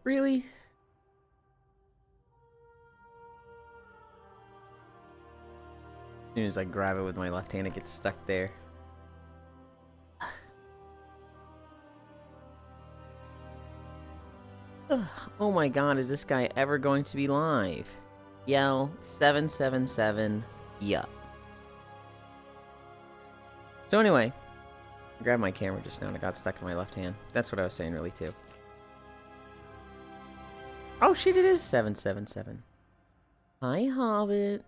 Really? As soon as I grab it with my left hand, it gets stuck there. Oh my god, is this guy ever going to be live? Yell 777, yup. So anyway, I grabbed my camera just now and it got stuck in my left hand. That's what I was saying really too. Oh shit, it is 777. Hi, Hobbit.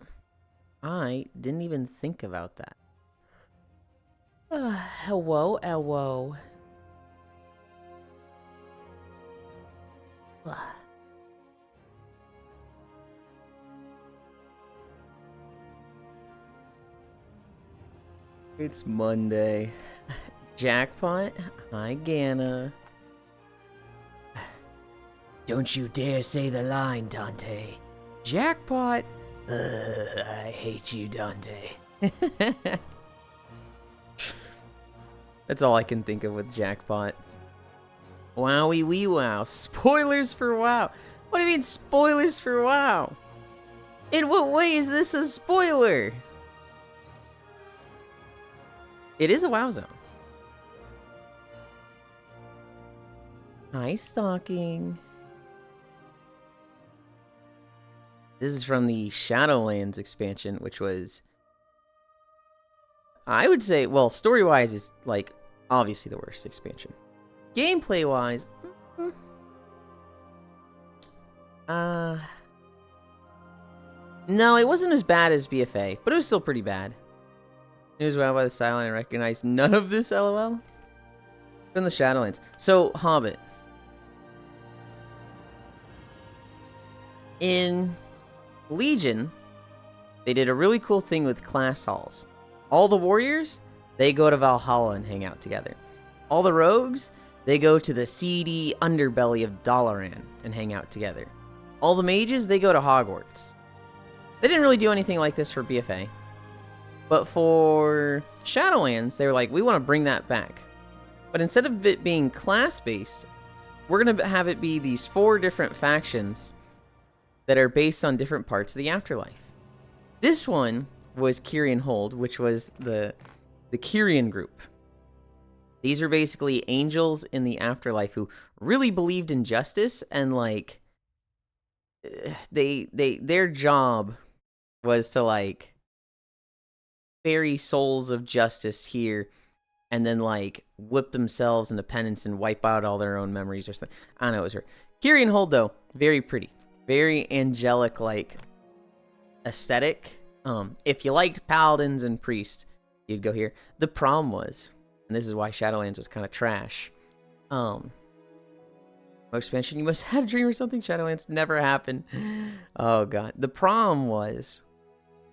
I didn't even think about that. Hello, hello. It's Monday. Jackpot? Hi, Ganna. Don't you dare say the line, Dante. Jackpot! I hate you, Dante. That's all I can think of with Jackpot. Wowie wee wow. Spoilers for WoW. What do you mean spoilers for WoW? In what way is this a spoiler? It is a WoW zone. Hi, Stalking. This is from the Shadowlands expansion, which was, I would say, well, story-wise, it's like obviously the worst expansion. Gameplay-wise, no, it wasn't as bad as BFA, but it was still pretty bad. News wow by the silent, I recognize none of this, LOL. From the Shadowlands. So, Hobbit. In Legion, they did a really cool thing with class halls. All the warriors, they go to Valhalla and hang out together. All the rogues, they go to the seedy underbelly of Dalaran and hang out together. All the mages, they go to Hogwarts. They didn't really do anything like this for BFA. But for Shadowlands, they were like, we want to bring that back. But instead of it being class-based, we're going to have it be these 4 different factions that are based on different parts of the afterlife. This one was Kyrian Hold, which was the Kyrian group. These are basically angels in the afterlife who really believed in justice, and like their job was to like bury souls of justice here and then like whip themselves into penance and wipe out all their own memories or something. I don't know, it was her. Kyrian Hold though, very pretty. Very angelic like aesthetic. If you liked paladins and priests, you'd go here. The problem was, and this is why Shadowlands was kind of trash. Expansion, you must have had a dream or something. Shadowlands never happened. Oh god. The problem was,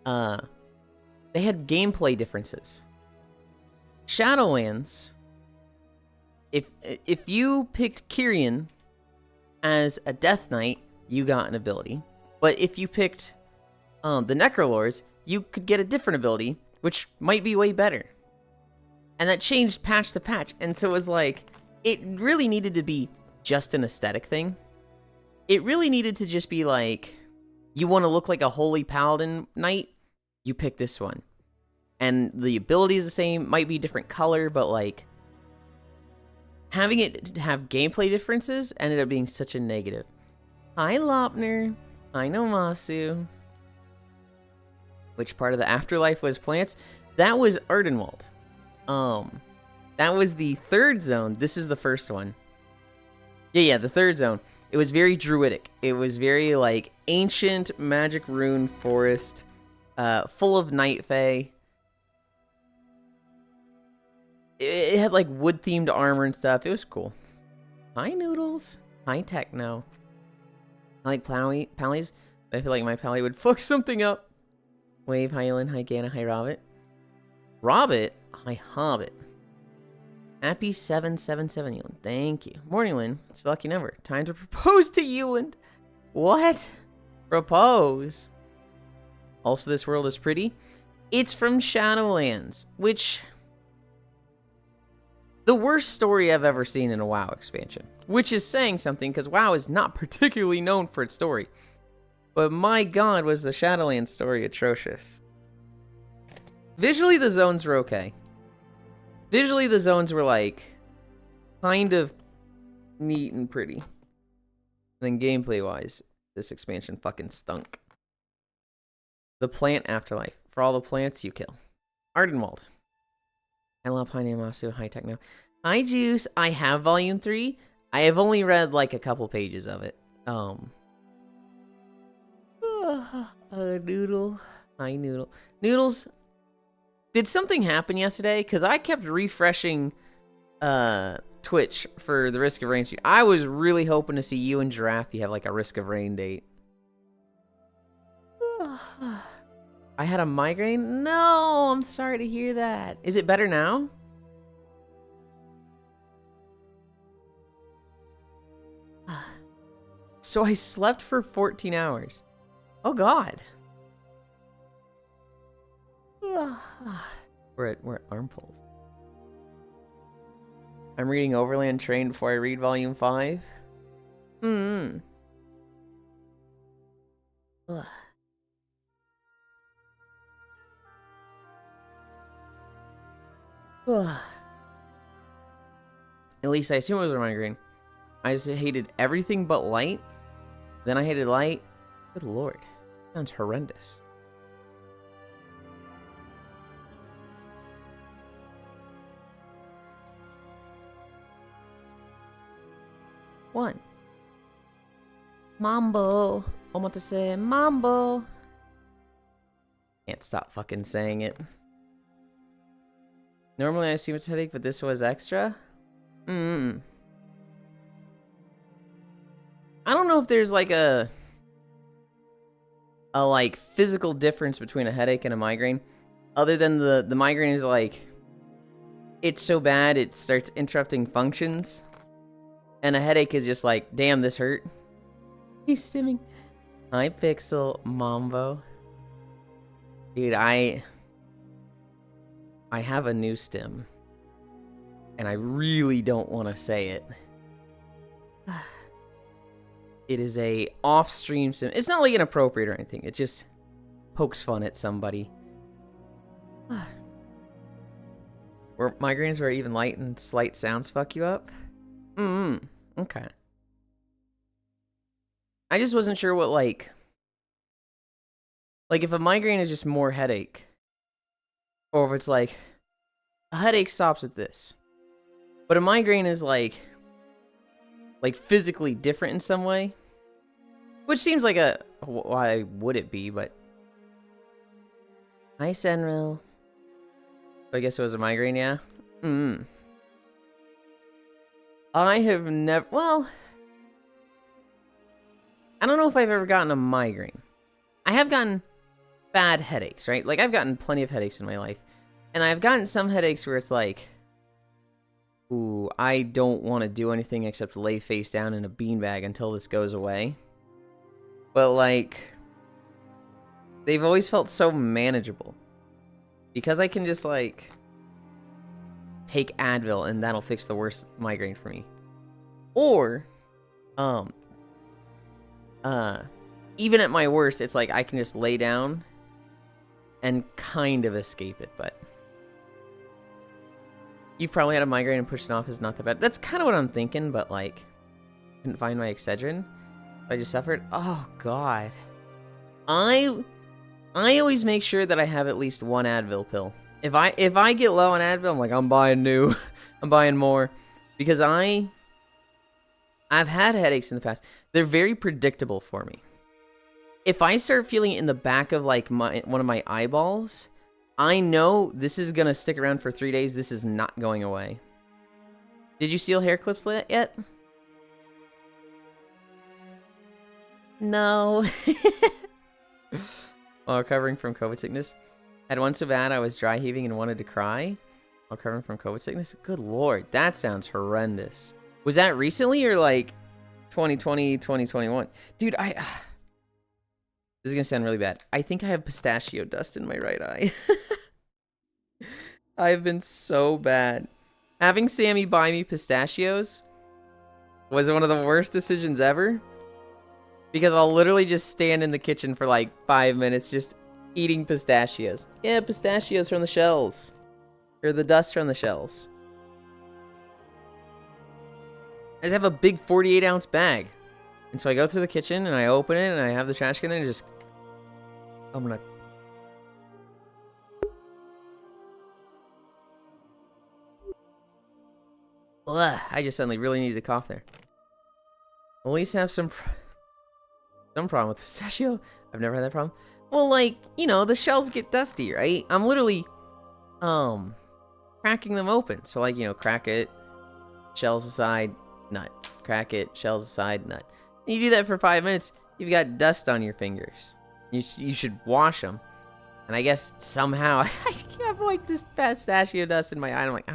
they had gameplay differences. Shadowlands, if you picked Kyrian as a Death Knight, you got an ability. But if you picked the Necrolords, you could get a different ability, which might be way better. And that changed patch to patch. And so it was like, it really needed to be just an aesthetic thing. It really needed to just be like, you want to look like a holy paladin knight, you pick this one. And the ability is the same, might be different color, but like, having it have gameplay differences ended up being such a negative. Hi, Lopner. Hi, Nomasu. Which part of the afterlife was plants? That was Ardenwald. That was the 3rd zone. This is the first one. Yeah, the 3rd zone. It was very druidic. It was very, like, ancient magic rune forest, full of night fae. It had, like, wood-themed armor and stuff. It was cool. Hi, Noodles. Hi, Techno. I like Pallies, but I feel like my Pally would fuck something up. Wave, hi Yulind, hi Ganna, hi Robbit. Robbit? Hi Hobbit. Happy 777 Yulind, thank you. Morning, Lynn. It's a lucky number. Time to propose to Yulind. What? Propose? Also, this world is pretty. It's from Shadowlands, which... The worst story I've ever seen in a WoW expansion. Which is saying something, because WoW is not particularly known for its story. But my god, was the Shadowlands story atrocious. Visually, the zones were okay. Visually, the zones were, like, kind of neat and pretty. And then gameplay-wise, this expansion fucking stunk. The plant afterlife. For all the plants you kill. Ardenwald. I love High Namasu, High Techno. Hi, Juice. I have Volume 3. I have only read, like, a couple pages of it. Noodle. Hi, Noodle. Noodles, did something happen yesterday? Because I kept refreshing Twitch for the Risk of Rain stream. I was really hoping to see you and Giraffe have, like, a Risk of Rain date. I had a migraine? No, I'm sorry to hear that. Is it better now? So I slept for 14 hours. Oh, God. We're at armfuls. I'm reading Overland Train before I read Volume 5. At least I assume it was a migraine. I just hated everything but light. Then I hated light. Good lord. Sounds horrendous. One. Mambo. Omatase mambo. Can't stop fucking saying it. Normally I assume it's a headache, but this was extra. I don't know if there's like a like physical difference between a headache and a migraine, other than the migraine is like, it's so bad it starts interrupting functions, and a headache is just like, damn, this hurt. He's stimming. Hi, Pixel Mambo. Dude, I have a new stim, and I really don't want to say it. It is a off-stream stim. It's not like inappropriate or anything. It just pokes fun at somebody. Were migraines where even light and slight sounds fuck you up? Okay. I just wasn't sure what, like if a migraine is just more headache, or if it's like, a headache stops at this, but a migraine is like physically different in some way, which seems like a, why would it be? But hi, Senril. I guess it was a migraine, yeah. I have never, well, I don't know if I've ever gotten a migraine. I have gotten bad headaches, right? Like, I've gotten plenty of headaches in my life, and I've gotten some headaches where it's like, ooh, I don't want to do anything except lay face down in a beanbag until this goes away. But, like, they've always felt so manageable. Because I can just, like, take Advil and that'll fix the worst migraine for me. Or, even at my worst, it's like I can just lay down and kind of escape it, but you've probably had a migraine and pushed it off is not that bad. That's kind of what I'm thinking, but like, couldn't find my Excedrin. I just suffered. Oh god. I always make sure that I have at least one Advil pill. If I get low on Advil, I'm like, I'm buying new. I'm buying more. Because I've had headaches in the past. They're very predictable for me. If I start feeling it in the back of like one of my eyeballs, I know this is gonna stick around for 3 days. This is not going away. Did you steal hair clips yet? No. While recovering from COVID sickness. Had one so bad I was dry heaving and wanted to cry. While recovering from COVID sickness? Good lord, that sounds horrendous. Was that recently or like 2020, 2021? Dude, this is gonna sound really bad. I think I have pistachio dust in my right eye. I've been so bad. Having Sammy buy me pistachios was one of the worst decisions ever. Because I'll literally just stand in the kitchen for like 5 minutes just eating pistachios. Yeah, pistachios from the shells. Or the dust from the shells. I just have a big 48-ounce bag. And so I go through the kitchen and I open it and I have the trash can there and just... I'm gonna... Ugh, I just suddenly really needed to cough there. At least have some problem with pistachio. I've never had that problem. Well, like, you know, the shells get dusty, right? I'm literally, cracking them open. So, like, you know, crack it, shells aside, nut. Crack it, shells aside, nut. And you do that for 5 minutes, you've got dust on your fingers. You should wash them. And I guess somehow I have, like, this pistachio dust in my eye. And I'm like,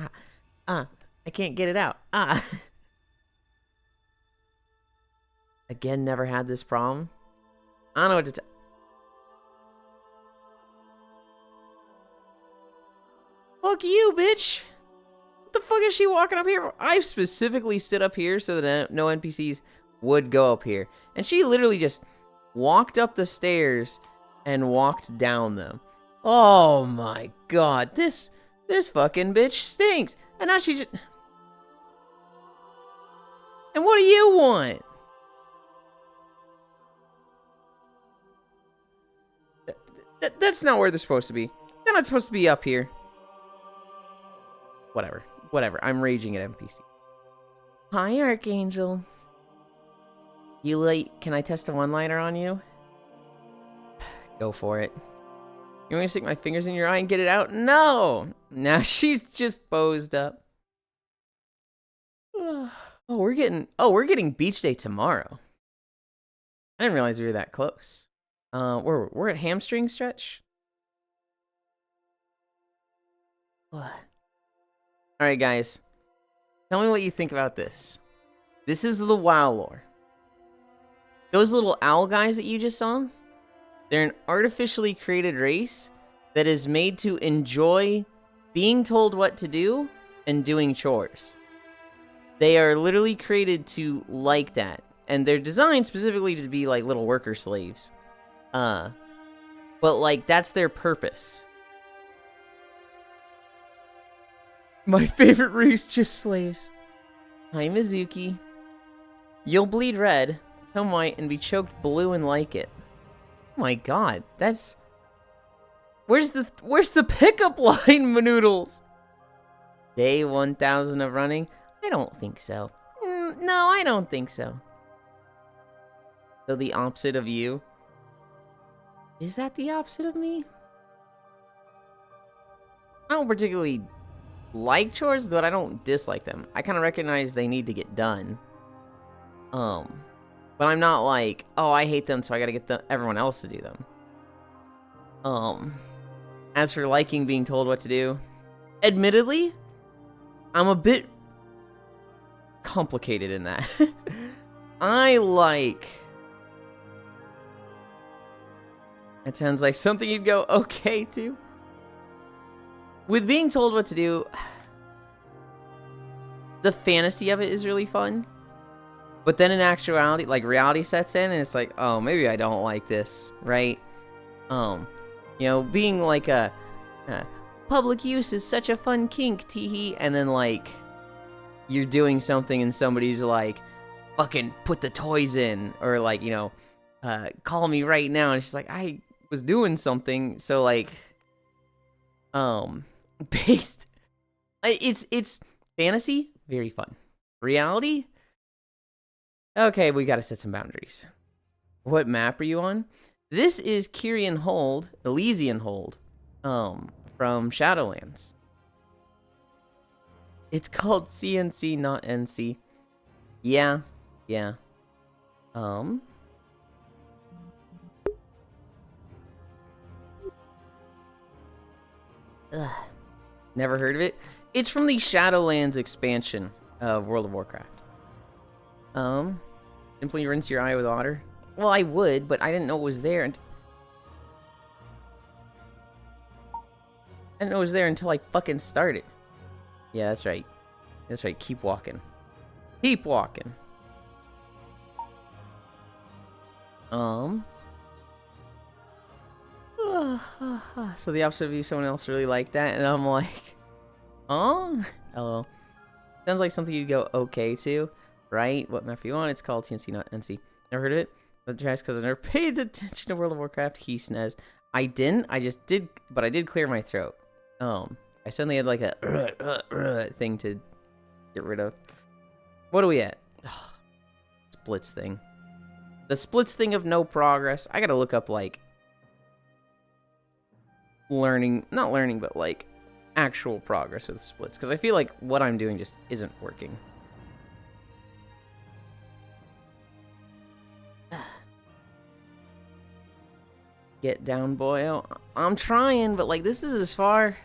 I can't get it out. Again, never had this problem. I don't know what to tell. Fuck you, bitch. What the fuck is she walking up here? I specifically stood up here so that no NPCs would go up here. And she literally just walked up the stairs and walked down them. Oh my god. This fucking bitch stinks. And now she just... And what do you want? That's not where they're supposed to be. They're not supposed to be up here. Whatever. I'm raging at NPC. Hi, Archangel. You late? Can I test a one-liner on you? Go for it. You want me to stick my fingers in your eye and get it out? No! Now she's just posed up. Oh, we're getting beach day tomorrow. I didn't realize we were that close. We're at hamstring stretch. Alright, guys. Tell me what you think about this. This is the WoW lore. Those little owl guys that you just saw, they're an artificially created race that is made to enjoy being told what to do and doing chores. They are literally created to like that. And they're designed specifically to be like little worker slaves. But like, that's their purpose. My favorite race just slaves. Hi, Mizuki. You'll bleed red, come white, and be choked blue and like it. Oh my god, that's... Where's the pickup line, Manoodles? Day 1000 of running? I don't think so. No, I don't think so. So the opposite of you? Is that the opposite of me? I don't particularly like chores, but I don't dislike them. I kind of recognize they need to get done. But I'm not like, oh, I hate them, so I gotta get everyone else to do them. As for liking being told what to do, admittedly, I'm a bit complicated in that. I like... That sounds like something you'd go okay to. With being told what to do, the fantasy of it is really fun. But then in actuality, like, reality sets in and it's like, oh, maybe I don't like this, right? You know, being like public use is such a fun kink, teehee, and then like, you're doing something and somebody's like, fucking put the toys in, or like, you know, call me right now, and she's like, I was doing something, so like, based, it's fantasy, very fun. Reality, okay, we gotta set some boundaries. What map are you on? This is Kyrian Hold, Elysian Hold, from Shadowlands. It's called CNC, not NC. Yeah. Ugh. Never heard of it? It's from the Shadowlands expansion of World of Warcraft. Simply rinse your eye with water. Well, I would, but I didn't know it was there. I didn't know it was there until I fucking started. Yeah, that's right. That's right, keep walking. Keep walking. So the opposite of you, someone else really liked that, and I'm like, oh, LOL. Sounds like something you'd go okay to, right? What map you want? It's called TNC, not NC. Never heard of it? But tries because I never paid attention to World of Warcraft. He snezzed. I didn't. I just did, but I did clear my throat. I suddenly had like a thing to get rid of. What are we at? Splits thing. The splits thing of no progress. I gotta look up like not learning, but like actual progress with splits, because I feel like what I'm doing just isn't working. Get down, boyo. I'm trying, but like this is as far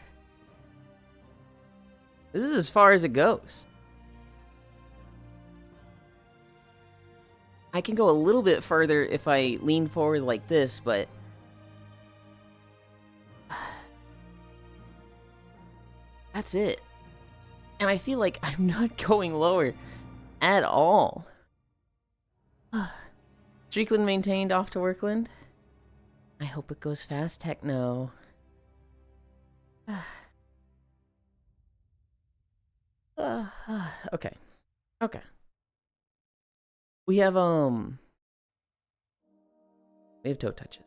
as it goes. I can go a little bit further if I lean forward like this, but that's it. And I feel like I'm not going lower at all. Streakland maintained, off to Workland. I hope it goes fast, Techno. Okay. Okay. We have toe touches.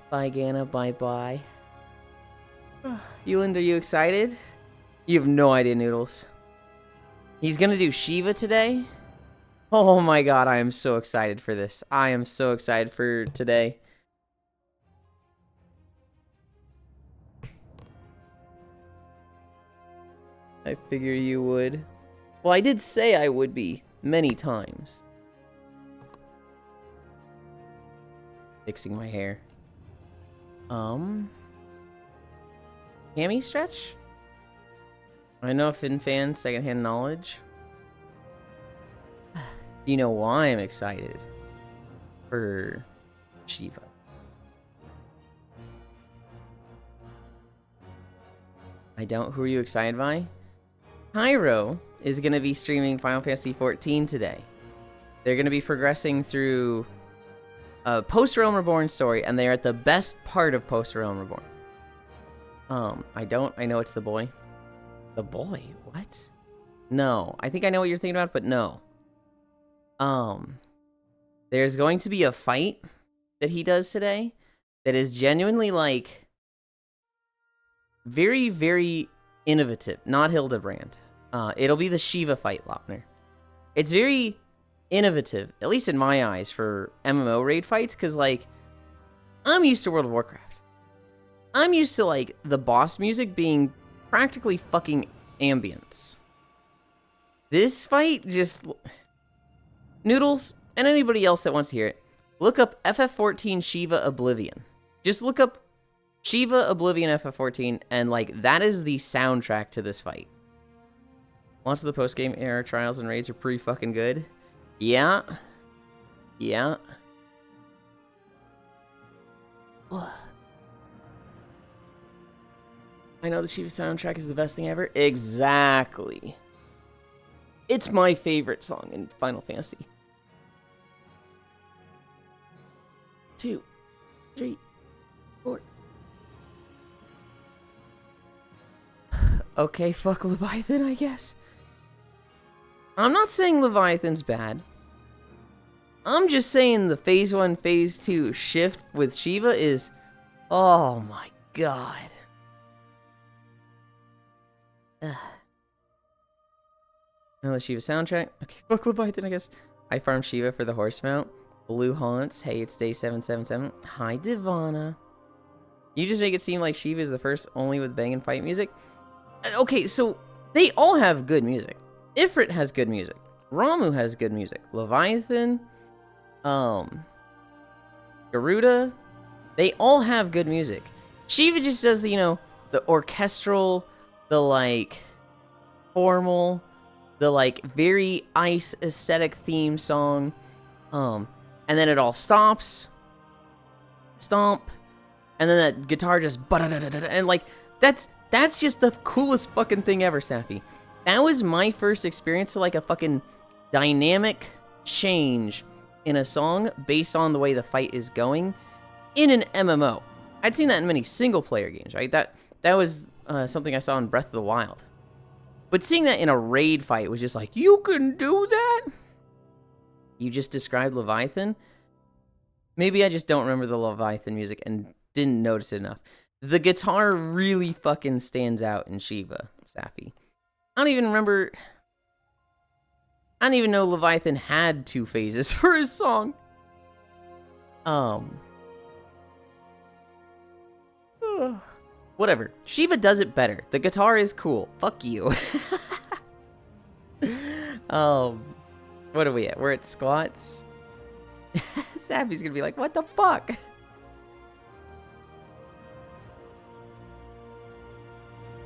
Bye, Gana. Bye-bye. Yulind, are you excited? You have no idea, Noodles. He's gonna do Shiva today? Oh my god, I am so excited for this. I am so excited for today. I figure you would. Well, I did say I would be many times. Fixing my hair. Hammy stretch? I know FinFan secondhand knowledge. Do you know why I'm excited for Shiva? I don't. Who are you excited by? Pyro is going to be streaming Final Fantasy XIV today. They're going to be progressing through a Post-Realm Reborn story, and they are at the best part of Post-Realm Reborn. I know it's the boy. The boy? What? No. I think I know what you're thinking about, but no. There's going to be a fight that he does today that is genuinely, like, very, very innovative. Not Hildebrand. It'll be the Shiva fight, Lopner. It's very innovative, at least in my eyes, for MMO raid fights, because, like, I'm used to World of Warcraft. I'm used to, like, the boss music being practically fucking ambience. This fight just... Noodles, and anybody else that wants to hear it, look up FF14 Shiva Oblivion. Just look up Shiva Oblivion FF14, and, like, that is the soundtrack to this fight. Lots of the post-game era trials and raids are pretty fucking good. Yeah. Yeah. I know the Shiva soundtrack is the best thing ever. Exactly. It's my favorite song in Final Fantasy. 2, 3, 4. Okay, fuck Leviathan, I guess. I'm not saying Leviathan's bad. I'm just saying the Phase 1, Phase 2 shift with Shiva is... Oh my god. Now the Shiva soundtrack. Okay, fuck Leviathan, I guess. I farm Shiva for the horse mount. Blue Haunts. Hey, it's day 777. Hi, Divana. You just make it seem like Shiva is the first only with bang and fight music. Okay, so they all have good music. Ifrit has good music. Ramu has good music. Leviathan, Garuda, they all have good music. Shiva just does the, the orchestral, the, like, formal, the, like, very ice aesthetic theme song. And then it all stops. Stomp. And then that guitar just... And, like, that's just the coolest fucking thing ever, Safi. That was my first experience to, like, a fucking dynamic change in a song based on the way the fight is going in an MMO. I'd seen that in many single-player games, right? That was something I saw in Breath of the Wild. But seeing that in a raid fight was just like, you can do that? You just described Leviathan? Maybe I just don't remember the Leviathan music and didn't notice it enough. The guitar really fucking stands out in Shiva, Safi. I don't even know Leviathan had 2 phases for his song. Whatever. Shiva does it better. The guitar is cool. Fuck you. What are we at? We're at squats. Sappy's gonna be like, what the fuck?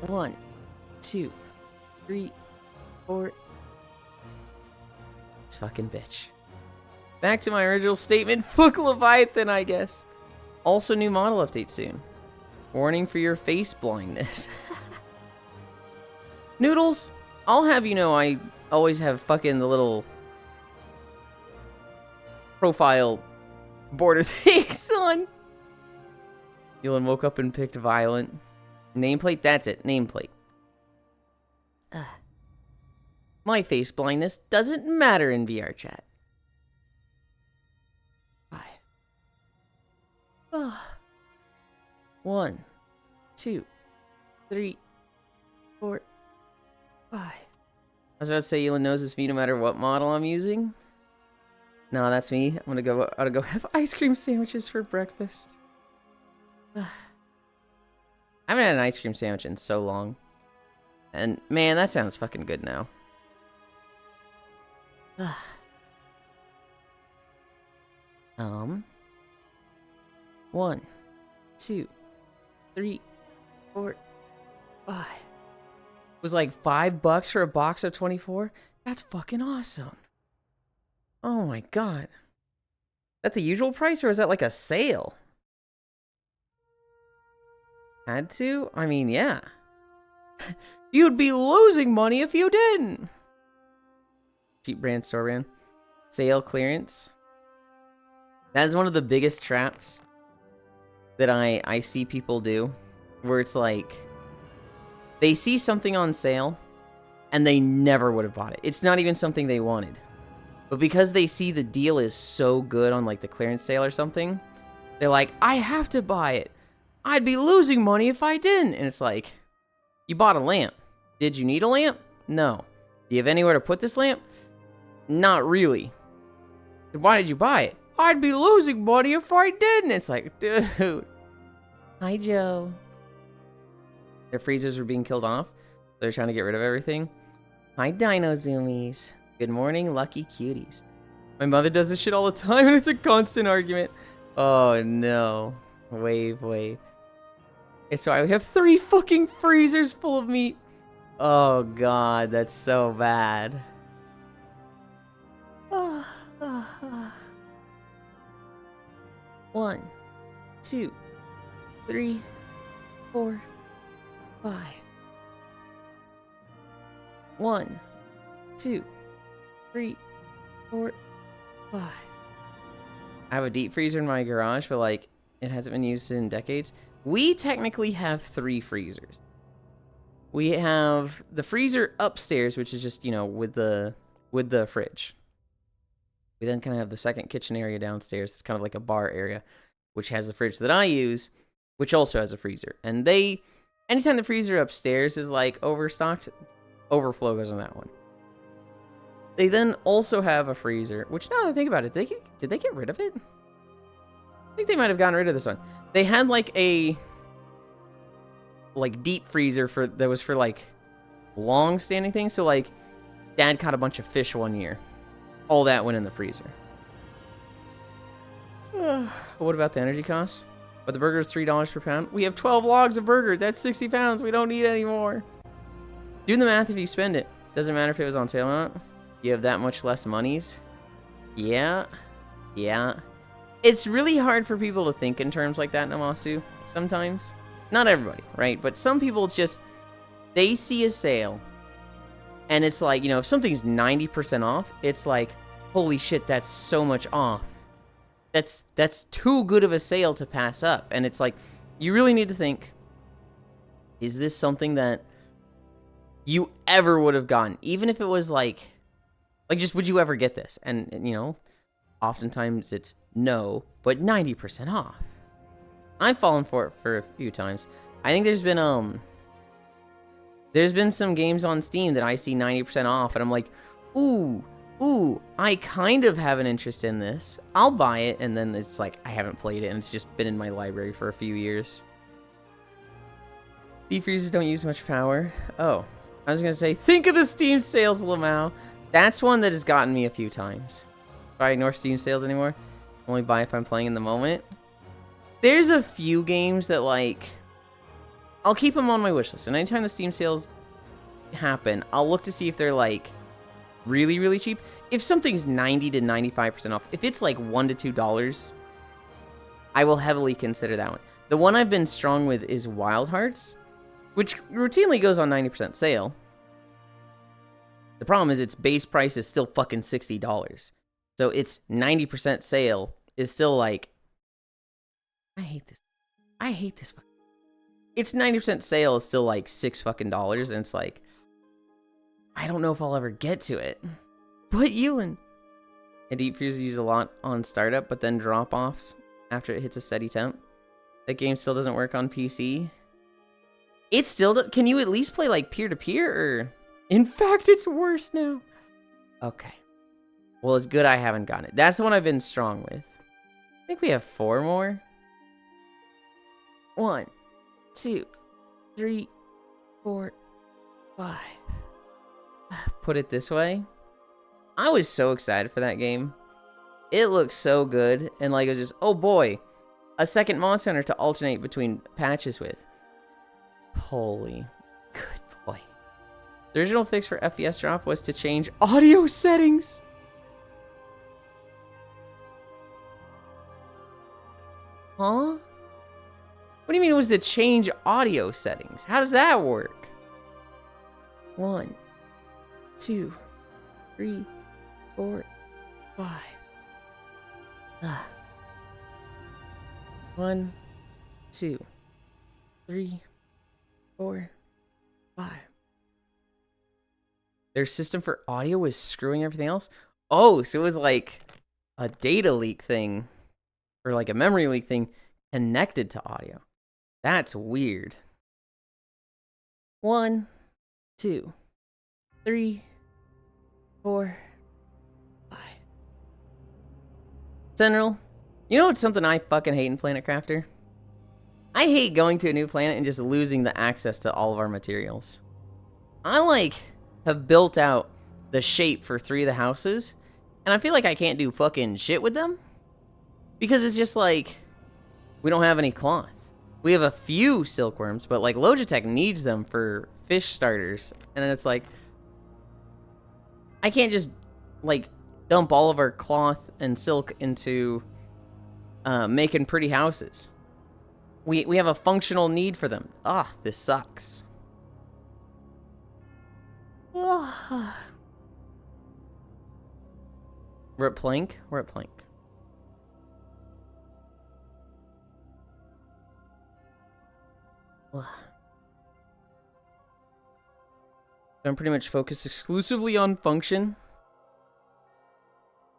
One, 2, 3, 4. This fucking bitch. Back to my original statement. Fuck Leviathan, I guess. Also, new model update soon. Warning for your face blindness. Noodles, I'll have you know I always have fucking the little profile border things on. Yulind woke up and picked violent. Nameplate, that's it. Nameplate. My face blindness doesn't matter in VR chat. 5. 1, 2, 3, 4, 5. I was about to say Yulind knows it's me no matter what model I'm using. No, that's me. I'm gonna go have ice cream sandwiches for breakfast. I haven't had an ice cream sandwich in so long. And man, that sounds fucking good now. 1, 2, 3, 4, 5. It was like $5 for a box of 24? That's fucking awesome. Oh my god. Is that the usual price or is that like a sale? Had to? I mean, yeah. You'd be losing money if you didn't. Cheap brand, store brand. Sale clearance. That is one of the biggest traps that I see people do. Where it's like, they see something on sale and they never would have bought it. It's not even something they wanted. But because they see the deal is so good on like the clearance sale or something, they're like, I have to buy it. I'd be losing money if I didn't. And it's like, you bought a lamp. Did you need a lamp? No. Do you have anywhere to put this lamp? Not really. Then why did you buy it? I'd be losing money if I didn't. It's like, dude. Hi, Joe. Their freezers were being killed off. They're trying to get rid of everything. Hi, Dino Zoomies. Good morning, lucky cuties. My mother does this shit all the time, and it's a constant argument. Oh, no. Wave. It's why we have 3 fucking freezers full of meat. Oh, God, that's so bad. 1, 2, 3, 4, 5. 1, 2, 3, 4, 5. I have a deep freezer in my garage, but like it hasn't been used in decades. We technically have 3 freezers. We have the freezer upstairs, which is just, with the fridge. We then kind of have the second kitchen area downstairs. It's kind of like a bar area, which has the fridge that I use, which also has a freezer. And anytime the freezer upstairs is like overstocked, overflow goes on that one. They then also have a freezer, which now that I think about it, did they get rid of it? I think they might have gotten rid of this one. They had like a deep freezer that was for like long standing things. So like Dad caught a bunch of fish one year. All that went in the freezer. What about the energy costs? But the burger is $3 per pound. We have 12 logs of burger. That's 60 pounds. We don't need any more. Do the math if you spend it. Doesn't matter if it was on sale or not. You have that much less monies. Yeah. Yeah. It's really hard for people to think in terms like that, Namasu, sometimes. Not everybody, right? But some people, it's just, they see a sale, and it's like, you know, if something's 90% off, it's like, holy shit, that's so much off. That's too good of a sale to pass up. And it's like, you really need to think, is this something that you ever would have gotten? Even if it was like just, would you ever get this? And you know, oftentimes it's no, but 90% off. I've fallen for it for a few times. I think there's been some games on Steam that I see 90% off, and I'm like, ooh, I kind of have an interest in this. I'll buy it, and then it's like, I haven't played it, and it's just been in my library for a few years. Deep freezers don't use much power. Oh, I was gonna say, think of the Steam sales, Lamau. That's one that has gotten me a few times. If I ignore Steam sales anymore, only buy if I'm playing in the moment. There's a few games that, like, I'll keep them on my wish list, and anytime the Steam sales happen, I'll look to see if they're, like, really, really cheap. If something's 90 to 95% off, if it's, like, $1 to $2, I will heavily consider that one. The one I've been strong with is Wild Hearts, which routinely goes on 90% sale. The problem is its base price is still fucking $60. So its 90% sale is still, like, I hate this. Its 90% sale is still like $6 fucking, and it's like, I don't know if I'll ever get to it. But Yulind. And deep freezers use a lot on startup, but then drop-offs after it hits a steady temp. That game still doesn't work on PC. It still does. Can you at least play like peer-to-peer, or? In fact, it's worse now. Okay. Well, it's good I haven't gotten it. That's the one I've been strong with. I think we have 4 more. 1, 2, 3, 4, 5. Put it this way. I was so excited for that game. It looked so good. And like, it was just, oh boy, a second Monster Hunter to alternate between patches with. Holy good boy. The original fix for FPS drop was to change audio settings. Huh? What do you mean it was to change audio settings? How does that work? 1, 2, 3, 4, 5. 1, 2, 3, 4, 5. Their system for audio was screwing everything else? Oh, so it was like a data leak thing, or like a memory leak thing connected to audio. That's weird. 1, 2, 3, 4, 5. Sentinel, you know what's something I fucking hate in Planet Crafter? I hate going to a new planet and just losing the access to all of our materials. I, like, have built out the shape for 3 of the houses, and I feel like I can't do fucking shit with them. Because it's just like, we don't have any cloth. We have a few silkworms, but like Logitech needs them for fish starters. And then it's like, I can't just like dump all of our cloth and silk into making pretty houses. We have a functional need for them. Ah, this sucks. We're at Plank? We're at Plank. I'm pretty much focused exclusively on function.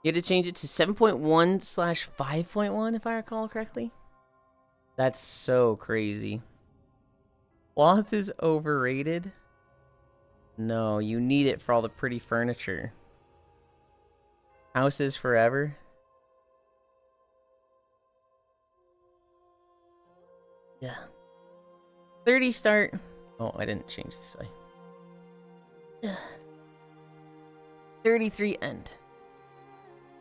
You had to change it to 7.1/5.1 if I recall correctly. That's so crazy. Cloth is overrated? No, you need it for all the pretty furniture. Houses forever? Yeah. 30 start. Oh, I didn't change this way. 33 end.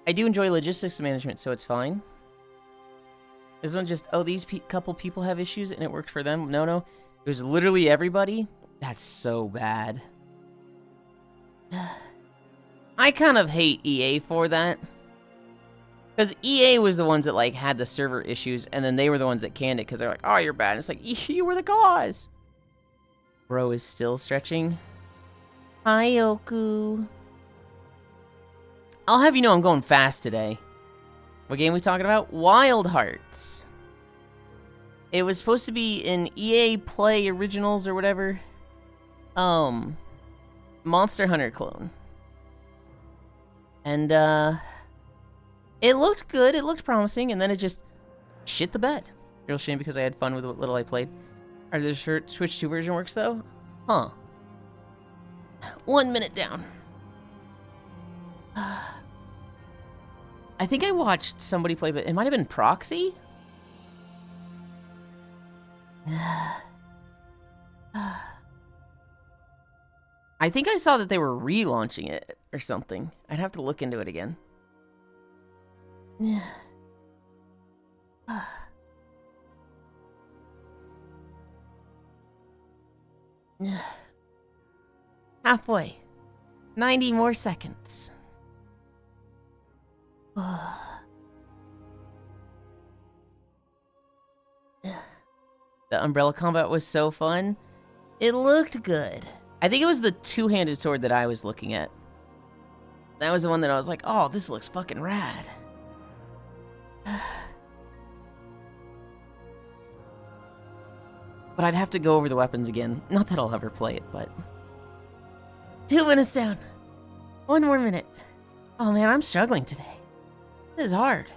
I do enjoy logistics management, so it's fine. This one just, oh, these couple people have issues and it worked for them. No, no. It was literally everybody. That's so bad. I kind of hate EA for that. Because EA was the ones that, like, had the server issues, and then they were the ones that canned it because they're like, oh, you're bad. And it's like, you were the cause. Bro is still stretching. Hi, Yoku. I'll have you know I'm going fast today. What game are we talking about? Wild Hearts. It was supposed to be an EA Play Originals or whatever. Monster Hunter clone. And, it looked good, it looked promising, and then it just shit the bed. Real shame because I had fun with what little I played. Are the Switch 2 version works though? Huh. 1 minute down. I think I watched somebody play, but it might have been Proxy? I think I saw that they were relaunching it or something. I'd have to look into it again. Halfway. 90 more seconds. The umbrella combat was so fun. It looked good. I think it was the two-handed sword that I was looking at. That was the one that I was like, oh, this looks fucking rad. But I'd have to go over the weapons again. Not that I'll ever play it, but... 2 minutes down. 1 more minute. Oh man, I'm struggling today. This is hard.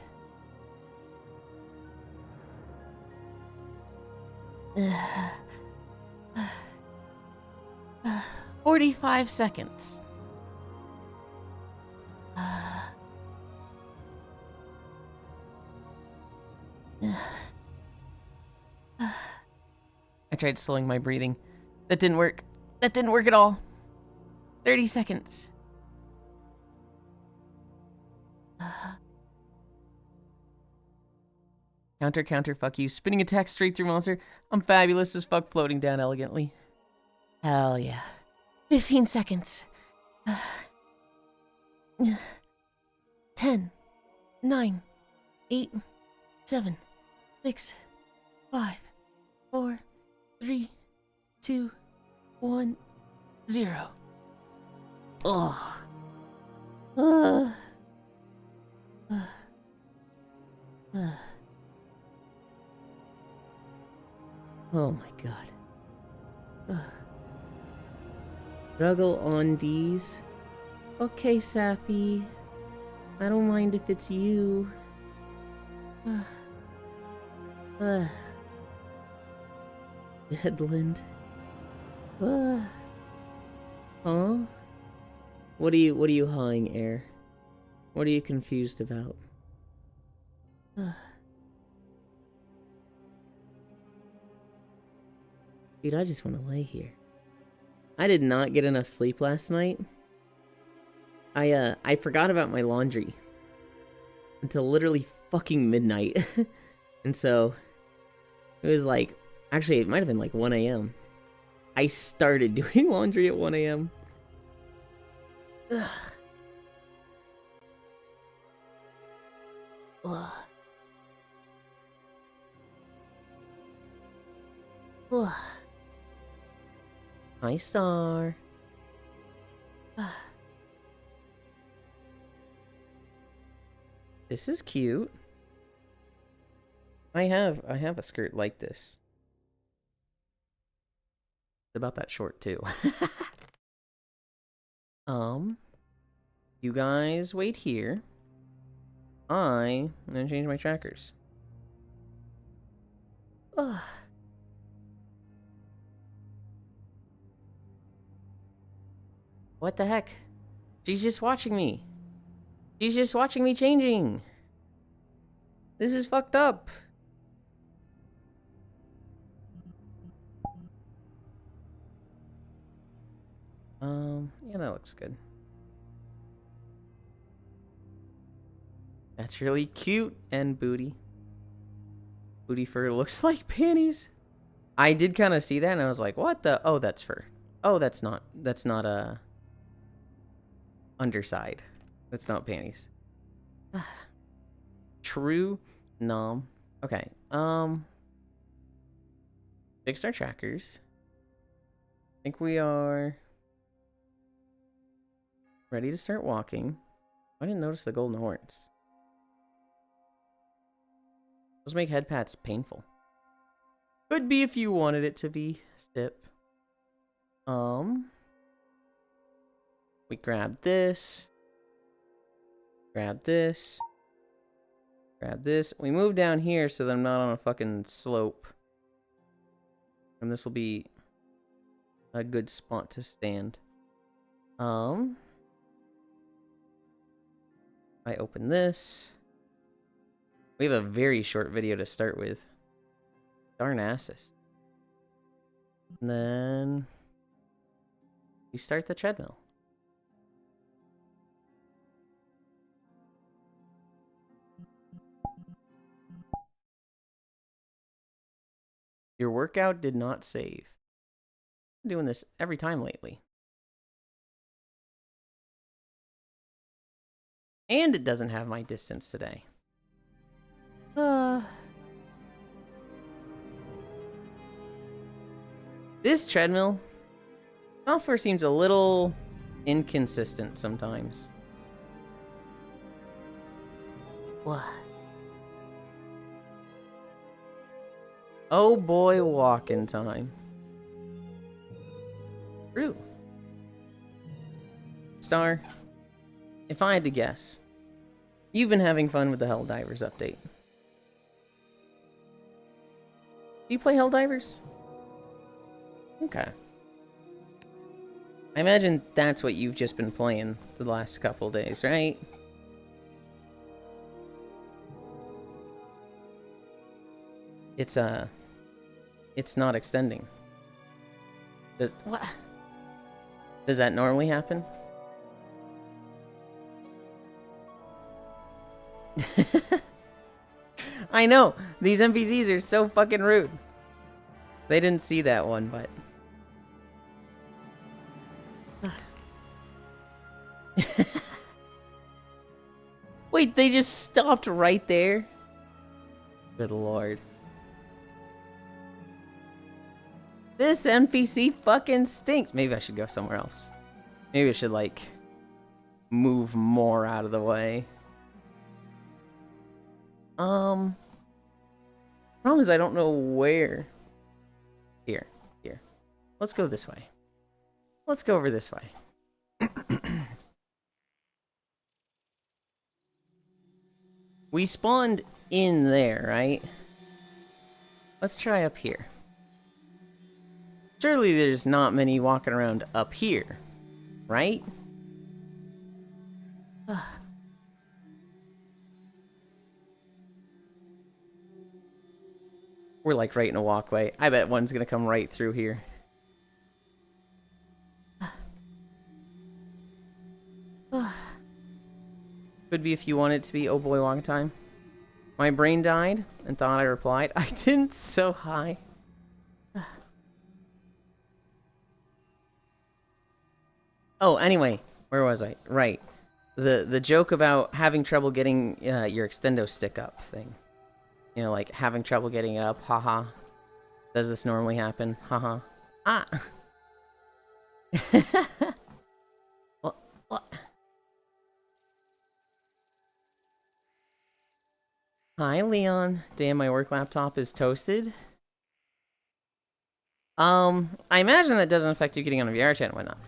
45 seconds. I tried slowing my breathing. That didn't work. That didn't work at all. 30 seconds. Counter, counter, fuck you. Spinning attack straight through monster. I'm fabulous as fuck, floating down elegantly. Hell yeah. 15 seconds. 10, 9, 8, 7, 6, 5, 4, 3, 2, 1, 0. Oh. Oh my god. Struggle on D's. Okay, Safi. I don't mind if it's you. Deadland. Huh? What are you hawing, Air? What are you confused about? Dude, I just want to lay here. I did not get enough sleep last night. I forgot about my laundry until literally fucking midnight. And so it was like, actually it might have been like 1 a.m. I started doing laundry at 1 a.m. Hi, Star. This is cute. I have a skirt like this. It's about that short too. You guys wait here. I'm gonna change my trackers. What the heck? She's just watching me. She's just watching me changing. This is fucked up. Yeah, that looks good. That's really cute. And booty. Booty fur looks like panties. I did kind of see that and I was like, what the? Oh, that's fur. Oh, that's not a underside. That's not panties. True nom. Okay. Fixed our trackers. I think we are ready to start walking. I didn't notice the golden horns. Those make head pats painful. Could be if you wanted it to be. Stip. We grab this. Grab this. Grab this. We move down here so that I'm not on a fucking slope. And this will be a good spot to stand. I open this. We have a very short video to start with. Darn asses. And then we start the treadmill. Your workout did not save. I'm doing this every time lately. And it doesn't have my distance today. This treadmill software seems a little inconsistent sometimes. What? Oh boy, walking time. True. Star, if I had to guess, you've been having fun with the Helldivers update. Do you play Helldivers? Okay. I imagine that's what you've just been playing the last couple days, right? It's not extending. What? Does that normally happen? I know! These NPCs are so fucking rude. They didn't see that one, but... Wait, they just stopped right there? Good lord. This NPC fucking stinks. Maybe I should go somewhere else. Maybe I should, like, move more out of the way. Problem is I don't know where. Here. Let's go this way. Let's go over this way. We spawned in there, right? Let's try up here. Surely there's not many walking around up here, right? We're like right in a walkway. I bet one's gonna come right through here. Could be if you want it to be oh boy walking time. My brain died and thought I replied. I didn't, so high. Oh, anyway, where was I? Right. The joke about having trouble getting your extendo stick up thing. You know, like having trouble getting it up. Haha. Does this normally happen? Haha. Ah. What? Hi, Leon. Damn, my work laptop is toasted. I imagine that doesn't affect you getting on a VR chat and whatnot.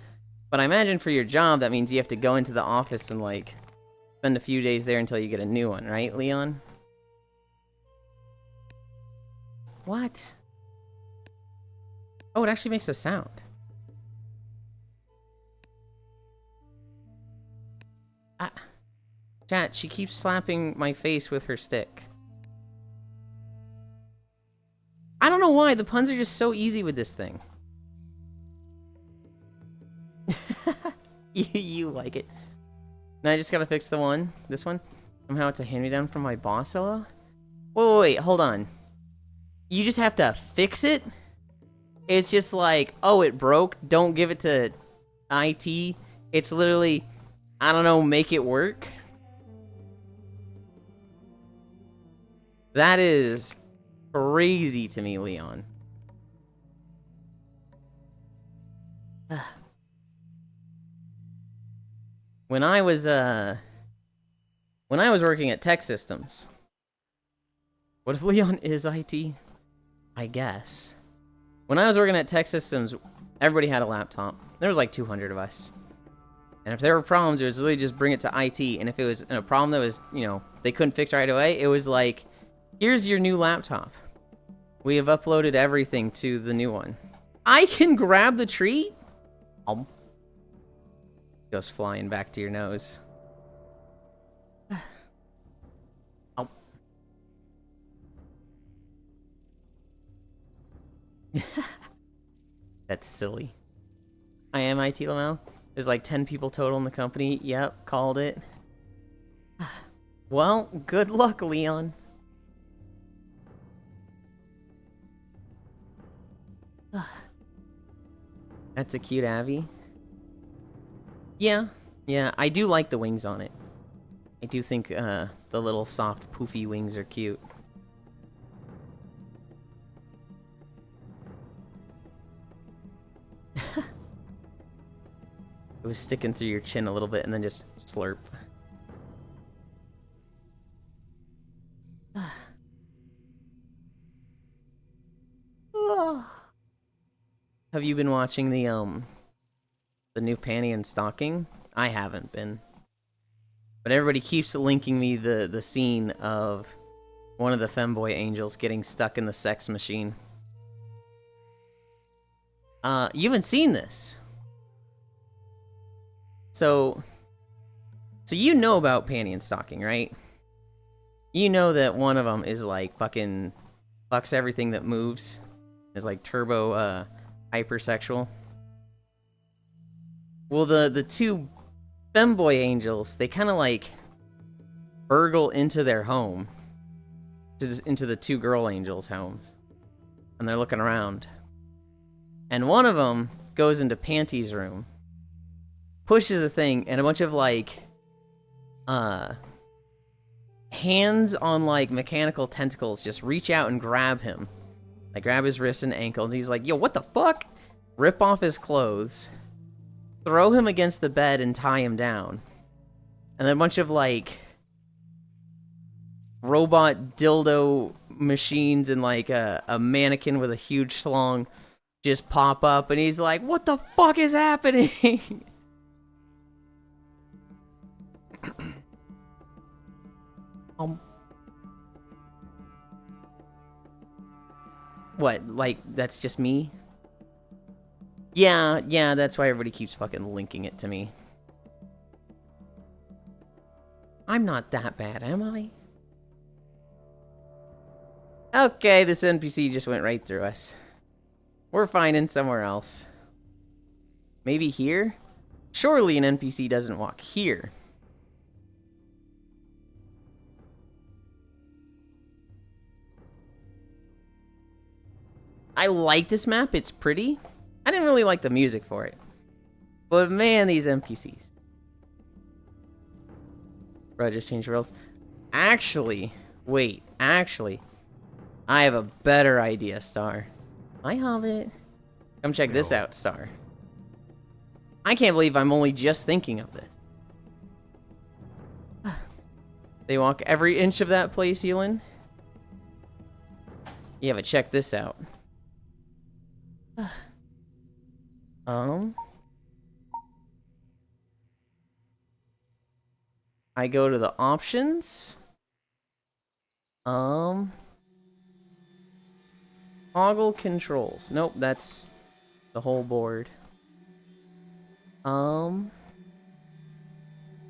But I imagine for your job, that means you have to go into the office and, like, spend a few days there until you get a new one, right, Leon? What? Oh, it actually makes a sound. Ah. Chat, she keeps slapping my face with her stick. I don't know why, the puns are just so easy with this thing. You like it. Now I just gotta fix the one. This one. Somehow it's a hand-me-down from my boss, hello? Wait, hold on. You just have to fix it? It's just like, oh, it broke, don't give it to IT. It's literally, I don't know, make it work? That is crazy to me, Leon. When I was working at Tech Systems, what if Leon is IT? I guess. When I was working at Tech Systems, everybody had a laptop. There was like 200 of us. And if there were problems, it was literally just bring it to IT. And if it was a problem that was, you know, they couldn't fix right away, it was like, here's your new laptop. We have uploaded everything to the new one. I can grab the treat? Goes flying back to your nose. Oh. That's silly. I am IT Lamel. There's like 10 people total in the company. Yep, called it. Well, good luck, Leon. That's a cute Abby. Yeah, I do like the wings on it. I do think the little soft poofy wings are cute. It was sticking through your chin a little bit and then just slurp. Have you been watching the new Panty and Stocking? I haven't been. But everybody keeps linking me the scene of one of the femboy angels getting stuck in the sex machine. You haven't seen this. So you know about Panty and Stocking, right? You know that one of them is like fucking fucks everything that moves. Is like turbo hypersexual. Well, the two femboy angels, they kind of like burgle into their home, into the two girl angels' homes, and they're looking around. And one of them goes into Panty's room, pushes a thing, and a bunch of like hands on like mechanical tentacles just reach out and grab him. Like grab his wrists and ankles. He's like, yo, what the fuck? Rip off his clothes, throw him against the bed and tie him down. And then a bunch of like robot dildo machines and like a mannequin with a huge schlong just pop up, and he's like, what the fuck is happening? What, like, that's just me? Yeah, that's why everybody keeps fucking linking it to me. I'm not that bad, am I? Okay, this NPC just went right through us. We're finding somewhere else. Maybe here? Surely an NPC doesn't walk here. I like this map, it's pretty. I didn't really like the music for it. But man, these NPCs. Bro, just changed rules. Actually, wait, I have a better idea, Star. Hi, Hobbit. Come check this out, Star. I can't believe I'm only just thinking of this. They walk every inch of that place, Yulind. Yeah, but check this out. I go to the options. Toggle controls. Nope, that's the whole board.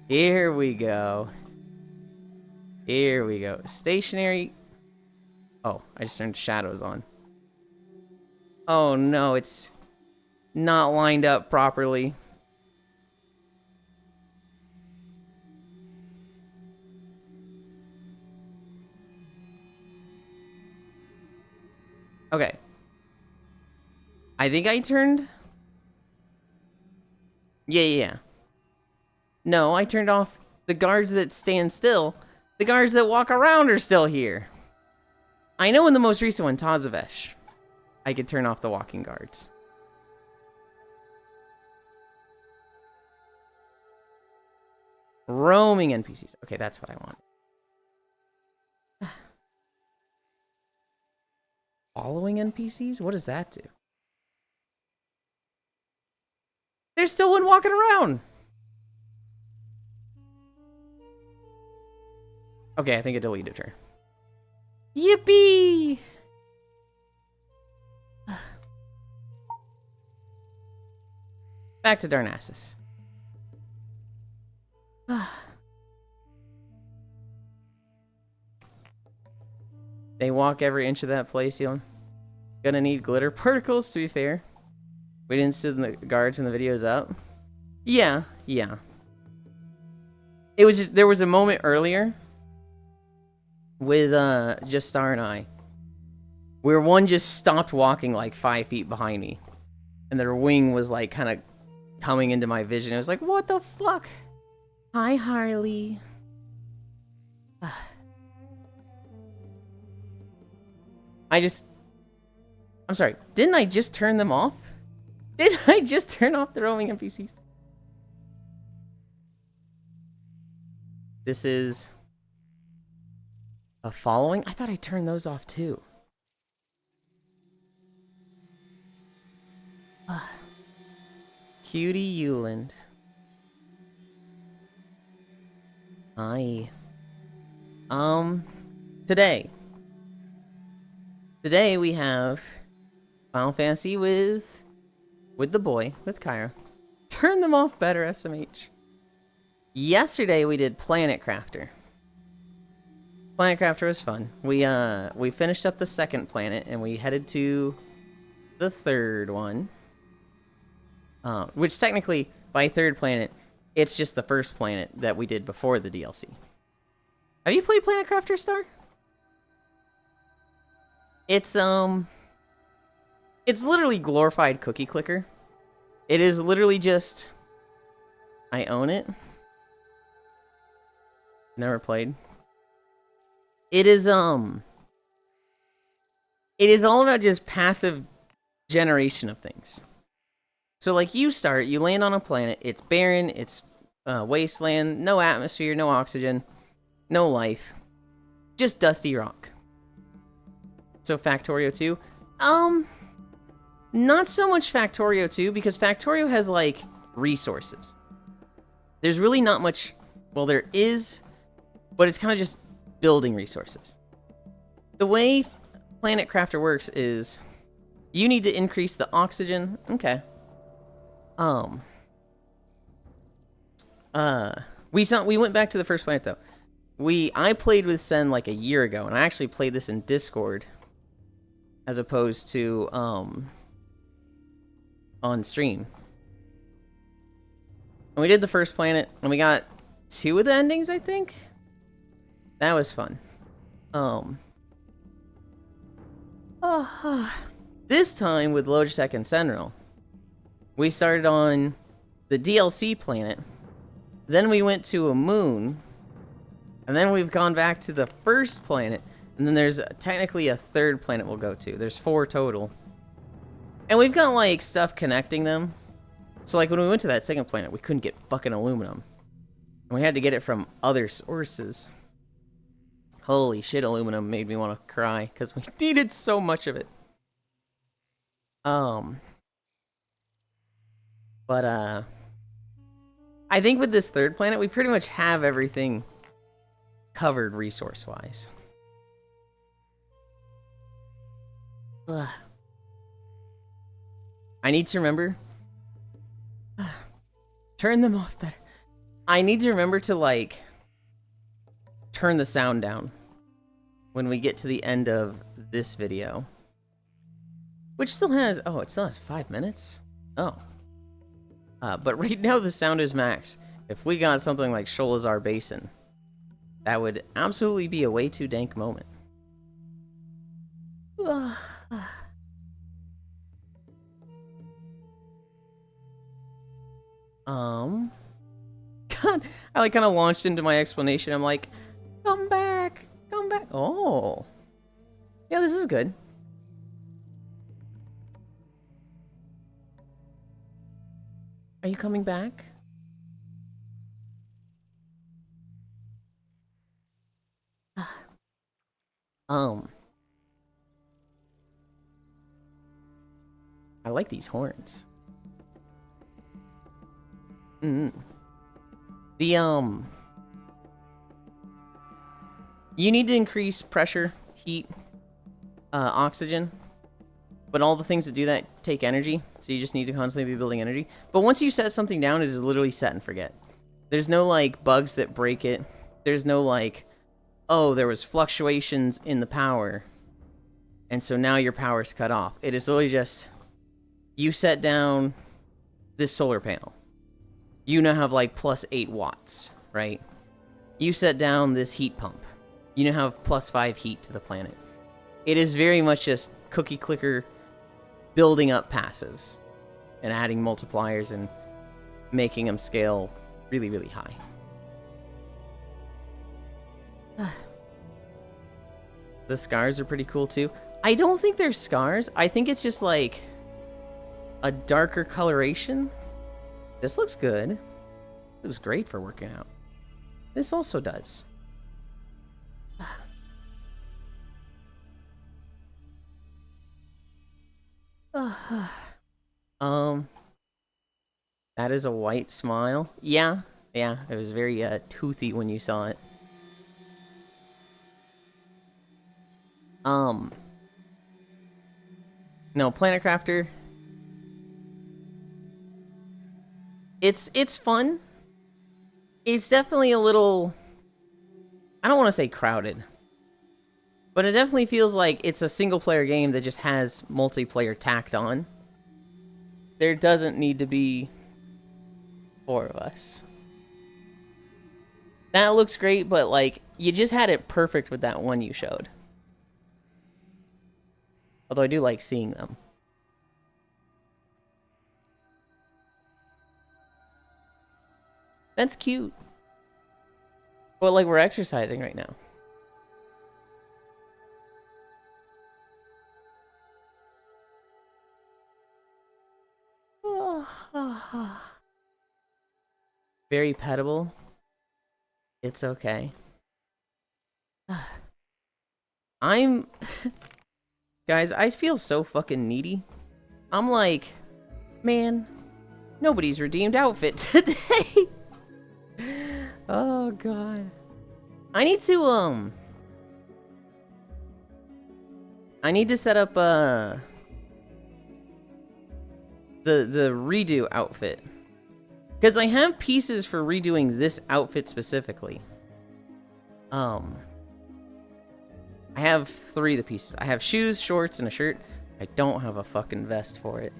Here we go. Here we go. Stationary. Oh, I just turned shadows on. Oh no, it's not lined up properly. Okay. I think I turned... Yeah. No, I turned off the guards that stand still. The guards that walk around are still here. I know in the most recent one, Tazavesh, I could turn off the walking guards. Roaming NPCs. Okay, that's what I want. Following NPCs? What does that do? There's still one walking around! Okay, I think it deleted her. Yippee! Back to Darnassus. They walk every inch of that place, Yulind. Gonna need glitter particles, to be fair. We didn't send the guards when the video's up. Yeah. It was just, there was a moment earlier with just Star and I, where one just stopped walking like 5 feet behind me, and their wing was like kind of coming into my vision. It was like, what the fuck? Hi, Harley. I'm sorry, didn't I just turn them off? Did I just turn off the roaming NPCs? This is a following? I thought I turned those off too. Cutie Yulind. Hi. Today we have Final Fantasy with the boy, with Kyra. Turn them off better, SMH. Yesterday we did Planet Crafter. Planet Crafter was fun. We finished up the second planet and we headed to the third one. Which technically, by third planet, it's just the first planet that we did before the DLC. Have you played Planet Crafter, Star? It's literally glorified cookie clicker. It is literally just... I own it. Never played. It is all about just passive generation of things. So like you land on a planet, it's barren, it's wasteland, no atmosphere, no oxygen, no life. Just dusty rock. So Factorio 2? Not so much Factorio 2, because Factorio has, like, resources. There's really not much... Well, there is, but it's kind of just building resources. The way Planet Crafter works is you need to increase the oxygen. Okay. We went back to the first planet, though. I played with Sen, like, a year ago, and I actually played this in Discord as opposed to, on stream. And we did the first planet, and we got 2 of the endings, I think? That was fun. This time, with Logitech and Sentinel, we started on the DLC planet, then we went to a moon, and then we've gone back to the first planet, and then there's technically a third planet we'll go to. There's 4 total. And we've got, like, stuff connecting them. So, like, when we went to that second planet, we couldn't get fucking aluminum. And we had to get it from other sources. Holy shit, aluminum made me want to cry, because we needed so much of it. But, I think with this third planet, we pretty much have everything covered resource-wise. I need to remember... Turn them off better. I need to remember to, like, turn the sound down when we get to the end of this video. Which still has... Oh, it still has 5 minutes? Oh. But right now the sound is max. If we got something like Sholazar Basin, that would absolutely be a way too dank moment. God, I like kind of launched into my explanation. I'm like, come back, come back. Oh, yeah, this is good. Are you coming back? I like these horns. The, you need to increase pressure, heat, oxygen, but all the things that do that take energy, so you just need to constantly be building energy. But once you set something down, it is literally set and forget. There's no, like, bugs that break it. There's no, like, oh, there was fluctuations in the power, and so now your power's cut off. It is literally just, you set down this solar panel. You now have, like, plus 8 watts, right? You set down this heat pump. You now have plus 5 heat to the planet. It is very much just cookie clicker building up passives and adding multipliers and making them scale really, really high. The scars are pretty cool too. I don't think they're scars. I think it's just like a darker coloration. This looks good. It was great for working out. This also does. That is a white smile. Yeah, it was very toothy when you saw it. No, Planet Crafter. It's fun. It's definitely a little, I don't want to say crowded, but it definitely feels like it's a single player game that just has multiplayer tacked on. There doesn't need to be 4 of us. That looks great, but like, you just had it perfect with that one you showed. Although I do like seeing them. That's cute. But like, we're exercising right now. Very pettable. It's okay. I'm... Guys, I feel so fucking needy. I'm like, man, nobody's redeemed outfit today. Oh, God. I need to set up, the redo outfit. Because I have pieces for redoing this outfit specifically. I have 3 of the pieces. I have shoes, shorts, and a shirt. I don't have a fucking vest for it.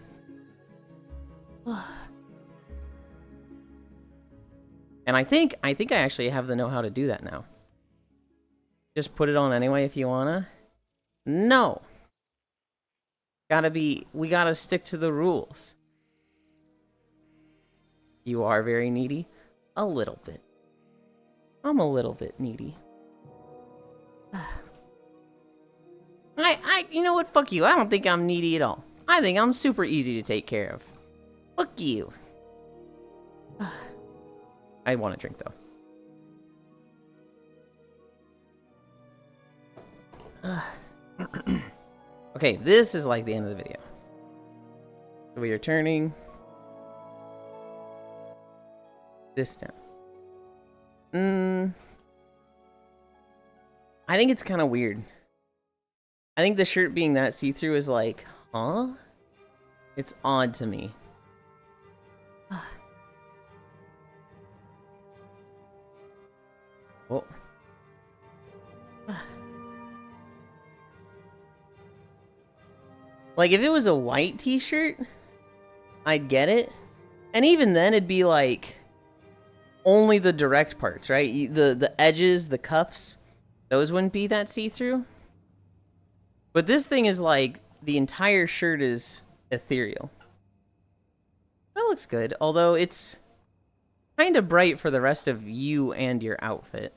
And I think I actually have the know-how to do that now. Just put it on anyway if you wanna. No. We gotta stick to the rules. You are very needy? A little bit. I'm a little bit needy. You know what? Fuck you. I don't think I'm needy at all. I think I'm super easy to take care of. Fuck you. I want a drink, though. Okay, this is like the end of the video. So we are turning this down. I think it's kind of weird. I think the shirt being that see-through is like, huh? It's odd to me. Oh. Like, if it was a white t-shirt, I'd get it. And even then, it'd be like, only the direct parts, right? The edges, the cuffs, those wouldn't be that see-through. But this thing is like, the entire shirt is ethereal. That looks good, although it's Kinda bright for the rest of you and your outfit.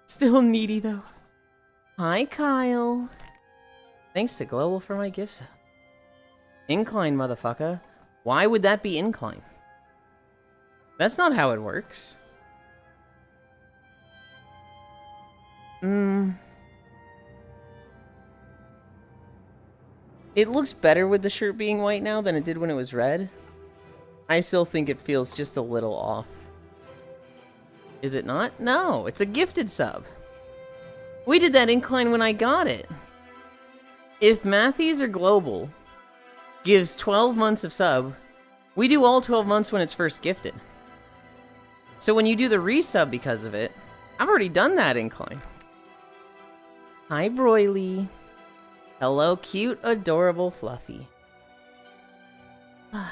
Still needy, though. Hi, Kyle. Thanks to Global for my gifts. Incline, motherfucker. Why would that be incline? That's not how it works. It looks better with the shirt being white now than it did when it was red. I still think it feels just a little off. Is it not? No, it's a gifted sub. We did that incline when I got it. If Matthews or Global gives 12 months of sub, we do all 12 months when it's first gifted. So when you do the resub because of it, I've already done that incline. Hi, Broily. Hello, cute, adorable Fluffy. How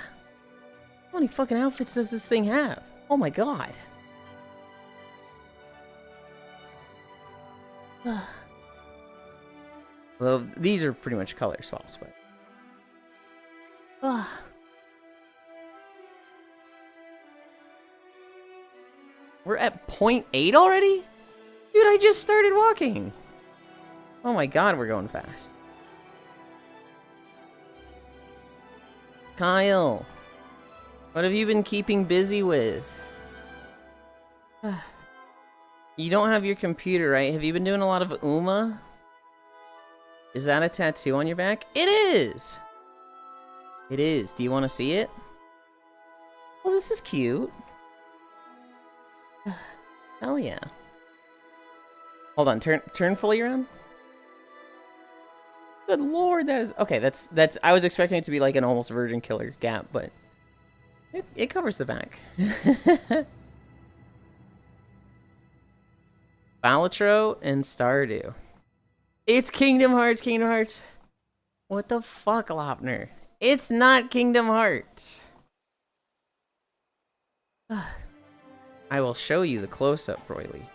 many fucking outfits does this thing have? Oh my god. Well, these are pretty much color swaps, but... We're at 0.8 already? Dude, I just started walking. Oh my god, we're going fast. Kyle, what have you been keeping busy with? You don't have your computer, right? Have you been doing a lot of Uma? Is that a tattoo on your back? It is! It is. Do you want to see it? Oh, this is cute. Hell yeah. Hold on, turn fully around. Good lord, that is... Okay, that's... I was expecting it to be like an almost virgin killer gap, but... It covers the back. Balatro and Stardew. It's Kingdom Hearts, Kingdom Hearts. What the fuck, Lopner? It's not Kingdom Hearts. I will show you the close-up, Royly.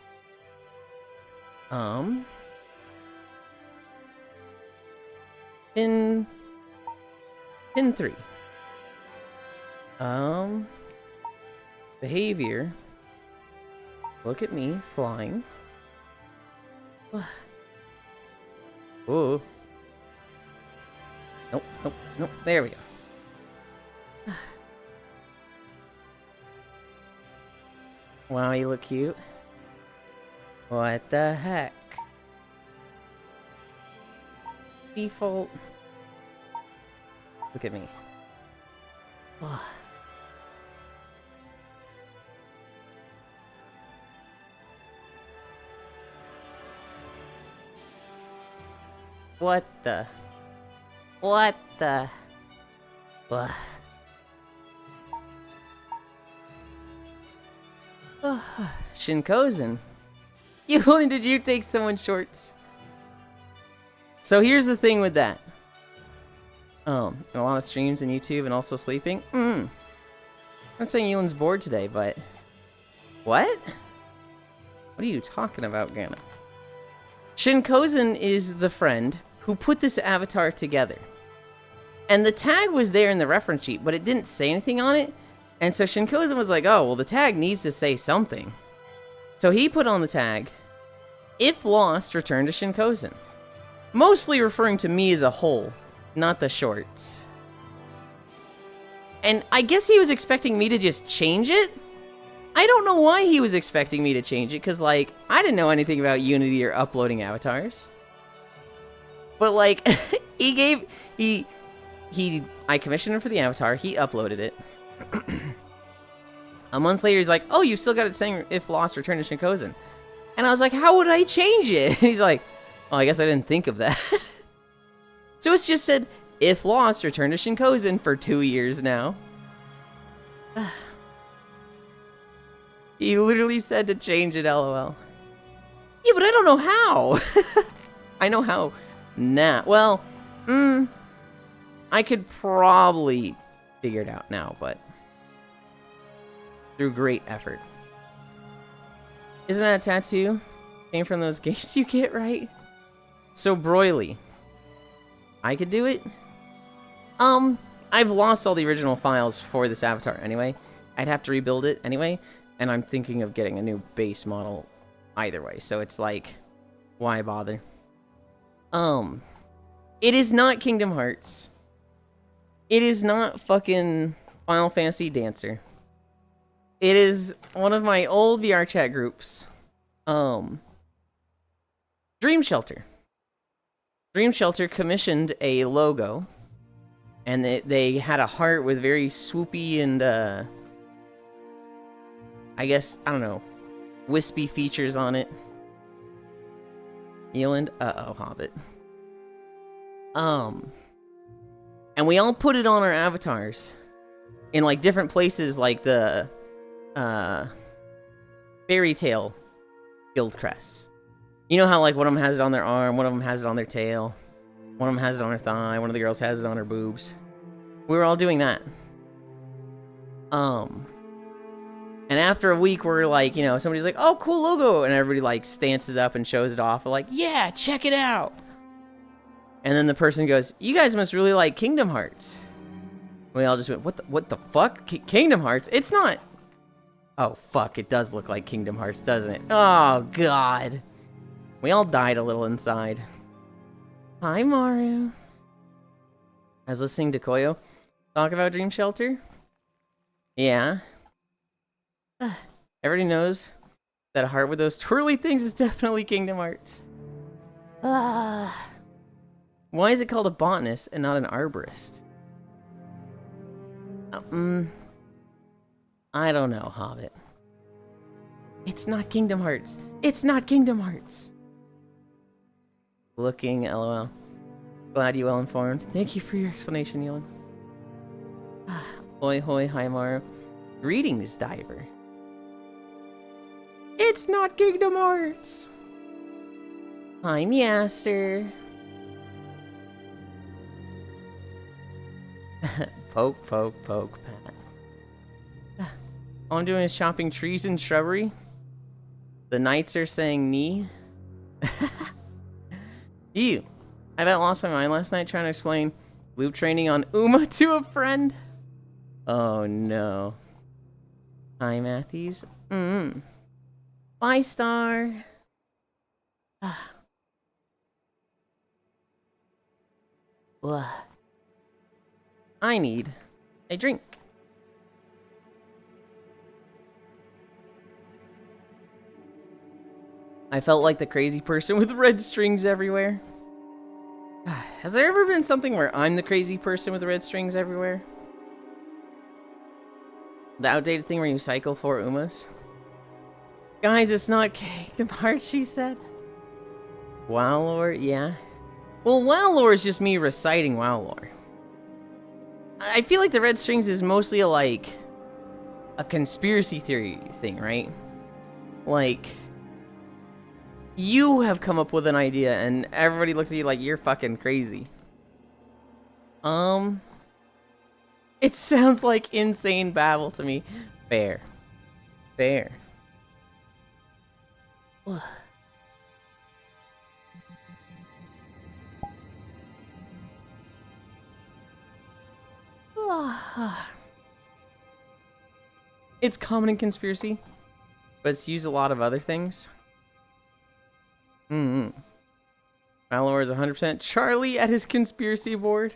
Pin 3. Behavior. Look at me flying. Ooh. Nope, nope, nope. There we go. Wow, you look cute. What the heck? Default. Look at me. What the? What the? Shinkozen. Yulind, did you take someone's shorts? So here's the thing with that. A lot of streams on YouTube and also sleeping. I'm not saying Yulind's bored today, but... What? What are you talking about, Gamma? Shinkozen is the friend who put this avatar together. And the tag was there in the reference sheet, but it didn't say anything on it. And so Shinkozen was like, oh, well, the tag needs to say something. So he put on the tag, if lost, return to Shinkozen. Mostly referring to me as a whole, not the shorts. And I guess he was expecting me to just change it? I don't know why he was expecting me to change it, because, like, I didn't know anything about Unity or uploading avatars. But, like, I commissioned him for the avatar, he uploaded it. A month later, he's like, oh, you still got it saying, if lost, return to Shinkozen. And I was like, how would I change it? He's like, oh, I guess I didn't think of that. So it's just said, if lost, return to Shinkozen for 2 years now. He literally said to change it, lol. Yeah, but I don't know how. I know how now. Well, I could probably figure it out now, but through great effort. Isn't that a tattoo? Came from those games you get, right? So, Broily. I could do it? I've lost all the original files for this avatar anyway. I'd have to rebuild it anyway, and I'm thinking of getting a new base model either way. So it's like, why bother? It is not Kingdom Hearts. It is not fucking Final Fantasy Dancer. It is one of my old VR chat groups. Dream Shelter. Dream Shelter commissioned a logo, and they had a heart with very swoopy and, I guess, I don't know, wispy features on it. Yulind? Uh-oh, Hobbit. And we all put it on our avatars in, like, different places, like the, Fairy Tale guild crests. You know how, like, one of them has it on their arm, one of them has it on their tail, one of them has it on their thigh, one of the girls has it on her boobs. We were all doing that. And after a week, we're like, you know, somebody's like, oh, cool logo, and everybody, like, stances up and shows it off. We're like, yeah, check it out. And then the person goes, you guys must really like Kingdom Hearts. We all just went, what the fuck? Kingdom Hearts? It's not. Oh, fuck, it does look like Kingdom Hearts, doesn't it? Oh, God. We all died a little inside. Hi, Maru. I was listening to Koyo talk about Dream Shelter. Yeah. Everybody knows that a heart with those twirly things is definitely Kingdom Hearts. Why is it called a botanist and not an arborist? I don't know, Hobbit. It's not Kingdom Hearts. It's not Kingdom Hearts. Looking, lol. Glad you well informed. Thank you for your explanation, Yulind. Hoi hoi, hi Maru. Greetings, Diver. It's not Kingdom Hearts. Hi, Measter. Poke, poke, poke, pat. All I'm doing is chopping trees and shrubbery. The knights are saying knee. You. I about lost my mind last night trying to explain loop training on Uma to a friend. Oh no. Hi, Matthews. Bye, Star. What? I need a drink. I felt like the crazy person with red strings everywhere. Has there ever been something where I'm the crazy person with the red strings everywhere? The outdated thing where you cycle 4 Umas? Guys, it's not Kingdom Hearts, she said. WoW lore, yeah. Well, WoW lore is just me reciting WoW lore. I feel like the red strings is mostly a conspiracy theory thing, right? Like, you have come up with an idea and everybody looks at you like you're fucking crazy. It sounds like insane babble to me. Fair. Fair. It's common in conspiracy, but it's used a lot of other things. Malor is 100% Charlie at his conspiracy board.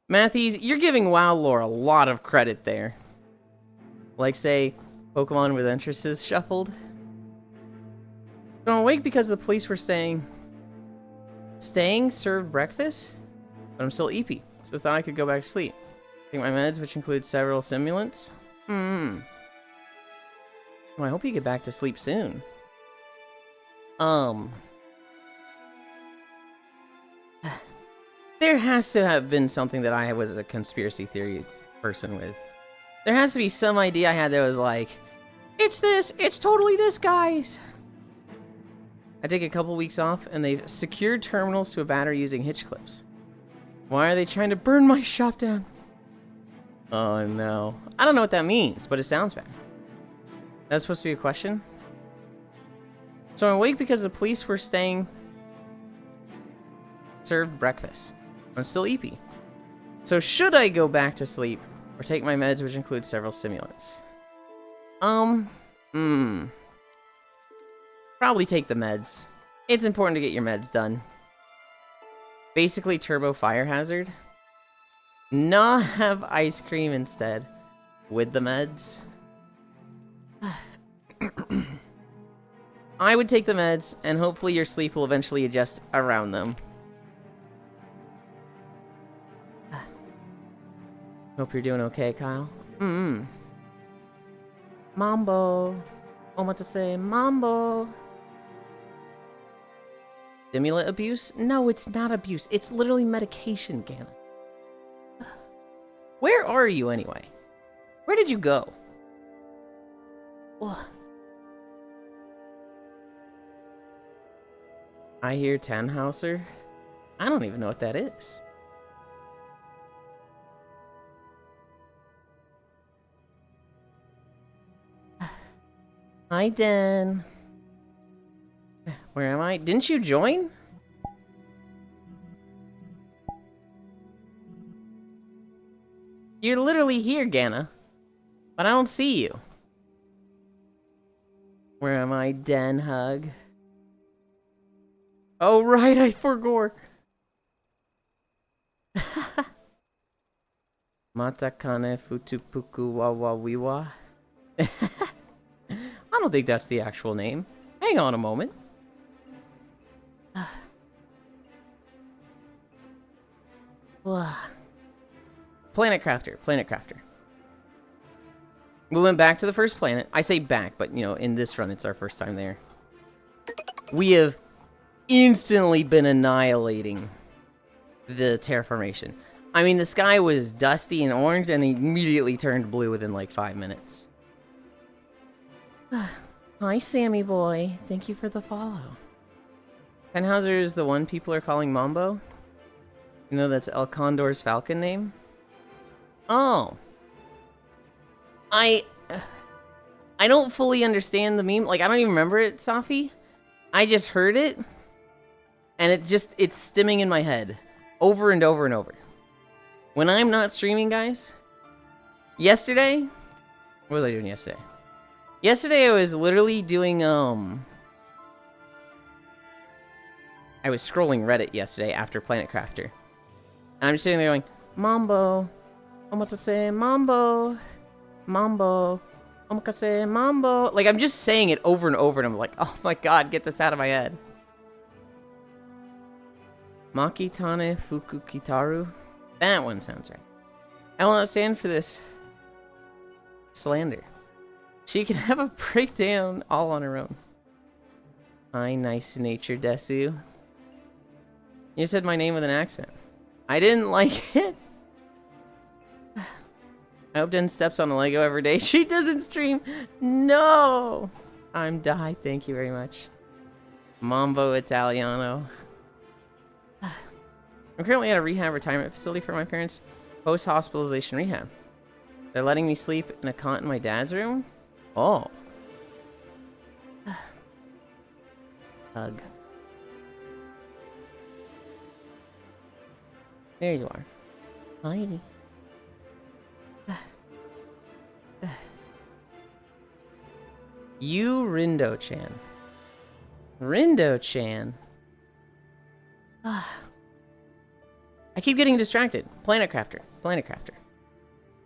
Matthews, you're giving WoW lore a lot of credit there. Like, say, Pokemon with entrances shuffled. So I'm awake because the police were saying... Staying served breakfast? But I'm still eepy, so thought I could go back to sleep. Take my meds, which include several stimulants. Well, I hope you get back to sleep soon. There has to have been something that I was a conspiracy theory person with. There has to be some idea I had that was like, it's this, it's totally this, guys. I take a couple weeks off and they've secured terminals to a battery using hitch clips. Why are they trying to burn my shop down? Oh no. I don't know what that means, but it sounds bad. That's supposed to be a question? So I'm awake because the police were staying... Served breakfast. I'm still EP. So should I go back to sleep or take my meds, which include several stimulants? Probably take the meds. It's important to get your meds done. Basically turbo fire hazard. Not have ice cream instead with the meds. I would take the meds, and hopefully your sleep will eventually adjust around them. Hope you're doing okay, Kyle. Mambo. Omatase mambo. Stimulant abuse? No, it's not abuse. It's literally medication, Gana. Where are you, anyway? Where did you go? Ugh. I hear Tannhauser. I don't even know what that is. Hi, Den. Where am I? Didn't you join? You're literally here, Gana. But I don't see you. Where am I, Den Hug? Oh, right, I forgot. Matakane futupuku wawawiwa. I don't think that's the actual name. Hang on a moment. Planet Crafter. We went back to the first planet. I say back, but, you know, in this run, it's our first time there. We have instantly been annihilating the terraformation. I mean, the sky was dusty and orange, and immediately turned blue within, like, 5 minutes. Hi, Sammy boy. Thank you for the follow. Tannhauser is the one people are calling Mambo? You know, that's El Condor's falcon name? Oh. I don't fully understand the meme. Like, I don't even remember it, Safi. I just heard it. And it's stimming in my head. Over and over and over. When I'm not streaming, guys. Yesterday. What was I doing yesterday? Yesterday I was literally doing, I was scrolling Reddit yesterday after Planet Crafter. And I'm just sitting there going, Mambo. Omatase mambo. Mambo. Omakase mambo. Like, I'm just saying it over and over, and I'm like, oh my god, get this out of my head. Makitane Fuku Kitaru? That one sounds right. I will not stand for this slander. She can have a breakdown all on her own. Hi, nice to nature, Desu. You said my name with an accent. I didn't like it. I hope Den steps on a Lego every day. She doesn't stream. No! I'm die. Thank you very much. Mambo Italiano. I'm currently at a rehab retirement facility for my parents' post-hospitalization rehab. They're letting me sleep in a cot in my dad's room? Oh. Hug. There you are. Hi. You Rindo-chan. Rindo-chan. I keep getting distracted. Planet Crafter.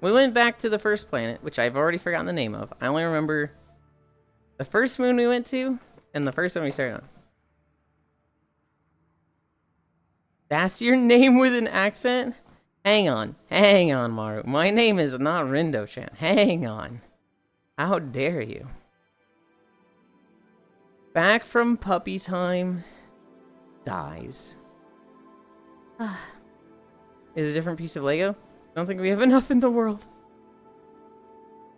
We went back to the first planet, which I've already forgotten the name of. I only remember the first moon we went to, and the first one we started on. That's your name with an accent? Hang on, Maru. My name is not Rindo-chan. Hang on. How dare you? Back from puppy time. Dies. Is a different piece of Lego? I don't think we have enough in the world.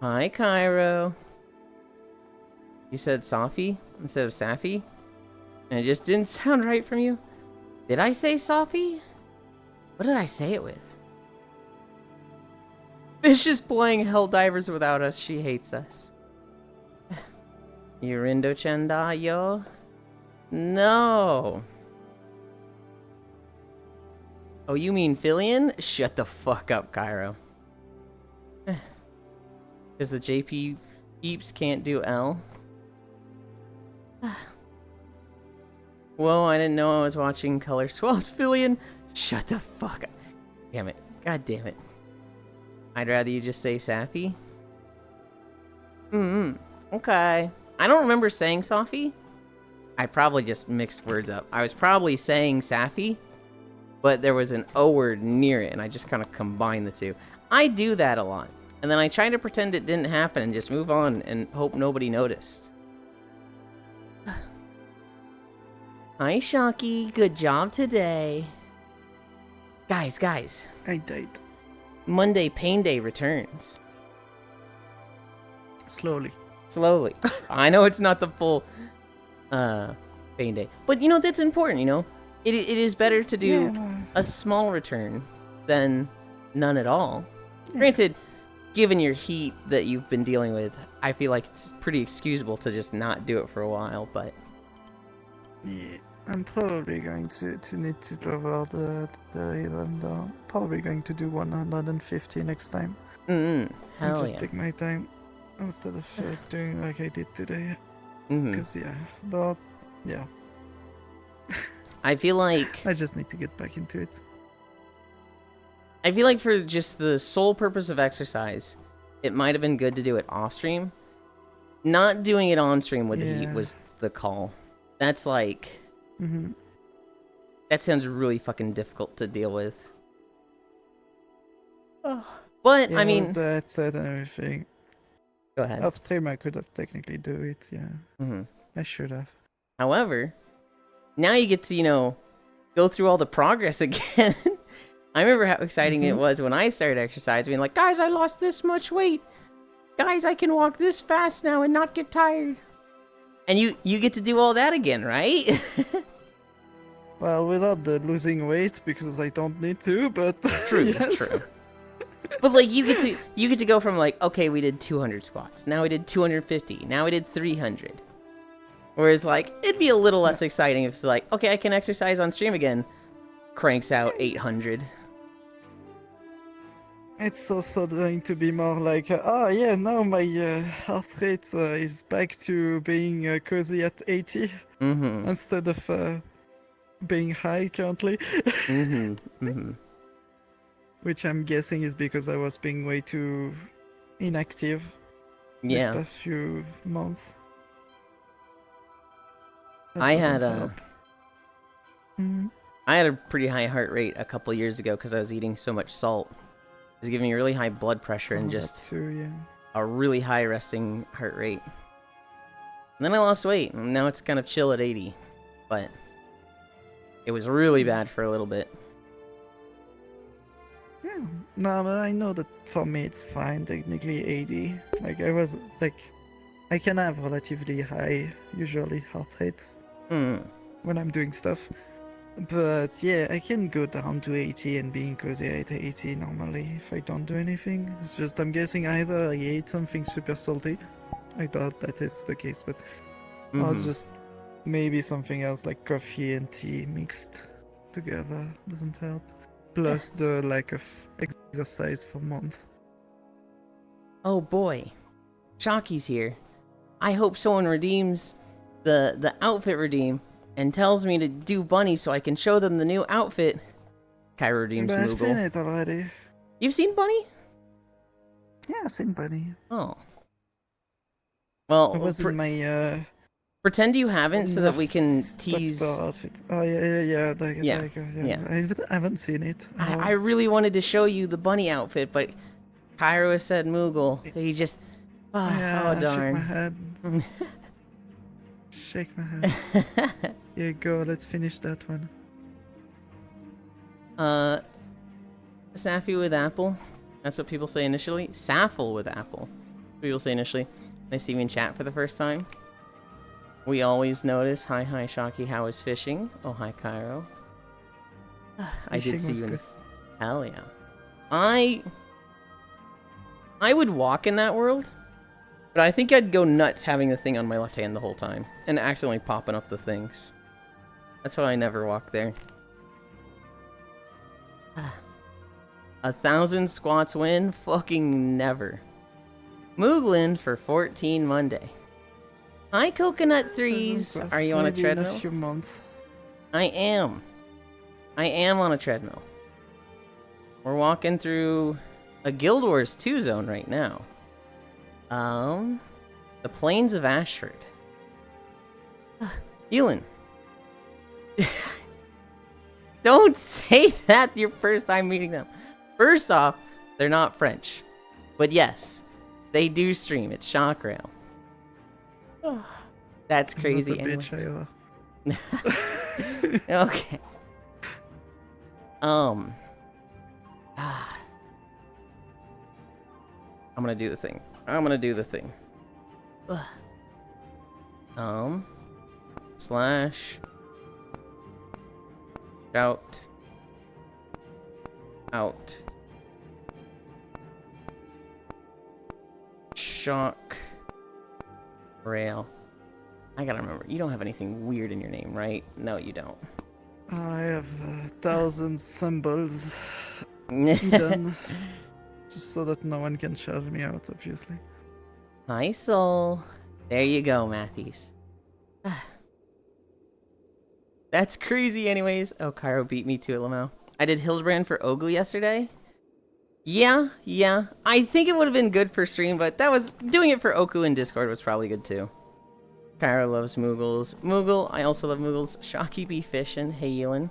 Hi, Cairo. You said Safi instead of Safi? And it just didn't sound right from you? Did I say Safi? What did I say it with? Fish is playing Helldivers without us. She hates us. Yurindo Chandayo? No. Oh, you mean Fillion? Shut the fuck up, Cairo. Because the JP peeps can't do L. Whoa, I didn't know I was watching Color Swapped Fillion. Shut the fuck up. Damn it. God damn it. I'd rather you just say Sappy. Okay. I don't remember saying Safi. I probably just mixed words up. I was probably saying Safi, but there was an O word near it, and I just kind of combined the two. I do that a lot. And then I try to pretend it didn't happen and just move on and hope nobody noticed. Hi, Shocky. Good job today. Guys. I died. Monday Pain Day returns. Slowly. I know it's not the full Pain Day. But, you know, that's important, you know? It is better to do a small return than none at all. Yeah. Granted, given your heat that you've been dealing with, I feel like it's pretty excusable to just not do it for a while, but... Yeah, I'm probably going to need to lower the rhythm down. Probably going to do 150 next time. Hell I'll just yeah. take my time instead of doing like I did today. Mm-hmm. Because, yeah. I feel like... I just need to get back into it. I feel like for just the sole purpose of exercise, it might have been good to do it off-stream. Not doing it on-stream with the heat was the call. That's like... Mm-hmm. That sounds really fucking difficult to deal with. But, Yeah, I mean... with the headset and everything. Go ahead. Off stream I could have technically do it, yeah. Mm-hmm. I should have. However, now you get to, you know, go through all the progress again. I remember how exciting it was when I started exercise, being like, guys, I lost this much weight. Guys, I can walk this fast now and not get tired. And you get to do all that again, right? Well, without the losing weight, because I don't need to, but... True, yes. true. But, like, you get to go from, like, okay, we did 200 squats. Now we did 250. Now we did 300. Whereas, like, it'd be a little less exciting if it's like, okay, I can exercise on stream again. Cranks out 800. It's also going to be more like, now my heart rate is back to being cozy at 80 instead of being high currently. Which I'm guessing is because I was being way too inactive these past few months. I had a pretty high heart rate a couple years ago because I was eating so much salt. It was giving me really high blood pressure and just a really high resting heart rate. And then I lost weight, and now it's kind of chill at 80. But it was really bad for a little bit. Yeah, no, but I know that for me it's fine, technically 80. Like, I can have relatively high, usually, heart rates when I'm doing stuff. But yeah, I can go down to 80 and being cozy at 80 normally if I don't do anything. It's just, I'm guessing either I ate something super salty. I doubt that it's the case, but or just maybe something else like coffee and tea mixed together doesn't help. Plus the lack of exercise for months. Oh boy, Shocky's here. I hope someone redeems the outfit redeem and tells me to do Bunny so I can show them the new outfit. Cairo redeems Moogle. I've seen it already. You've seen Bunny? Yeah, I've seen Bunny. Oh. Well, it was in my pretend you haven't so that we can tease. Outfit. Oh yeah. I haven't seen it. I really wanted to show you the Bunny outfit, but Cairo has said Moogle. He just. Oh darn. Shake my head. Yeah, go. Let's finish that one. Saffy with apple. That's what people say initially. Saffle with apple. People say initially. They see me in chat for the first time. We always notice. Hi, Shocky. How is fishing? Oh, hi, Cairo. I did see you in... Hell yeah. I would walk in that world, but I think I'd go nuts having the thing on my left hand the whole time and accidentally popping up the things. That's why I never walk there. 1,000 squats win? Fucking never. Mooglin for 14 Monday. Hi, Coconut Threes. Are you on a treadmill? In a few months. I am. I am on a treadmill. We're walking through a Guild Wars 2 zone right now. The Plains of Ashford. Yulind. Don't say that your first time meeting them. First off, they're not French. But yes, they do stream. It's Shock Rail. That's crazy. Anyway. Okay. I'm gonna do the thing. Slash shout out Shock Rail. I gotta remember, you don't have anything weird in your name, right? No, you don't. I have 1,000 symbols hidden, just so that no one can shout me out, obviously. Hi, Soul. There you go, Matthews. That's crazy anyways. Oh, Cairo beat me to it, Lamau. I did Hildebrand for Ogu yesterday. Yeah. I think it would have been good for stream, but doing it for Oku in Discord was probably good too. Cairo loves Moogles. Moogle, I also love Moogles. Shocky be fishing. Hey, Yulind.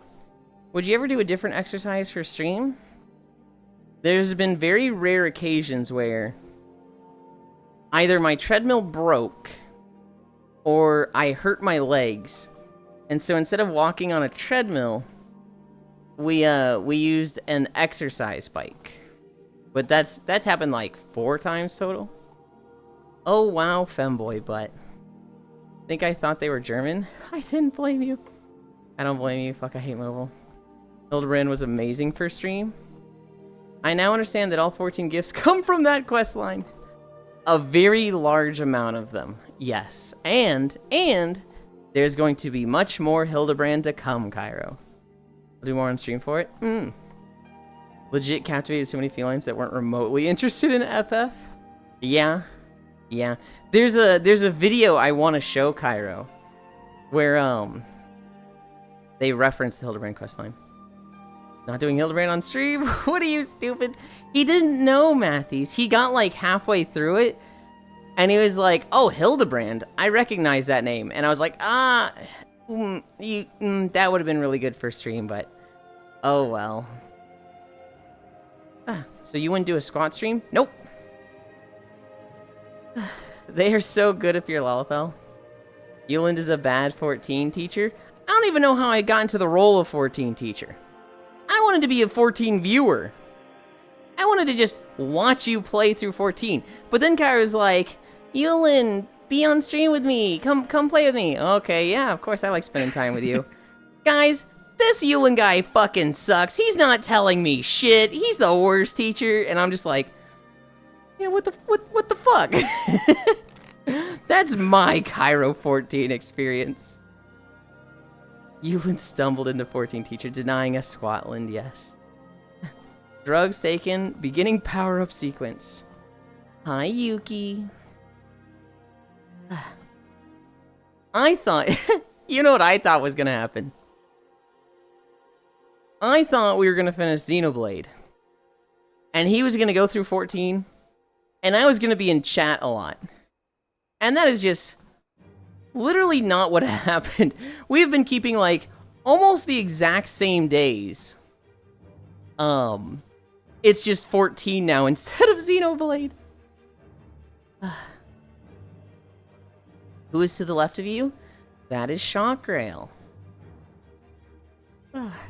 Would you ever do a different exercise for stream? There's been very rare occasions where either my treadmill broke or I hurt my legs. And so instead of walking on a treadmill, we used an exercise bike. But that's happened like 4 times total. Oh wow, femboy butt. Think I thought they were German? I didn't blame you. I don't blame you. Fuck, I hate mobile. Hildebrand was amazing for stream. I now understand that all 14 gifts come from that quest line. A very large amount of them. Yes. And there's going to be much more Hildebrand to come, Cairo. I'll do more on stream for it. Legit captivated so many felines that weren't remotely interested in FF. Yeah. There's a video I want to show Cairo where they reference the Hildebrand questline. Not doing Hildebrand on stream? What are you, stupid? He didn't know, Matthews. He got like halfway through it and he was like, "Oh, Hildebrand, I recognize that name." And I was like, that would have been really good for stream, but oh well. So you wouldn't do a squat stream? Nope. They are so good if you're Lalafell. Yulind is a bad 14 teacher. I don't even know how I got into the role of 14 teacher. I wanted to be a 14 viewer. I wanted to just watch you play through 14. But then Kairo's like, "Yulind, be on stream with me. Come play with me." Okay, yeah, of course I like spending time with you. Guys, this Yulind guy fucking sucks. He's not telling me shit. He's the worst teacher. And I'm just like, yeah, what the fuck? That's my Cairo 14 experience. Yulind stumbled into 14 teacher, denying us Scotland, yes. Drugs taken, beginning power-up sequence. Hi, Yuki. I thought, you know what I thought was gonna happen? I thought we were gonna finish Xenoblade. And he was gonna go through 14. And I was gonna be in chat a lot. And that is just literally not what happened. We have been keeping like almost the exact same days. It's just 14 now instead of Xenoblade. Who is to the left of you? That is Shockrail.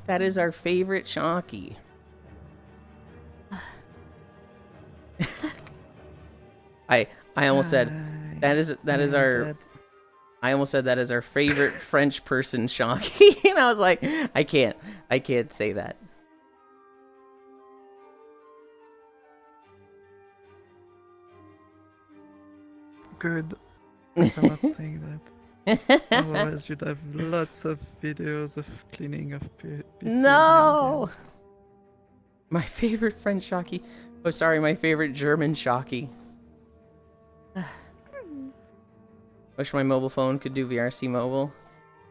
That is our favorite Shocky. I almost said that is our dead. I almost said that is our favorite French person Shocky, and I was like, I can't say that. Good. I'm not saying that. Otherwise, you'd have lots of videos of cleaning of PC. No! My favorite French Shocky. Oh, sorry, my favorite German Shocky. Wish my mobile phone could do VRC mobile.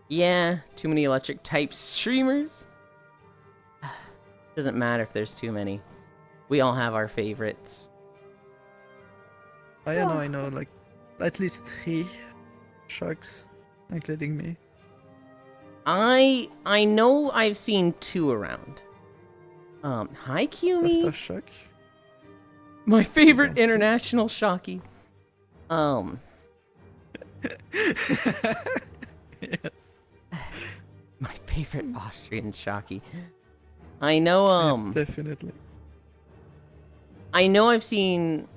Yeah, too many electric type streamers. Doesn't matter if there's too many. We all have our favorites. I know, like at least 3 sharks, including me. I know I've seen 2 around. Hi Cumi. After shock. My favorite international Shocky. Yes. My favorite Austrian Shocky. I know, Yeah, definitely. I know I've seen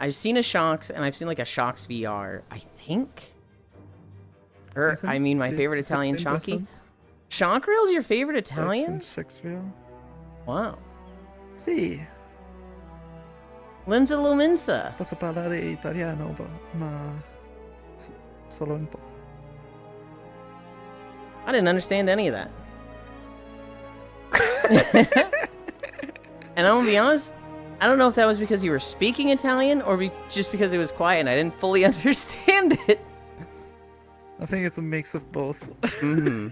a Shocks, and I've seen like a Shocks VR, I think. Or, Isn't I mean, my this favorite the Italian same Shocky. person? Shockreel's your favorite Italian? Shakespeare. Wow. Sì, Limsa Luminsa. posso parlare italiano, ma solo un po'. I didn't understand any of that. And I'm gonna be honest, I don't know if that was because you were speaking Italian or just because it was quiet and I didn't fully understand it. I think it's a mix of both. Mm-hmm.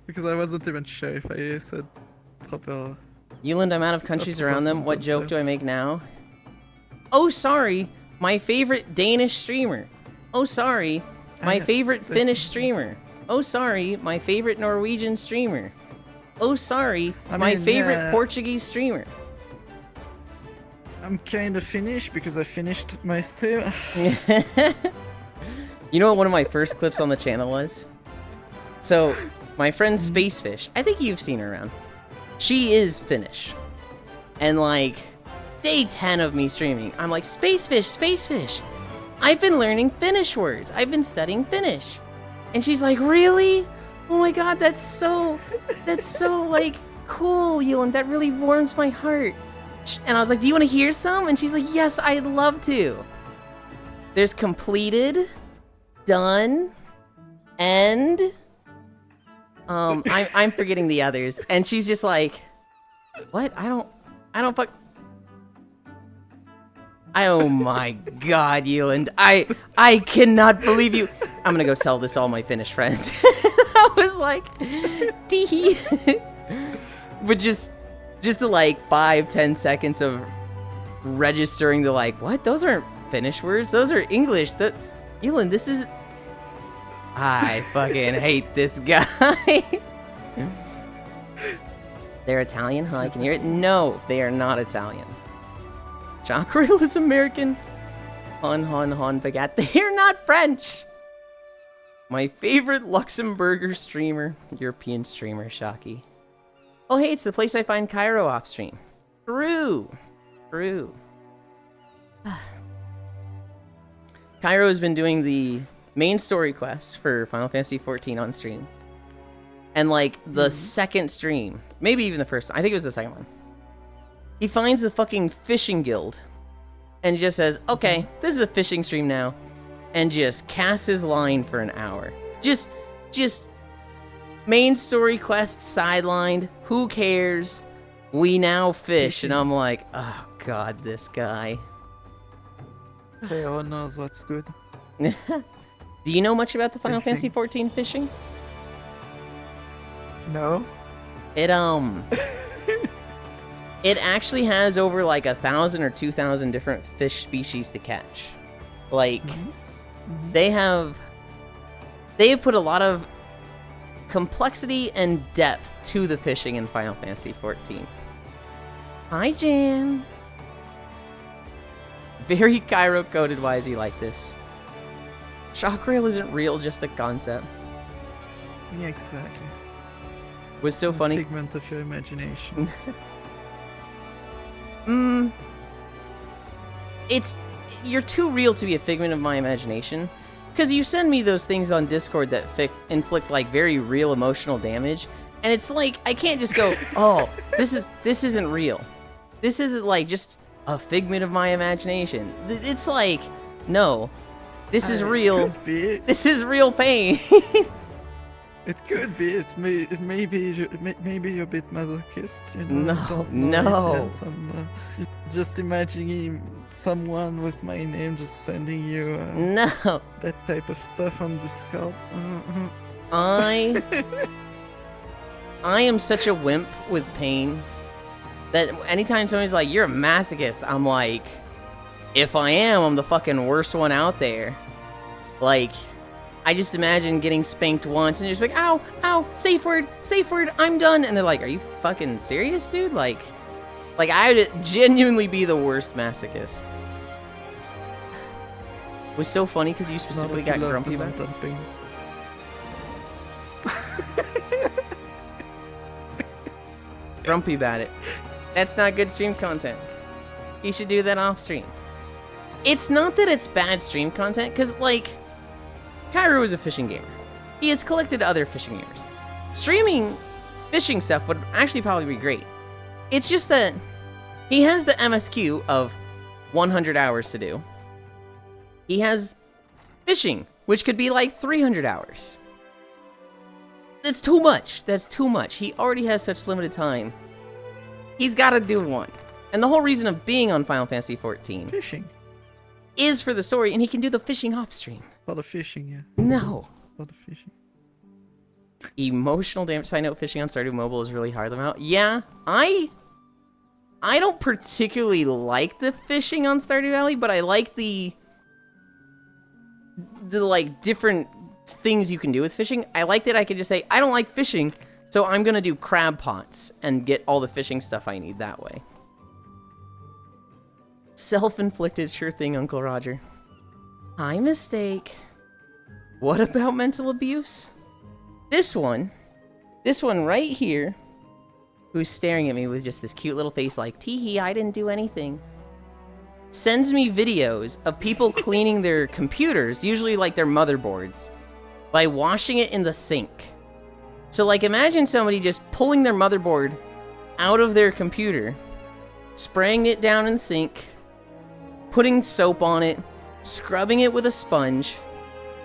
Because I wasn't even sure if I said proper. Yulind, I'm out of countries around them. What joke sentence do I make now? Oh, sorry. My favorite Danish streamer. Oh, sorry. My yes, favorite definitely. Finnish streamer. Oh, sorry. My favorite Norwegian streamer. Oh, sorry. My mean, favorite yeah. Portuguese streamer. I'm kind of finished because I finished my stream. You know what one of my first clips on the channel was? So, my friend Spacefish, I think you've seen her around. She is Finnish. And like, day 10 of me streaming, I'm like, Spacefish, I've been learning Finnish words. I've been studying Finnish. And she's like, really? Oh my god, that's so like, cool, Yulind. That really warms my heart. And I was like, do you want to hear some? And she's like, yes, I'd love to. There's completed, done, end. I'm forgetting the others. And she's just like, what? I don't fuck. Oh my god, Yulind. I cannot believe you. I'm gonna go tell this all my Finnish friends. I was like, tee. But just the like 5-10 seconds of registering the like, what? Those aren't Finnish words. Those are English. Yulind, this is. I fucking hate this guy. They're Italian, huh? I can hear it. No, they are not Italian. Jacqueril is American. Hon, baguette. They're not French. My favorite Luxembourger streamer, European streamer, Shocky. Oh, hey, it's the place I find Cairo off stream. True. Cairo has been doing the main story quest for Final Fantasy XIV on stream. And like the second stream, maybe even the first, I think it was the second one. He finds the fucking fishing guild and just says, okay, this is a fishing stream now. And just casts his line for an hour. Just main story quest sidelined. Who cares? We now fish. And I'm like, oh god, this guy. Theo knows what's good. Do you know much about the Final Fantasy XIV fishing? No. It it actually has over like 1,000 or 2,000 different fish species to catch. Like, they have put a lot of complexity and depth to the fishing in Final Fantasy XIV. Hi, Jan. Very Cairo coded. Why is he like this? Shockrail isn't real, just a concept. Yeah, exactly. Was so funny. Figment of your imagination. You're too real to be a figment of my imagination. Because you send me those things on Discord that inflict like very real emotional damage, and it's like I can't just go, oh, this isn't real. This isn't like just a figment of my imagination. It's like, no, this is real. Could be. This is real pain. It could be. Maybe a bit masochist. You know. No, I don't know no. it yet, and, just imagining someone with my name just sending you No. that type of stuff on Discord. I am such a wimp with pain that anytime somebody's like, "You're a masochist," I'm like, if I am, I'm the fucking worst one out there. Like, I just imagine getting spanked once and you're just like, ow, ow, safe word, I'm done. And they're like, are you fucking serious, dude? Like I would genuinely be the worst masochist. It was so funny because you specifically got grumpy about it. Grumpy about it. That's not good stream content. You should do that off stream. It's not that it's bad stream content, because, like, Kairu is a fishing gamer. He has collected other fishing gamers. Streaming fishing stuff would actually probably be great. It's just that he has the MSQ of 100 hours to do. He has fishing, which could be like 300 hours. That's too much. That's too much. He already has such limited time. He's got to do one. And the whole reason of being on Final Fantasy XIV Fishing. Is for the story, and he can do the fishing off stream. A lot of fishing, yeah. No. A lot of fishing. Emotional damage. Side note, fishing on Stardew Mobile is really hard to out. Yeah, I don't particularly like the fishing on Stardew Valley, but I like the like different things you can do with fishing. I like that I could just say, I don't like fishing, so I'm gonna do crab pots and get all the fishing stuff I need that way. Self-inflicted, sure thing, Uncle Roger. High mistake. What about mental abuse? This one right here, who's staring at me with just this cute little face like, tee-hee, I didn't do anything, sends me videos of people cleaning their computers, usually like their motherboards, by washing it in the sink. So, like, imagine somebody just pulling their motherboard out of their computer, spraying it down in the sink, putting soap on it, scrubbing it with a sponge,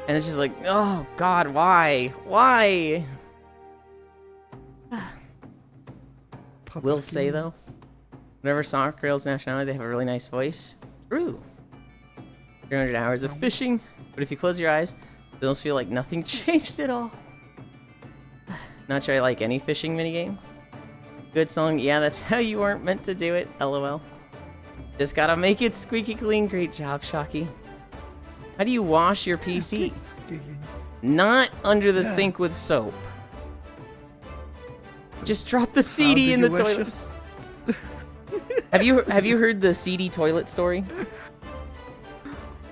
and it's just like, oh god, why? Why? Will say, though, whenever Sonic Rail's nationality, they have a really nice voice. True. 300 hours of fishing, but if you close your eyes, you almost feel like nothing changed at all. Not sure I like any fishing minigame. Good song, yeah, that's how you weren't meant to do it, lol. Just gotta make it squeaky clean. Great job, Shocky. How do you wash your PC? Not under the sink with soap. Just drop the CD in the toilet. Have you heard the CD toilet story?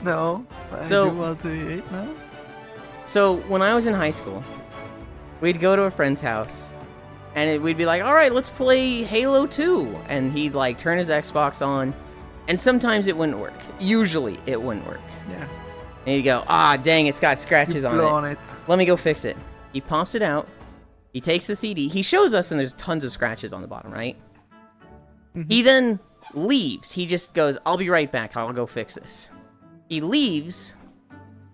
No. So, I do want to eat now. So when I was in high school, we'd go to a friend's house, and we'd be like, all right, let's play Halo 2. And he'd like turn his Xbox on, and sometimes it wouldn't work. Usually it wouldn't work. Yeah. And he'd go, ah, dang, it's got scratches on it. Let me go fix it. He pops it out. He takes the CD. He shows us, and there's tons of scratches on the bottom, right? Mm-hmm. He then leaves. He just goes, I'll be right back. I'll go fix this. He leaves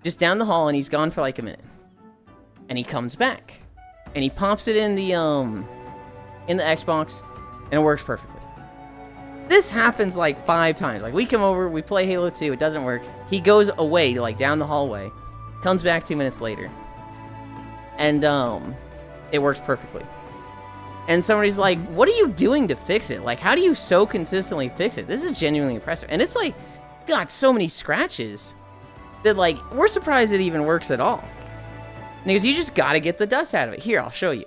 just down the hall, and he's gone for like a minute. And he comes back. And he pops it in the Xbox, and it works perfectly. This happens like 5 times. Like, we come over, we play Halo 2, it doesn't work. He goes away, like, down the hallway. Comes back 2 minutes later. And, it works perfectly. And somebody's like, what are you doing to fix it? Like, how do you so consistently fix it? This is genuinely impressive. And it's like, got so many scratches that, like, we're surprised it even works at all. Because you just gotta get the dust out of it. Here, I'll show you.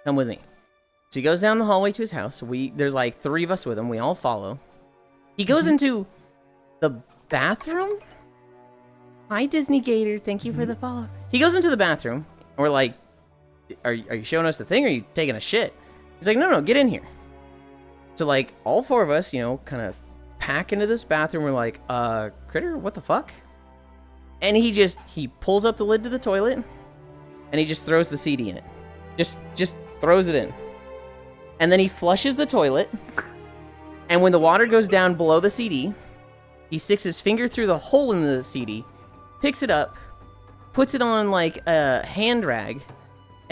Come with me. So he goes down the hallway to his house. There's like 3 of us with him. We all follow. He goes into the bathroom. Hi, Disney Gator. Thank you for the follow. He goes into the bathroom. And we're like, are you showing us the thing, or are you taking a shit? He's like, no, get in here. So, like, all 4 of us, you know, kind of pack into this bathroom. We're like, Critter, what the fuck? And he pulls up the lid to the toilet, and he just throws the CD in it. Just throws it in. And then he flushes the toilet, and when the water goes down below the CD, he sticks his finger through the hole in the CD, picks it up, puts it on like a hand rag,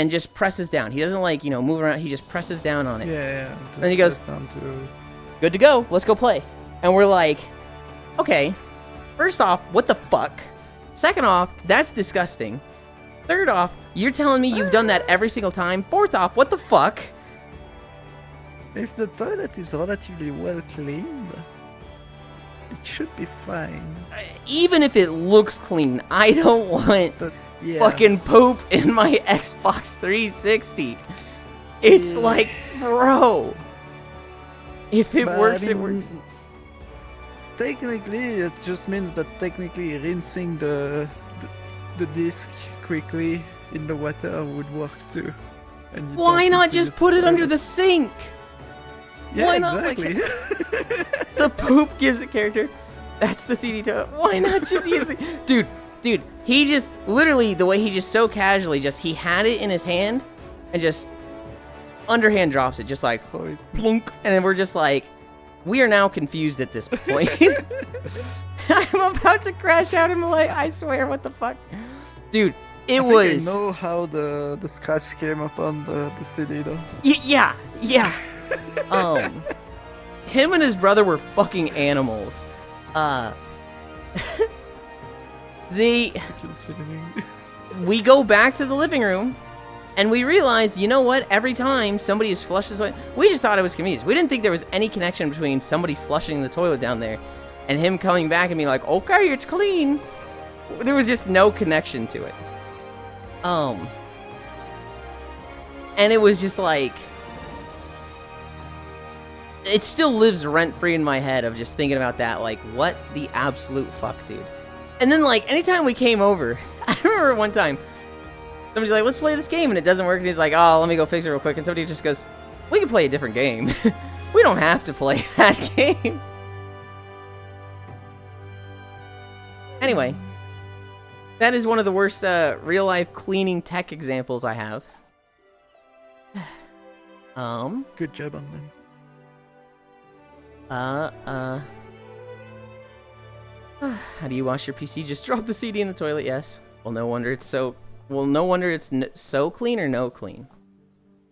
and just presses down. He doesn't like, move around. He just presses down on it. Yeah. Then he goes, down to... good to go. Let's go play. And we're like, okay, first off, what the fuck? Second off, that's disgusting. Third off, you're telling me you've done that every single time. Fourth off, what the fuck? If the toilet is relatively well cleaned, it should be fine. Even if it looks clean, I don't want But yeah. fucking poop in my Xbox 360. It's like, bro. If it works, it works. Technically, it just means that technically rinsing the disc quickly in the water would work too. And you Why don't not need to just put it under toilet. the sink? Yeah, why not, exactly. The poop gives it character. That's the CD toilet. Why not just use it? Dude, he just, literally, the way he just so casually he had it in his hand and just underhand drops it, just like, plunk. And then we're just like, we are now confused at this point. I'm about to crash out in Malay, I swear, what the fuck? Dude, I know how the scratch came upon the CD though. Yeah. Him and his brother were fucking animals. We go back to the living room, and we realize, you know what? Every time somebody is flushed the toilet, we just thought it was convenience. We didn't think there was any connection between somebody flushing the toilet down there and him coming back and being like, okay, it's clean. There was just no connection to it. And it was just like, it still lives rent-free in my head of just thinking about that, like, what the absolute fuck, dude. And then, like, anytime we came over, I remember one time, somebody's like, let's play this game, and it doesn't work, and he's like, oh, let me go fix it real quick, and somebody just goes, we can play a different game. We don't have to play that game. Anyway, that is one of the worst real-life cleaning tech examples I have. Good job on them. How do you wash your PC? Just drop the CD in the toilet, yes. Well, no wonder it's so clean or no clean.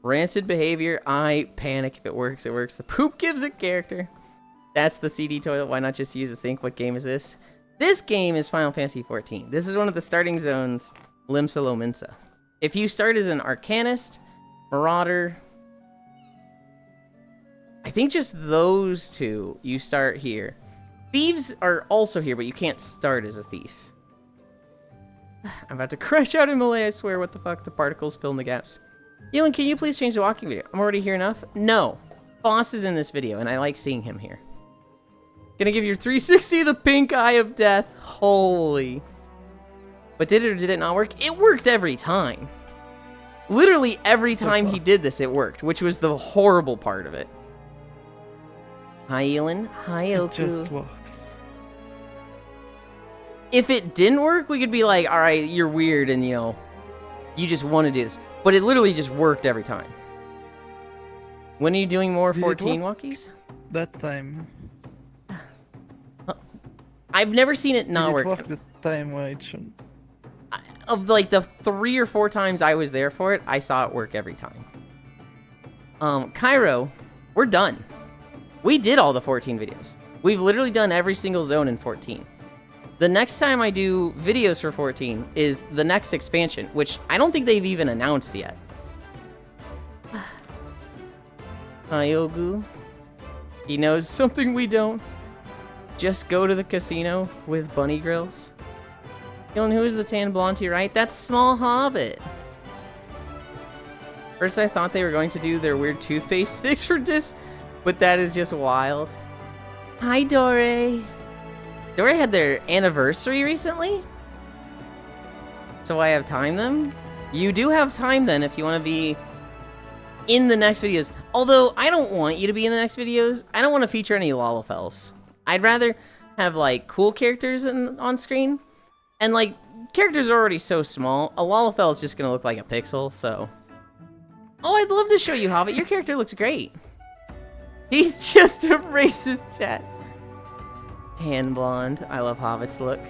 Rancid behavior, I panic if it works, it works. The poop gives it character. That's the CD toilet, why not just use a sink? What game is this? This game is Final Fantasy XIV. This is one of the starting zones, Limsa Lominsa. If you start as an Arcanist, Marauder, I think just those two, you start here. Thieves are also here, but you can't start as a thief. I'm about to crash out in Malay, I swear, what the fuck? The particles fill in the gaps. Yulind, can you please change the walking video? I'm already here enough? No. Boss is in this video, and I like seeing him here. Gonna give your 360 the pink eye of death. Holy. But did it or did it not work? It worked every time. Literally every time he did this, it worked, which was the horrible part of it. Hi, Yulind. Hi, Oku. It just works. If it didn't work, we could be like, alright, you're weird and, you just want to do this. But it literally just worked every time. When are you doing more 14 walkies? That time. I've never seen it not work. The time where it shouldn't. Of like the 3 or 4 times I was there for it, I saw it work every time. Cairo, we're done. We did all the 14 videos. We've literally done every single zone in 14. The next time I do videos for 14 is the next expansion, which I don't think they've even announced yet. Hyogu. He knows something we don't. Just go to the casino with bunny grills. Yulind, who is the tan blonde to your right? That's Small Hobbit. First I thought they were going to do their weird toothpaste fix for this, but that is just wild. Hi, Dore. Dore had their anniversary recently? So I have timed them? You do have time then if you want to be in the next videos. Although, I don't want you to be in the next videos. I don't want to feature any Lalafels. I'd rather have, like, cool characters on screen. And, like, characters are already so small. A Lalafell is just going to look like a pixel, so... Oh, I'd love to show you, Hobbit. Your character looks great. He's just a racist, chat. Tan blonde. I love Hobbit's look.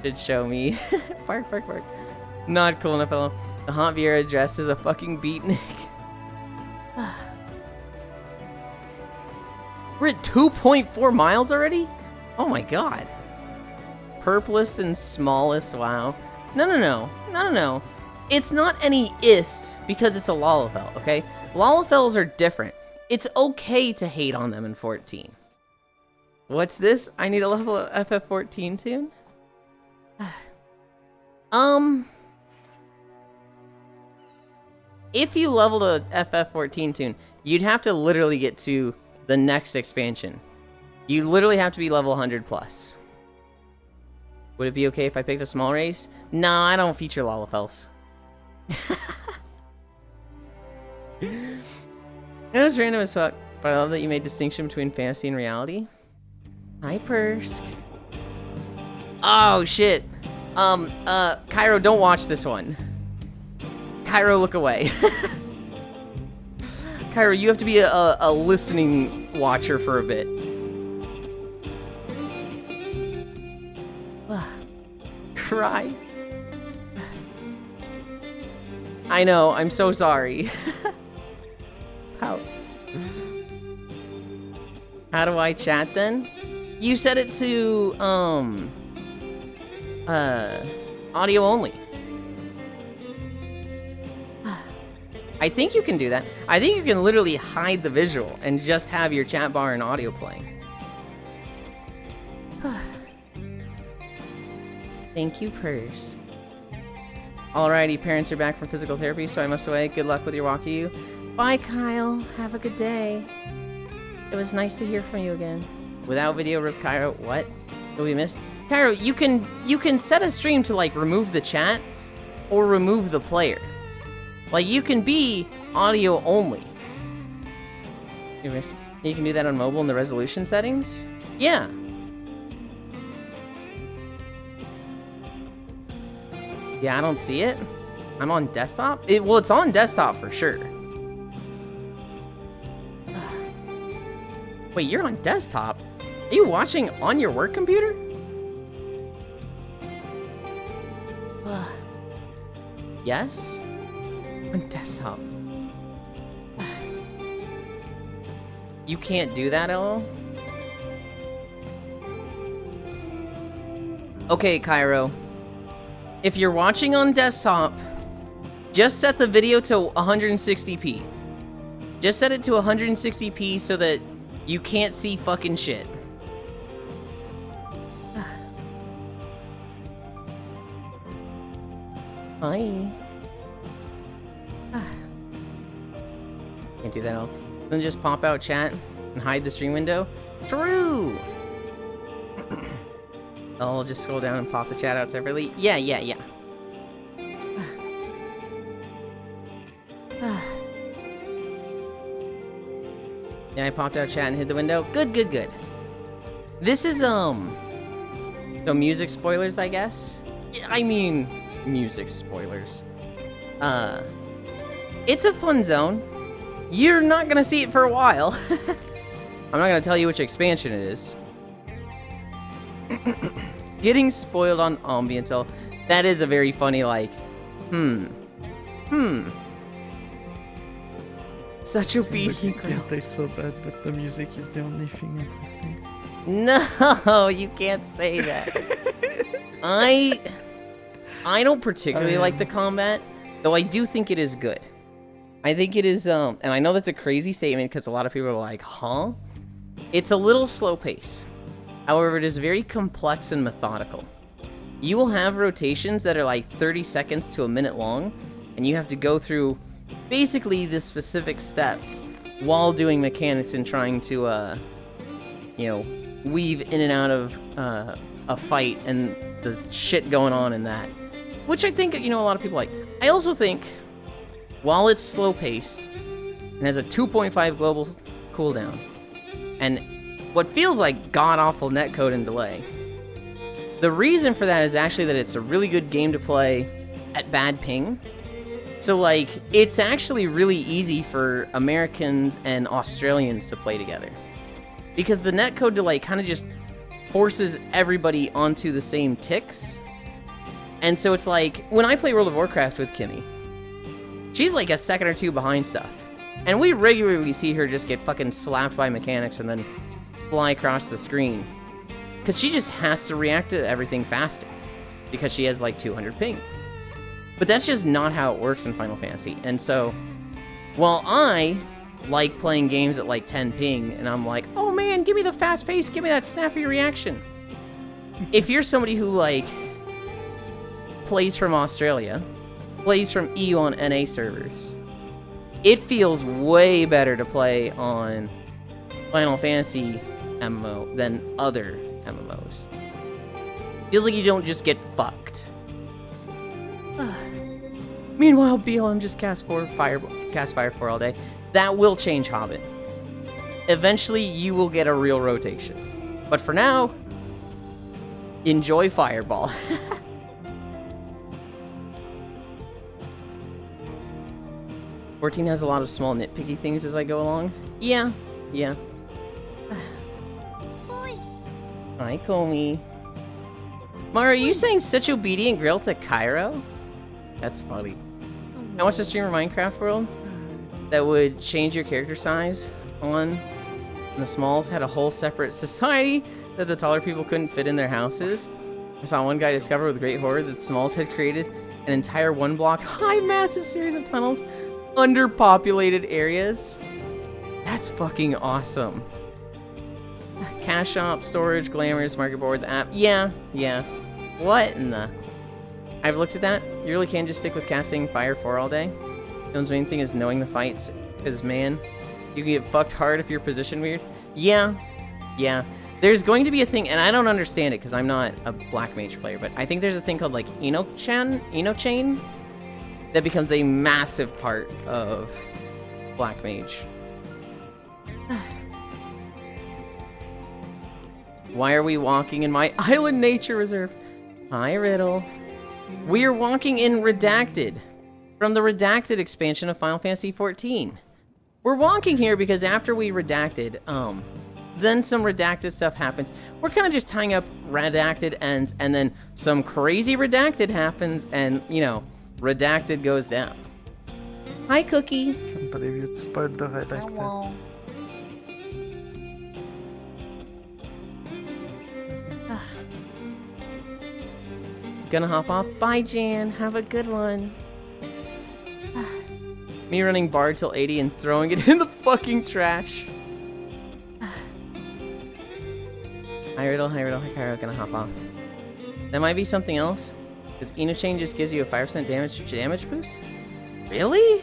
Should show me. Bark, bark, bark. Not cool enough, fellow. The Javiera dressed as a fucking beatnik. We're at 2.4 miles already? Oh my god. Purplest and smallest, wow. No. It's not any ist because it's a Lalafell, okay? Lalafells are different. It's okay to hate on them in 14. What's this? I need a level FF14 tune? If you leveled a FF14 tune, you'd have to literally get to the next expansion. You literally have to be level 100 plus. Would it be okay if I picked a small race? No, I don't feature Lalafells. It was random as fuck, but I love that you made distinction between fantasy and reality. Hi, Persk. Oh, shit. Cairo, don't watch this one. Cairo, look away. Cairo, you have to be a listening watcher for a bit. Christ. I know, I'm so sorry. How do I chat then? You set it to, audio only. I think you can do that. I think you can literally hide the visual and just have your chat bar and audio playing. Thank you, Purse. Alrighty, parents are back from physical therapy, so I must away. Good luck with your walkie. Bye, Kyle. Have a good day. It was nice to hear from you again. Without video, rip Cairo. What? Will we miss? Cairo, you can set a stream to like remove the chat or remove the player. Like you can be audio only. You can do that on mobile in the resolution settings? Yeah. Yeah, I don't see it. I'm on desktop? Well, it's on desktop for sure. Wait, you're on desktop? Are you watching on your work computer? Yes? On desktop. You can't do that, LL? Okay, Cairo. If you're watching on desktop, just set the video to 160p. Just set it to 160p so that you can't see fucking shit. Hi. Can't do that all. Then just pop out chat and hide the stream window. True! I'll just scroll down and pop the chat out separately. Yeah. Yeah, I popped out chat and hid the window. Good. This is, so music spoilers, I guess? I mean, music spoilers. It's a fun zone. You're not gonna see it for a while. I'm not gonna tell you which expansion it is. Getting spoiled on Ambiental. That is a very funny, like, Such a beating gameplay so bad that the music is the only thing interesting. No, you can't say that. I don't particularly like the combat, though I do think it is good. I think it is, and I know that's a crazy statement because a lot of people are like, huh? It's a little slow paced. However, it is very complex and methodical. You will have rotations that are like 30 seconds to a minute long, and you have to go through basically the specific steps while doing mechanics and trying to, weave in and out of a fight and the shit going on in that. Which I think, a lot of people like. I also think, while it's slow paced, and has a 2.5 global cooldown, and what feels like god-awful netcode and delay, the reason for that is actually that it's a really good game to play at bad ping. So, like, it's actually really easy for Americans and Australians to play together. Because the netcode delay kind of just forces everybody onto the same ticks. And so it's like, when I play World of Warcraft with Kimmy, She's like a second or two behind stuff. And we regularly see her just get fucking slapped by mechanics and then fly across the screen. Because she just has to react to everything faster. Because she has like 200 ping. But that's just not how it works in Final Fantasy. And so, while I like playing games at like 10 ping, and I'm like, oh man, give me the fast pace, give me that snappy reaction. If you're somebody who like plays from Australia, plays from EU on NA servers, it feels way better to play on Final Fantasy MMO than other MMOs. Feels like you don't just get fucked. Meanwhile, BLM just cast Fire 4 all day. That will change Hobbit. Eventually, you will get a real rotation. But for now, enjoy Fireball. "14 has a lot of small nitpicky things as I go along." Yeah. Hi, Komi. Mara, are you saying such obedient grill to Cairo? That's funny. I watched a stream of Minecraft World that would change your character size on, and the smalls had a whole separate society that the taller people couldn't fit in their houses. I saw one guy discover with great horror that smalls had created an entire one-block high massive series of tunnels underpopulated areas. That's fucking awesome. Cash shop, storage, glamorous, market board, the app. Yeah. What in the... I've looked at that. You really can't just stick with casting Fire 4 all day. Yone's main thing is knowing the fights, because man, you can get fucked hard if you're positioned weird. Yeah. There's going to be a thing, and I don't understand it because I'm not a Black Mage player, but I think there's a thing called like Eno-chain that becomes a massive part of Black Mage. Why are we walking in my island nature reserve? Hi, Riddle. We are walking in Redacted, from the Redacted expansion of Final Fantasy XIV. We're walking here because after we redacted, then some redacted stuff happens. We're kind of just tying up redacted ends, and then some crazy redacted happens, and, you know, redacted goes down. Hi, Cookie. Can't believe you spoiled the redacted. Hello. Gonna hop off. Bye, Jan. Have a good one. Me running Bard till 80 and throwing it in the fucking trash. Hi, Riddle. Hi, Cairo. Gonna hop off. That might be something else. Because Eno-chain just gives you a 5% damage boost? Really?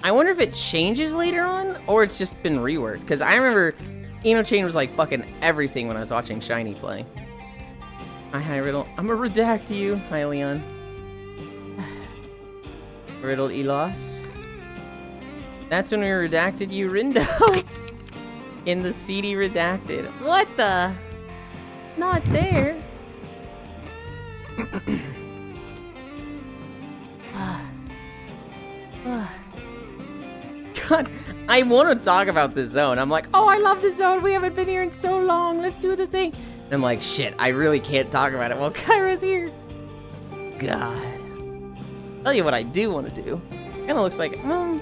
I wonder if it changes later on, or it's just been reworked. Because I remember Eno-chain was like fucking everything when I was watching Shiny play. Hi, Riddle. I'm gonna redact you. Hi, Leon. Riddle Elos. That's when we redacted you, Rindo. In the CD redacted. What the? Not there. God, I want to talk about the zone. I'm like, oh, I love the zone. We haven't been here in so long. Let's do the thing. And I'm like, shit, I really can't talk about it while Kyra's here. God. Tell you what I do want to do. Kind of looks like, when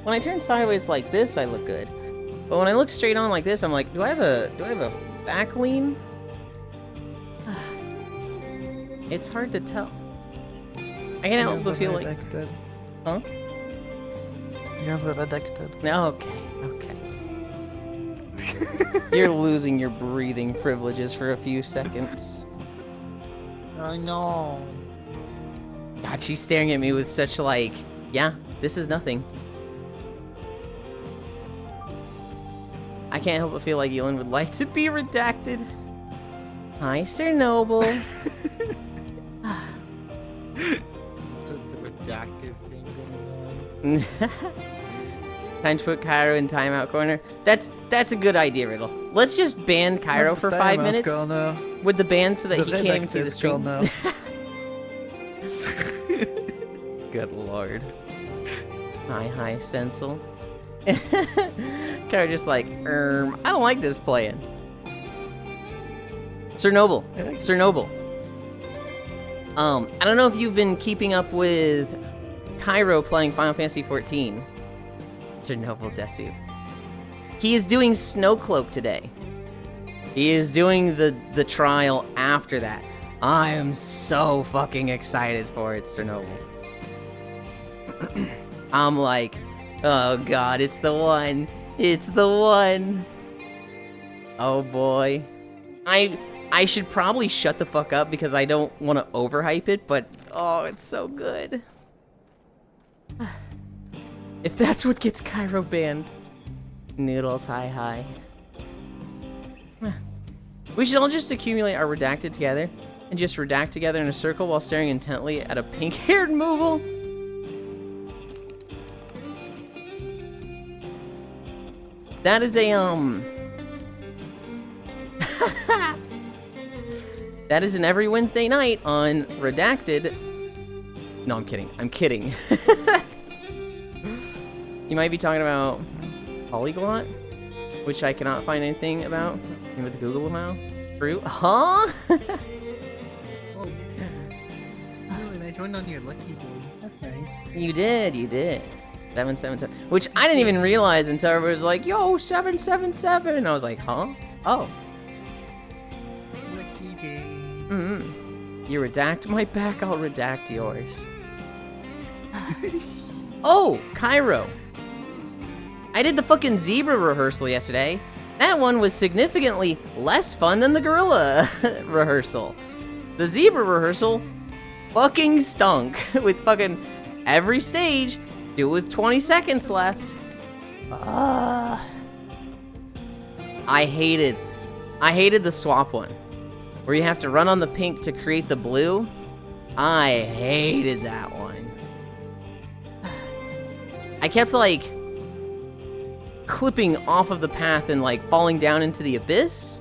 I turn sideways like this, I look good. But when I look straight on like this, I'm like, do I have a back lean? It's hard to tell. I can't help but feel like... Huh? You have a redacted. Okay. You're losing your breathing privileges for a few seconds. I know. God, she's staring at me with such like, yeah, this is nothing. I can't help but feel like Yulind would like to be redacted. Hi, Sir Noble. It's a redacted thing going on. Time to put Cairo in timeout corner. That's a good idea, Riddle. Let's just ban Cairo for 5 minutes with the ban so that he can't even see the stream. Good lord. Hi, Stencil. Cairo just like, I don't like this playing. Sir Noble. I don't know if you've been keeping up with Cairo playing Final Fantasy XIV. Chernobyl Desu. He is doing Snowcloak today. He is doing the trial after that. I am so fucking excited for it, Chernobyl. I'm like, oh god, it's the one. It's the one. Oh boy. I should probably shut the fuck up because I don't want to overhype it, but oh, it's so good. If that's what gets Cairo banned. Noodles, hi. We should all just accumulate our redacted together and just redact together in a circle while staring intently at a pink-haired Moogle. That is a, that is an every Wednesday night on Redacted. No, I'm kidding. I'm kidding. You might be talking about Polyglot, which I cannot find anything about with Google now. True? Huh? Oh, really? I joined on your lucky day. That's nice. You did. 777. Which I didn't even realize until everybody was like, yo, 777. And I was like, huh? Oh. Lucky day. You redact my back, I'll redact yours. Oh, Cairo. I did the fucking zebra rehearsal yesterday. That one was significantly less fun than the gorilla rehearsal. The zebra rehearsal fucking stunk with fucking every stage. Do it with 20 seconds left. I hated the swap one, where you have to run on the pink to create the blue. I hated that one. I kept like clipping off of the path and like falling down into the abyss,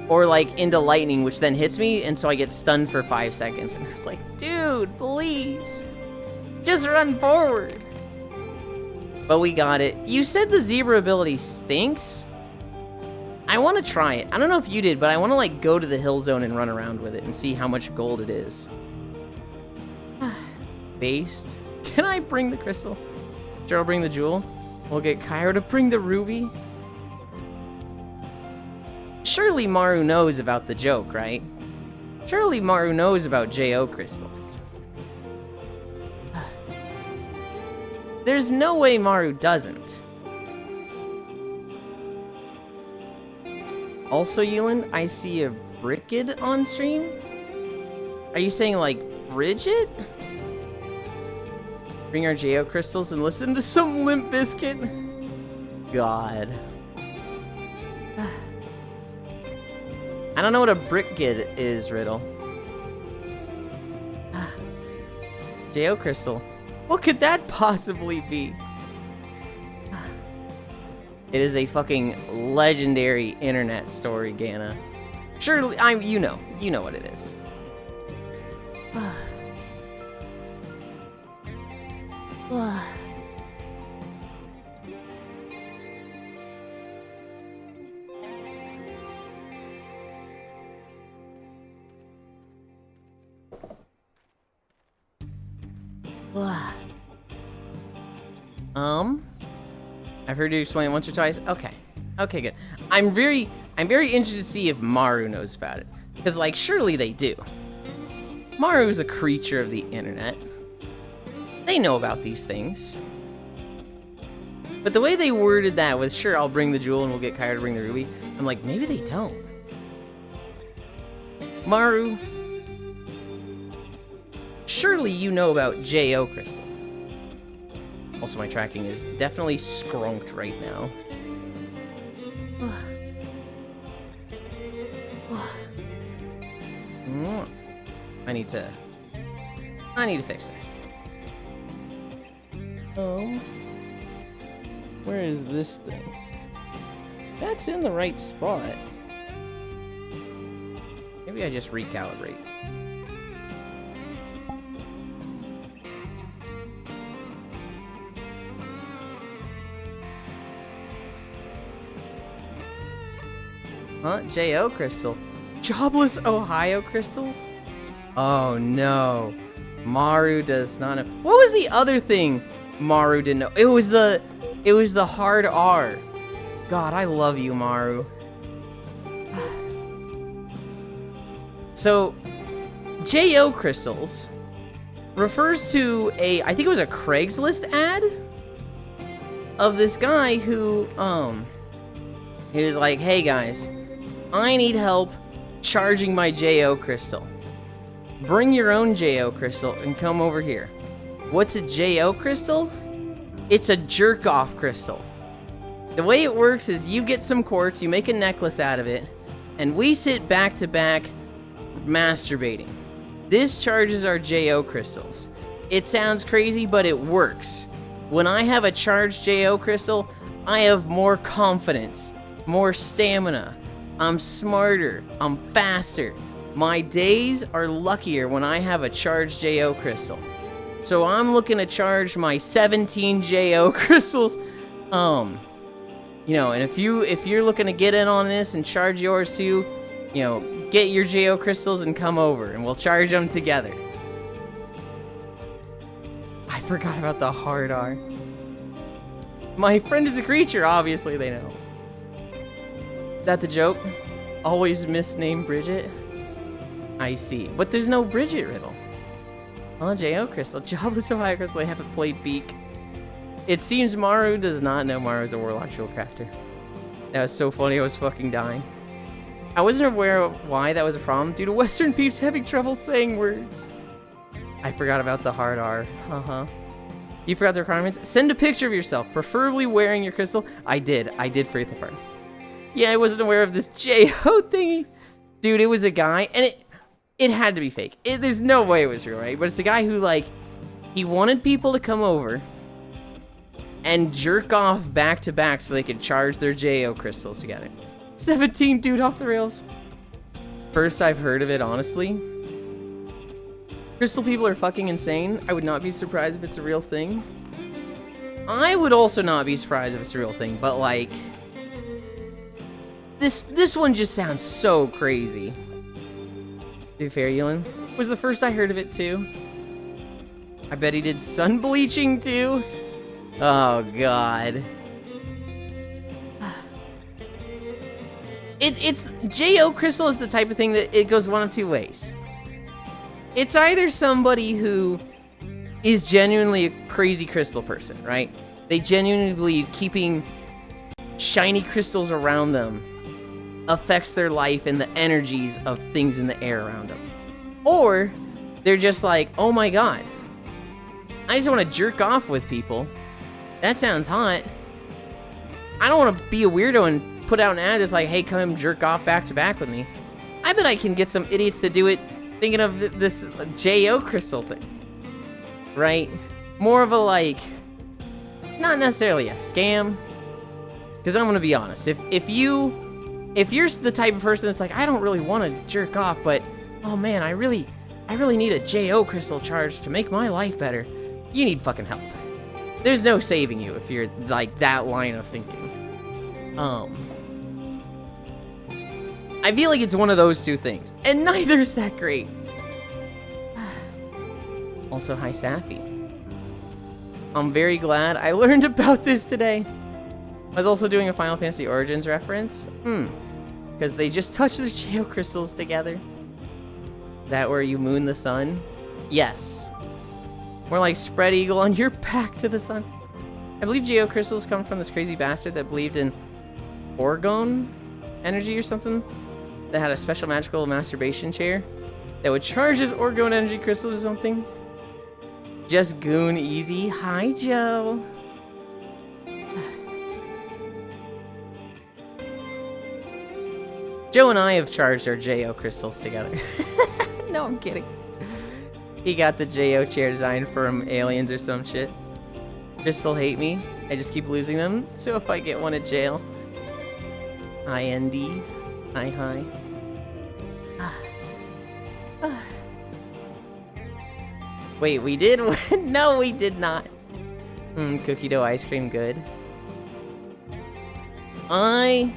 or like into lightning, which then hits me, and so I get stunned for 5 seconds. And I was like, dude, please. Just run forward. But we got it. You said the zebra ability stinks. I want to try it. I don't know if you did, but I want to like go to the hill zone and run around with it and see how much gold it is. Based. Can I bring the crystal? Sure, I'll bring the jewel. We'll get Cairo to bring the ruby. Surely Maru knows about the joke, right? Surely Maru knows about JO crystals. There's no way Maru doesn't. Also, Yulind, I see a Brickid on stream. Are you saying like Bridget? Bring our JO crystals and listen to some Limp Bizkit. God. I don't know what a Brickid is, Riddle. JO crystal. What could that possibly be? It is a fucking legendary internet story, Gana. Surely, you know what it is. I've heard you explain it once or twice. Okay, good. I'm very interested to see if Maru knows about it, because like surely they do. Maru is a creature of the internet. They know about these things. But the way they worded that with, sure, I'll bring the jewel and we'll get Cairo to bring the ruby, I'm like, maybe they don't. Maru, surely you know about JO crystals. Also, my tracking is definitely skrunked right now. I need to fix this. Where is this thing? That's in the right spot. Maybe I just recalibrate. Huh? JO crystal. Jobless Ohio crystals? Oh no. Maru does not know. What was the other thing Maru didn't know? It was the hard R. God, I love you, Maru. So, JO crystals refers to I think it was a Craigslist ad of this guy who, he was like, hey guys, I need help charging my JO crystal. Bring your own JO crystal and come over here. What's a JO crystal? It's a jerk-off crystal. The way it works is you get some quartz, you make a necklace out of it, and we sit back to back masturbating. This charges our JO crystals. It sounds crazy, but it works. When I have a charged JO crystal, I have more confidence, more stamina. I'm smarter, I'm faster. My days are luckier when I have a charged JO crystal. So I'm looking to charge my 17 JO crystals. You know, and if you're looking to get in on this and charge yours too, you know, get your JO crystals and come over and we'll charge them together. I forgot about the hard R. My friend is a creature, obviously they know. That the joke? Always misnamed Bridget? I see. But there's no Bridget riddle. Oh, JO crystal. Jobless Ohio crystal. They haven't played Beak. It seems Maru does not know Maru's a warlock jewel crafter. That was so funny, I was fucking dying. I wasn't aware of why that was a problem due to Western peeps having trouble saying words. I forgot about the hard R. You forgot the requirements? Send a picture of yourself, preferably wearing your crystal. I did forget the part. Yeah, I wasn't aware of this JO thingy. Dude, it was a guy, and it had to be fake. There's no way it was real, right? But it's a guy who, like, he wanted people to come over and jerk off back to back so they could charge their JO crystals together. 17, dude, off the rails. First I've heard of it, honestly. Crystal people are fucking insane. I would not be surprised if it's a real thing. I would also not be surprised if it's a real thing, but like, this one just sounds so crazy. To be fair, Yulind was the first I heard of it too. I bet he did sun bleaching too. Oh god. It's JO crystal is the type of thing that it goes one of two ways. It's either somebody who is genuinely a crazy crystal person, right? They genuinely believe keeping shiny crystals around them affects their life and the energies of things in the air around them. Or they're just like, oh my god, I just want to jerk off with people. That sounds hot. I don't want to be a weirdo and put out an ad that's like, hey, come jerk off back to back with me. I bet I can get some idiots to do it thinking of this JO crystal thing. Right? More of a, like, not necessarily a scam. Because I'm going to be honest. If you're the type of person that's like, I don't really want to jerk off, but, oh man, I really need a JO crystal charge to make my life better. You need fucking help. There's no saving you if you're, like, that line of thinking. I feel like it's one of those two things. And neither's that great. Also, hi, Safi. I'm very glad I learned about this today. I was also doing a Final Fantasy Origins reference. Because they just touched the JO crystals together. That where you moon the sun? Yes. More like spread eagle on your back to the sun. I believe JO crystals come from this crazy bastard that believed in orgone energy or something. That had a special magical masturbation chair that would charge his orgone energy crystals or something. Just goon easy. Hi, Joe. Joe and I have charged our JO crystals together. No, I'm kidding. He got the JO chair designed from aliens or some shit. Crystal hate me. I just keep losing them. So if I get one at jail. IND. Hi. Wait, we did? No, we did not. Cookie dough ice cream, good. I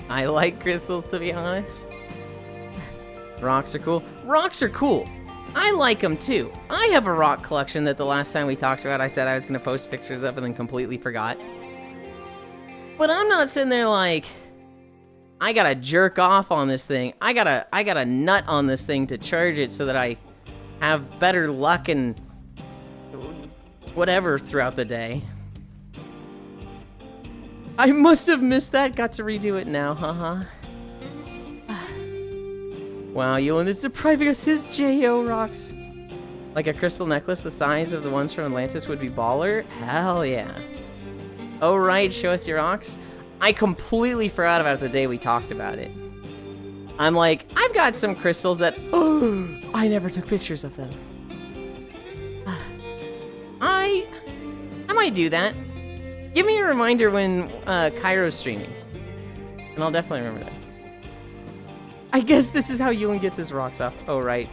like crystals, to be honest. Rocks are cool. Rocks are cool. I like them too. I have a rock collection that the last time we talked about, I said I was going to post pictures of and then completely forgot. But I'm not sitting there like, I gotta jerk off on this thing. I gotta nut on this thing to charge it so that I have better luck and whatever throughout the day. I must have missed that. Got to redo it now, haha. Wow, Yulind is depriving us his J.O. rocks. Like a crystal necklace the size of the ones from Atlantis would be baller? Hell yeah. Oh right, show us your rocks. I completely forgot about it the day we talked about it. I'm like, I've got some crystals that, oh, I never took pictures of them. I might do that. Give me a reminder when Cairo's streaming. And I'll definitely remember that. I guess this is how Yulind gets his rocks off. Oh, right.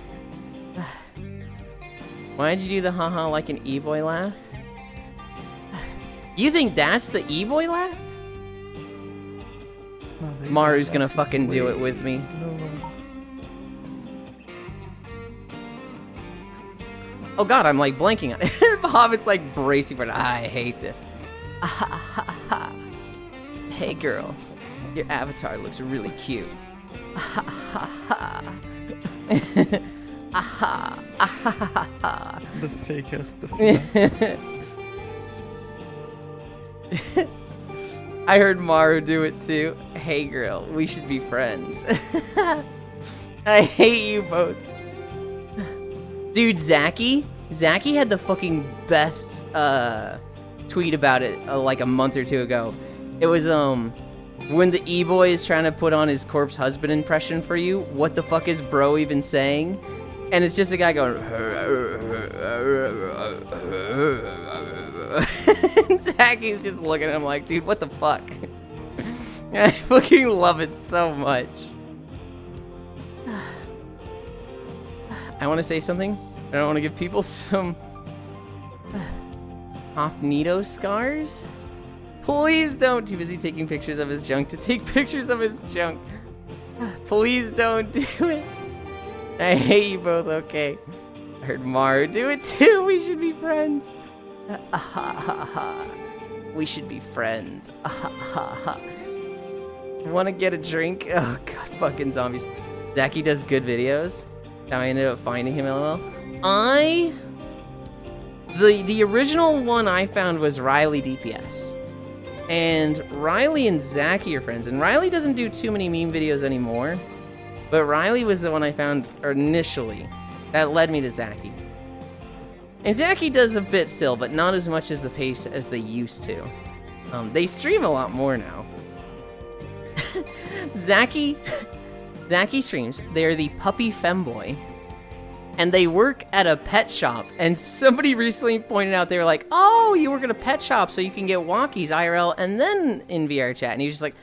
Why'd you do the haha like an e-boy laugh? You think that's the e-boy laugh? No, Maru's gonna fucking do it with me. Oh god, I'm like blanking on it. Hobbit's like bracing for it. I hate this. Hey girl, your avatar looks really cute. The fakest of I heard Maru do it too. Hey girl, we should be friends. I hate you both. Dude, Zaki had the fucking best tweet about it like a month or two ago. It was when the e-boy is trying to put on his corpse husband impression for you, what the fuck is bro even saying? And it's just a guy going and Zaki's just looking at him like, dude, what the fuck? I fucking love it so much. I want to say something. I don't want to give people some Hoffnito scars. Please don't. Too busy taking pictures of his junk to take pictures of his junk. Please don't do it. I hate you both, okay. I heard Maru do it too. We should be friends. We should be friends. Want to get a drink? Oh god, fucking zombies. Zaki does good videos. How I ended up finding him, lol. The original one I found was Riley DPS. And Riley and Zaki are friends. And Riley doesn't do too many meme videos anymore. But Riley was the one I found initially. That led me to Zaki. And Zaki does a bit still, but not as much as the pace as they used to. They stream a lot more now. Zaki streams. They're the puppy femboy. And they work at a pet shop. And somebody recently pointed out, they were like, oh, you work at a pet shop so you can get walkies IRL and then in VR chat. And he was just like,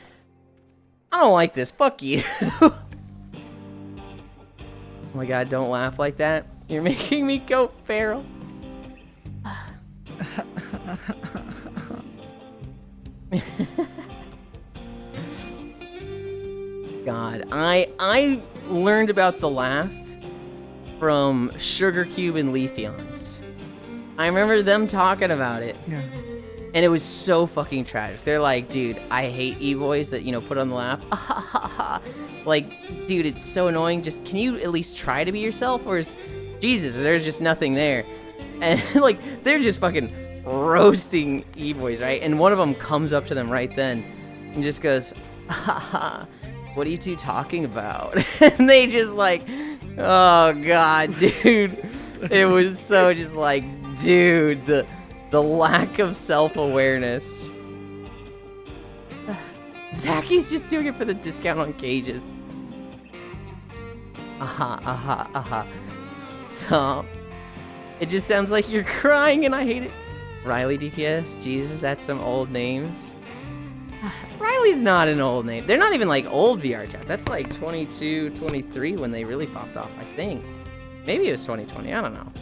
I don't like this. Fuck you. Oh my god, don't laugh like that. You're making me go feral. God, I learned about the laugh from Sugar Cube and Leafeons. I remember them talking about it. Yeah. And it was so fucking tragic. They're like, dude, I hate e-boys that, you know, put on the laugh. Like, dude, it's so annoying. Just, can you at least try to be yourself? Or is, Jesus, there's just nothing there. And, like, they're just fucking roasting e-boys, right? And one of them comes up to them right then and just goes, what are you two talking about? And they just like, oh god, dude. It was so just like, dude, the lack of self-awareness. Zaki's just doing it for the discount on cages. Stop. It just sounds like you're crying and I hate it. Riley DPS, Jesus, that's some old names. Riley's not an old name. They're not even like old VR chat. That's like 22, 23 when they really popped off, I think. Maybe it was 2020, I don't know.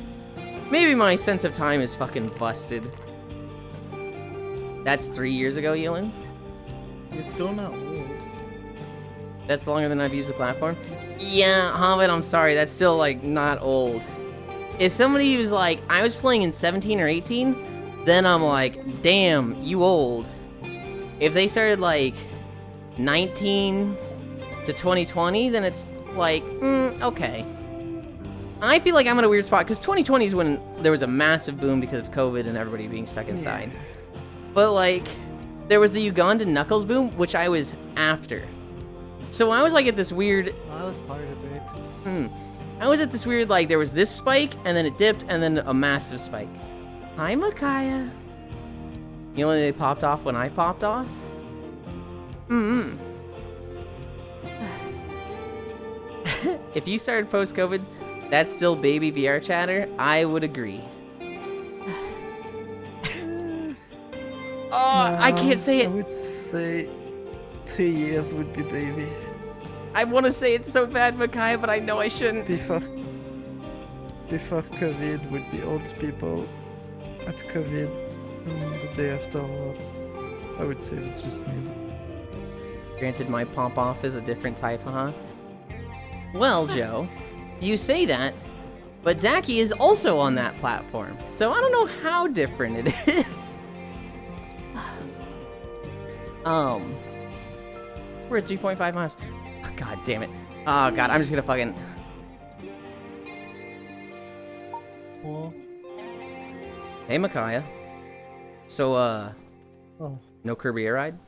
Maybe my sense of time is fucking busted. That's 3 years ago, Yulind? It's still not old. That's longer than I've used the platform? Yeah, Hobbit, I'm sorry. That's still, like, not old. If somebody was like, I was playing in 17 or 18, then I'm like, damn, you old. If they started like 19 to 2020, then it's like, okay. I feel like I'm in a weird spot because 2020 is when there was a massive boom because of COVID and everybody being stuck inside. Yeah. But like, there was the Ugandan Knuckles boom, which I was after. So I was like at this weird... I was part of it. I was at this weird, like, there was this spike, and then it dipped, and then a massive spike. Hi, Micaiah. You know when they popped off when I popped off? If you started post-COVID, that's still baby VR chatter, I would agree. I can't say it. I would say 3 years would be baby. I want to say it so bad, Micaiah, but I know I shouldn't. Before COVID would be old people. At COVID, and the day afterward, I would say it's just mid. Granted, my pop-off is a different type, huh? Well, Joe, you say that, but Zaki is also on that platform, so I don't know how different it is. We're at 3.5 miles. Oh, God damn it. Oh, God, I'm just gonna fucking... Well, hey, Micaiah. So, oh. no Kirby Air Ride?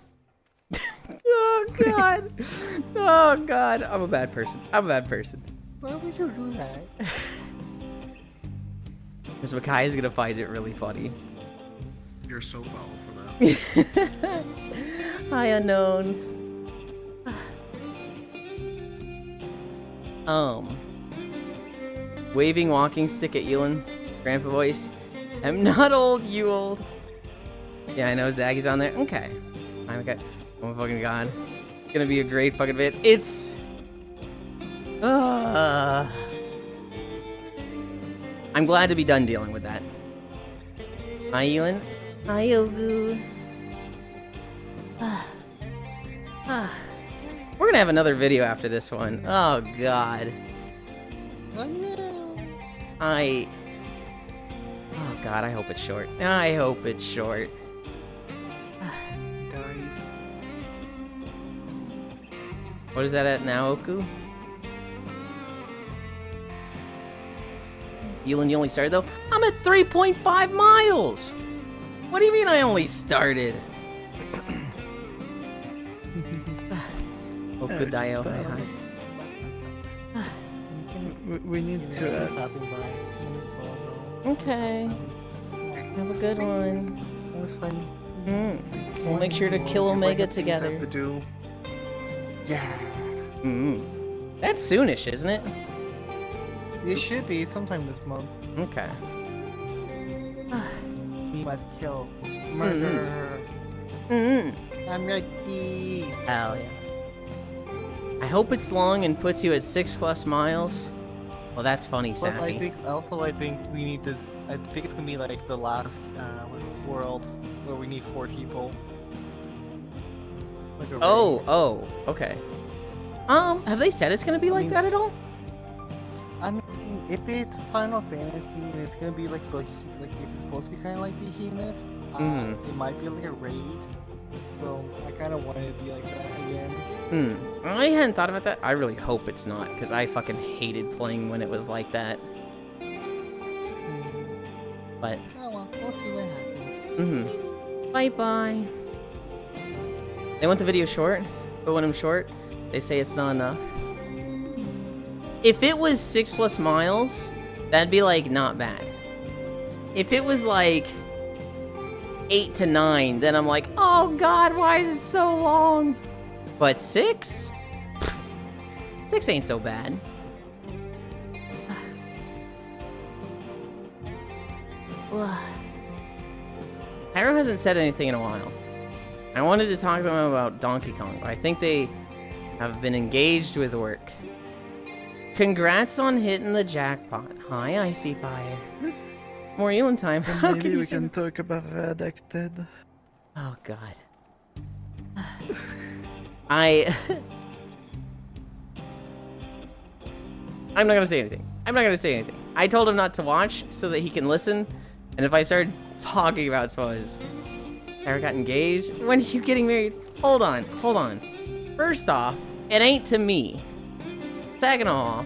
Oh, God. Oh, God. I'm a bad person. I'm a bad person. Why would you do that? Because Micaiah's gonna find it really funny. You're so foul for that. Hi, unknown. Waving walking stick at Yulind. Grandpa voice. I'm not old, you old. Yeah, I know Zaggy's on there. Okay. I'm okay. Oh my fucking God. It's gonna be a great fucking bit. It's... I'm glad to be done dealing with that. Hi, Yulind. Hi, Yogu. We're gonna have another video after this one. Oh, God. Oh, no. Oh, God, I hope it's short. I hope it's short. Guys. What is that at now, Oku? Yulind, you only started, though? I'm at 3.5 miles! What do you mean I only started? Oku Dio, hi, hi. We need to Okay. Have a good one. That was fun. We'll make sure to kill Omega together. Yeah. That's soonish, isn't it? It should be sometime this month. Okay. We must kill. Murder. I'm ready. Hell yeah. I hope it's long and puts you at 6+ miles. Well, that's funny, Plus, Sappy. I think we need to. I think it's gonna be like the last world where we need 4 people. Like a raid. Oh, okay. Have they said it's gonna be like that at all? I mean, if it's Final Fantasy and it's gonna be like if it's supposed to be kind of like Behemoth, it might be like a raid. So I kind of wanted to be like that again. I hadn't thought about that. I really hope it's not, because I fucking hated playing when it was like that. But... oh well, we'll see what happens. Bye-bye. They want the video short, but when I'm short, they say it's not enough. If it was 6+ miles, that'd be, like, not bad. If it was, like, 8 to 9, then I'm like, oh God, why is it so long? But 6? 6 ain't so bad. Haru hasn't said anything in a while. I wanted to talk to them about Donkey Kong, but I think they have been engaged with work. Congrats on hitting the jackpot. Hi, Icy Fire. More Yulind time. How maybe can we can talk about Redacted. Oh God. I'm not gonna say anything. I'm not gonna say anything. I told him not to watch so that he can listen. And if I started talking about spoilers, Tyra got engaged. When are you getting married? Hold on. First off, it ain't to me. Second of all,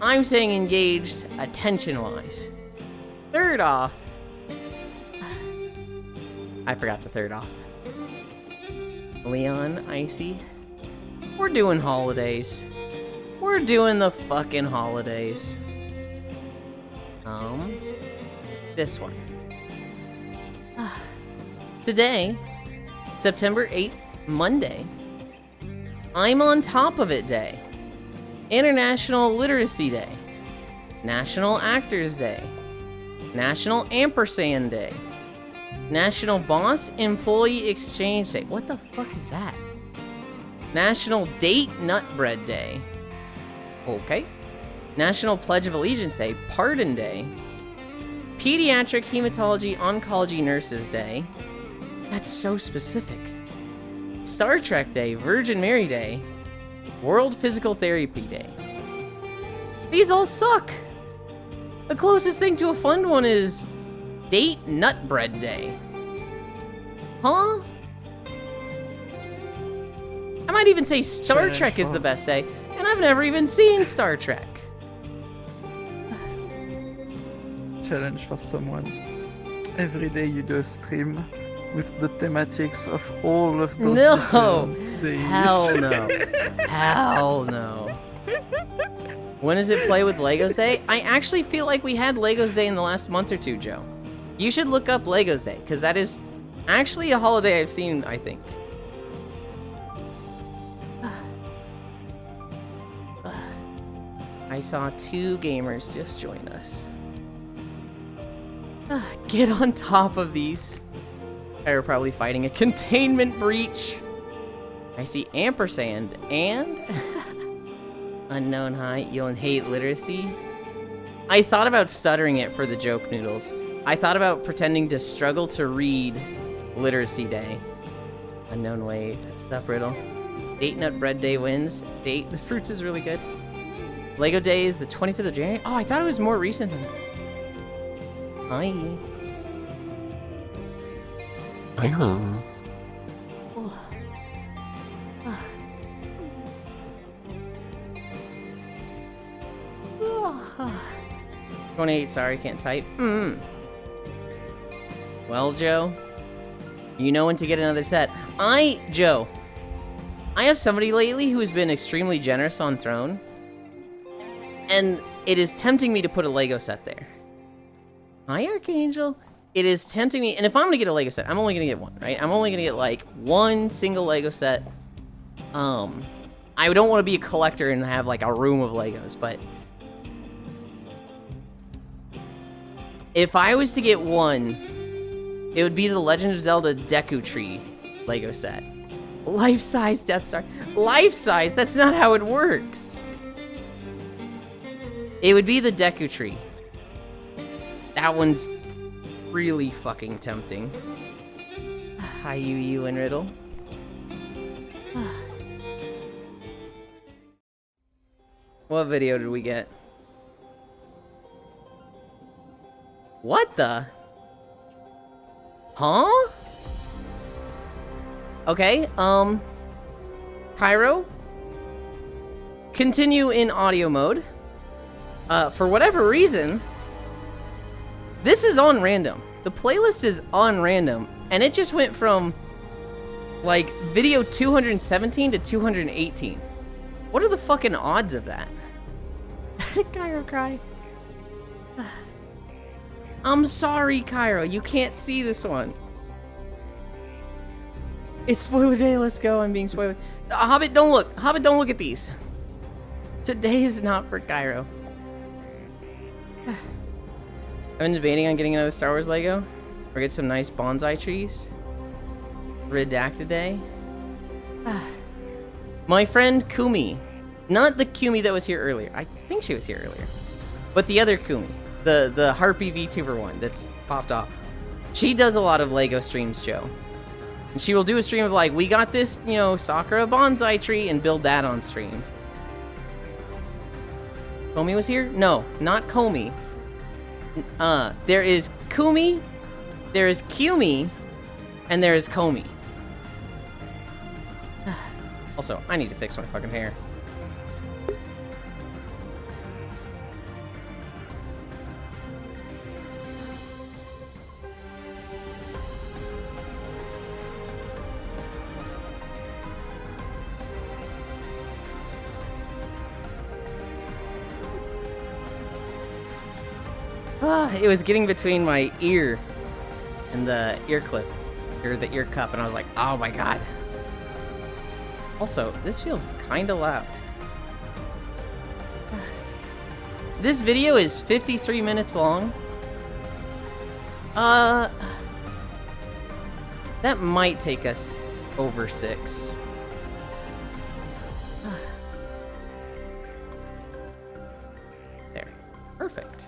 I'm saying engaged attention-wise. Third off, I forgot the third off. Leon, Icy, we're doing holidays. We're doing the fucking holidays. This one. Today, September 8th, Monday, I'm on top of it day. International Literacy Day. National Actors Day. National Ampersand Day. National Boss Employee Exchange Day. What the fuck is that? National Date Nut Bread Day. Okay. National Pledge of Allegiance Day. Pardon Day. Pediatric Hematology Oncology Nurses Day. That's so specific. Star Trek Day. Virgin Mary Day. World Physical Therapy Day. These all suck. The closest thing to a fun one is Date Nut Bread Day. Huh? I might even say Star Trek is the best day, and I've never even seen Star Trek. Challenge for someone. Every day you do a stream with the thematics of all of those different days. Hell no. Hell no. When does it play with Legos Day? I actually feel like we had Legos Day in the last month or two, Joe. You should look up Legos Day, because that is actually a holiday I've seen, I think. I saw 2 gamers just join us. Get on top of these. They're probably fighting a containment breach. I see ampersand and unknown height. You'll hate literacy. I thought about stuttering it for the joke noodles. I thought about pretending to struggle to read Literacy Day. Unknown wave. Stop riddle. Date Nut Bread Day wins. Date the fruits is really good. Lego Day is the 25th of January. Oh, I thought it was more recent than that. Hi. Hi. 28, sorry, can't type. Well, Joe, you know when to get another set. Joe, I have somebody lately who has been extremely generous on Throne, and it is tempting me to put a Lego set there. Hi, Archangel. It is tempting me, and if I'm gonna get a Lego set, I'm only gonna get one, right? I'm only gonna get, like, one single Lego set. I don't want to be a collector and have, like, a room of Legos, but if I was to get one, it would be the Legend of Zelda Deku Tree Lego set. Life-size Death Star. Life-size? That's not how it works. It would be the Deku Tree. That one's really fucking tempting. Hi, you and Riddle. What video did we get? What the? Huh? Okay, Cairo. Continue in audio mode. For whatever reason, this is on random. The playlist is on random, and it just went from, like, video 217 to 218. What are the fucking odds of that? Cairo cry. I'm sorry, Cairo. You can't see this one. It's spoiler day. Let's go. I'm being spoiled. Hobbit, don't look. Hobbit, don't look at these. Today is not for Cairo. I've been debating on getting another Star Wars Lego, or get some nice bonsai trees. Redacted day. My friend Kumi, not the Kumi that was here earlier. I think she was here earlier, but the other Kumi, the Harpy VTuber one that's popped off. She does a lot of Lego streams, Joe. And she will do a stream of, like, we got this, Sakura bonsai tree, and build that on stream. Comey was here? No, not Comey. There is Kumi, there is Kumi, and there is Comey. Also, I need to fix my fucking hair. It was getting between my ear and the ear clip, or the ear cup, and I was like, oh my god. Also, this feels kinda loud. This video is 53 minutes long. That might take us over 6. There. Perfect.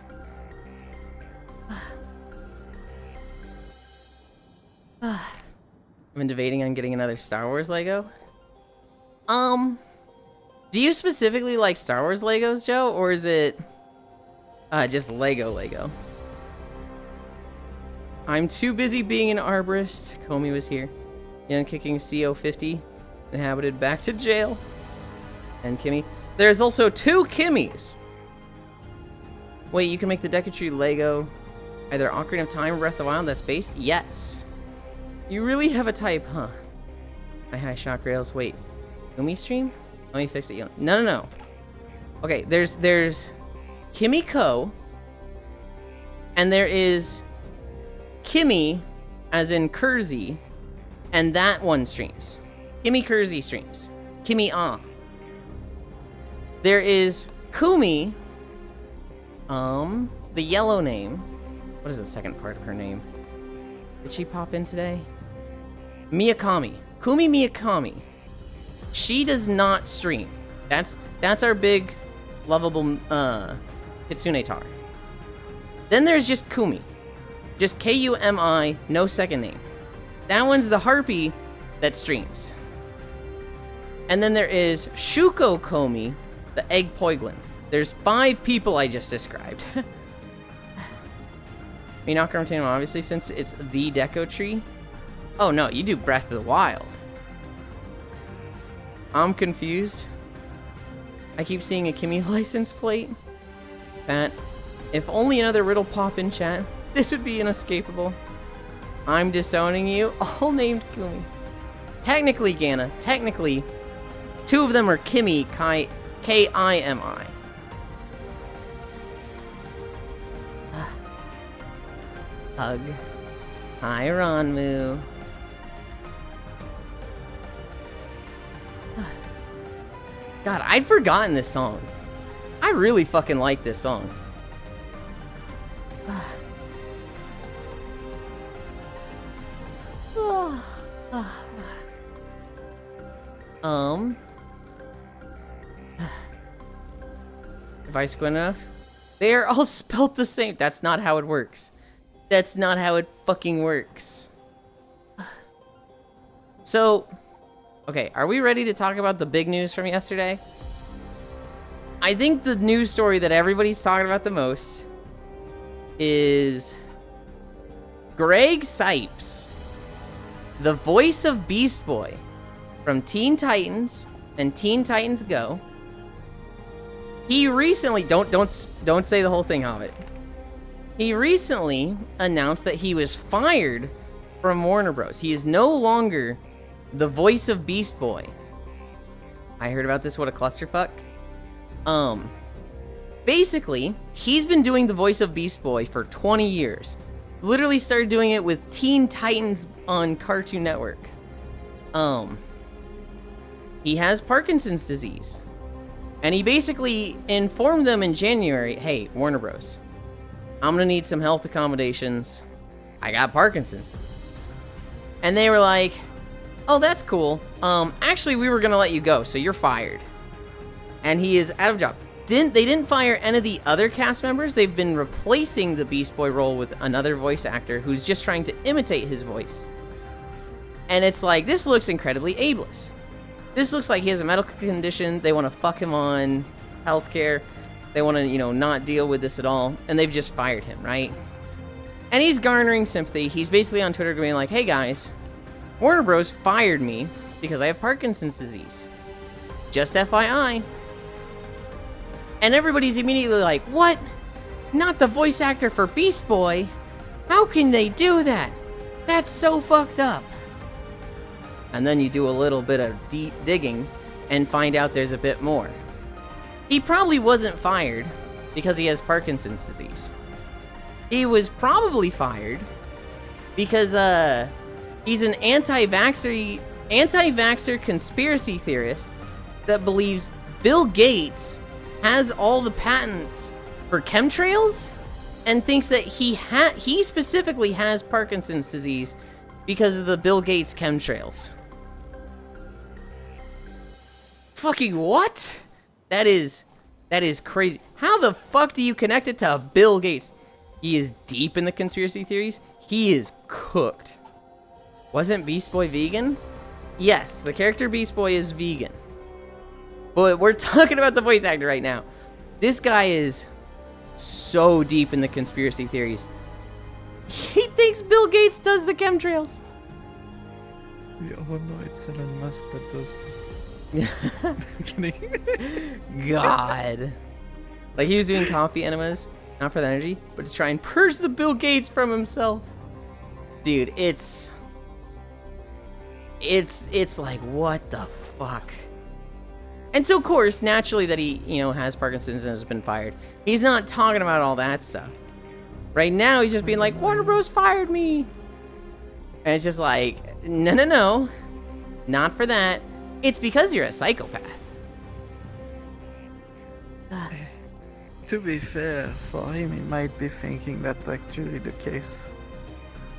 I've been debating on getting another Star Wars Lego. Do you specifically like Star Wars Legos, Joe, or is it just Lego? I'm too busy being an arborist. Comey was here. Young kicking CO50, inhabited back to jail. And Kimmy. There's also 2 Kimmys. Wait, you can make the Decatry Lego either Ocarina of Time or Breath of the Wild that's based? Yes. You really have a type, huh? My high shock rails. Wait, Umi stream? Let me fix it. No. Okay, there's Kimiko, and there is Kimmy, as in Kersey, and that one streams. Kimmy Kersey streams. Kimmy There is Kumi, the yellow name. What is the second part of her name? Did she pop in today? Miyakami. Kumi Miyakami. She does not stream. That's our big, lovable Kitsune Tar. Then there's just Kumi. Just Kumi, no second name. That one's the harpy that streams. And then there is Shuko Komi, the egg poiglin. There's 5 people I just described. I mean, Ocarina of Time, obviously, since it's the Deco Tree. Oh no, you do Breath of the Wild. I'm confused. I keep seeing a Kimmy license plate. Pat, if only another riddle pop in chat, this would be inescapable. I'm disowning you, all named Kumi. Technically, Gana, technically, 2 of them are Kimmy, K-I-M-I. Hug. Hi, Ronmu. God, I'd forgotten this song. I really fucking like this song. If I squint enough, they are all spelt the same. That's not how it works. That's not how it fucking works. So, okay, are we ready to talk about the big news from yesterday? I think the news story that everybody's talking about the most is Greg Sipes, the voice of Beast Boy from Teen Titans and Teen Titans Go. He recently, don't say the whole thing, Hobbit. He recently announced that he was fired from Warner Bros. He is no longer the voice of Beast Boy. I heard about this, what a clusterfuck. Basically, he's been doing the voice of Beast Boy for 20 years. Literally started doing it with Teen Titans on Cartoon Network. He has Parkinson's disease. And he basically informed them in January, hey, Warner Bros., I'm gonna need some health accommodations. I got Parkinson's. And they were like, oh, that's cool. Actually, we were gonna let you go, so you're fired. And he is out of job. They didn't fire any of the other cast members. They've been replacing the Beast Boy role with another voice actor who's just trying to imitate his voice. And it's like, this looks incredibly ableist. This looks like he has a medical condition. They want to fuck him on healthcare. They want to, not deal with this at all, and they've just fired him, right? And he's garnering sympathy. He's basically on Twitter going like, hey guys, Warner Bros. Fired me because I have Parkinson's disease. Just FYI. And everybody's immediately like, what? Not the voice actor for Beast Boy? How can they do that? That's so fucked up. And then you do a little bit of deep digging and find out there's a bit more. He probably wasn't fired because he has Parkinson's disease. He was probably fired because he's an anti-vaxxer conspiracy theorist that believes Bill Gates has all the patents for chemtrails and thinks that he specifically has Parkinson's disease because of the Bill Gates chemtrails. Fucking what? That is crazy. How the fuck do you connect it to Bill Gates? He is deep in the conspiracy theories. He is cooked. Wasn't Beast Boy vegan? Yes, the character Beast Boy is vegan. But we're talking about the voice actor right now. This guy is so deep in the conspiracy theories. He thinks Bill Gates does the chemtrails. We all know it's Elon Musk that does that. I'm kidding. God. Like, he was doing coffee enemas, not for the energy, but to try and purge the Bill Gates from himself. Dude, it's like, what the fuck? And so, of course, naturally that he, has Parkinson's and has been fired. He's not talking about all that stuff. Right now, he's just being like, Warner Bros. Fired me. And it's just like, no. Not for that. It's because you're a psychopath. To be fair, for him, he might be thinking that's actually the case.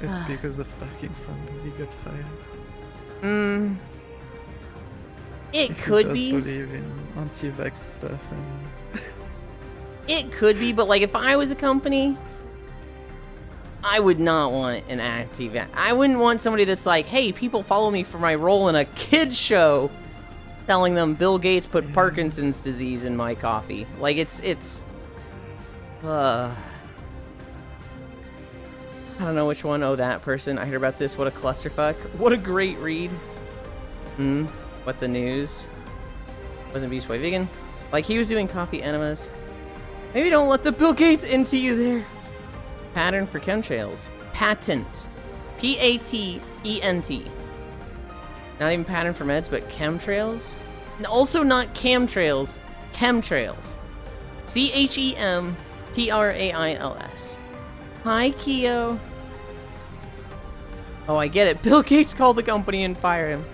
It's because of Parkinson that he got fired. It could be. He does believe in anti-vax stuff. And... It could be, but like if I was a company, I would not want an anti-vax. I wouldn't want somebody that's like, hey, people follow me for my role in a kids show, telling them Bill Gates put Parkinson's disease in my coffee. Like it's I don't know which one. Oh, that person. I heard about this. What a clusterfuck. What a great read. What the news? Wasn't Beast Boy vegan? Like, he was doing coffee enemas. Maybe don't let the Bill Gates into you there. Pattern for chemtrails. Patent. P-A-T-E-N-T. Not even pattern for meds, but chemtrails? And also not camtrails. Chemtrails. C-H-E-M-T-R-A-I-L-S. Hi, Keo. Oh, I get it. Bill Gates called the company and fired him.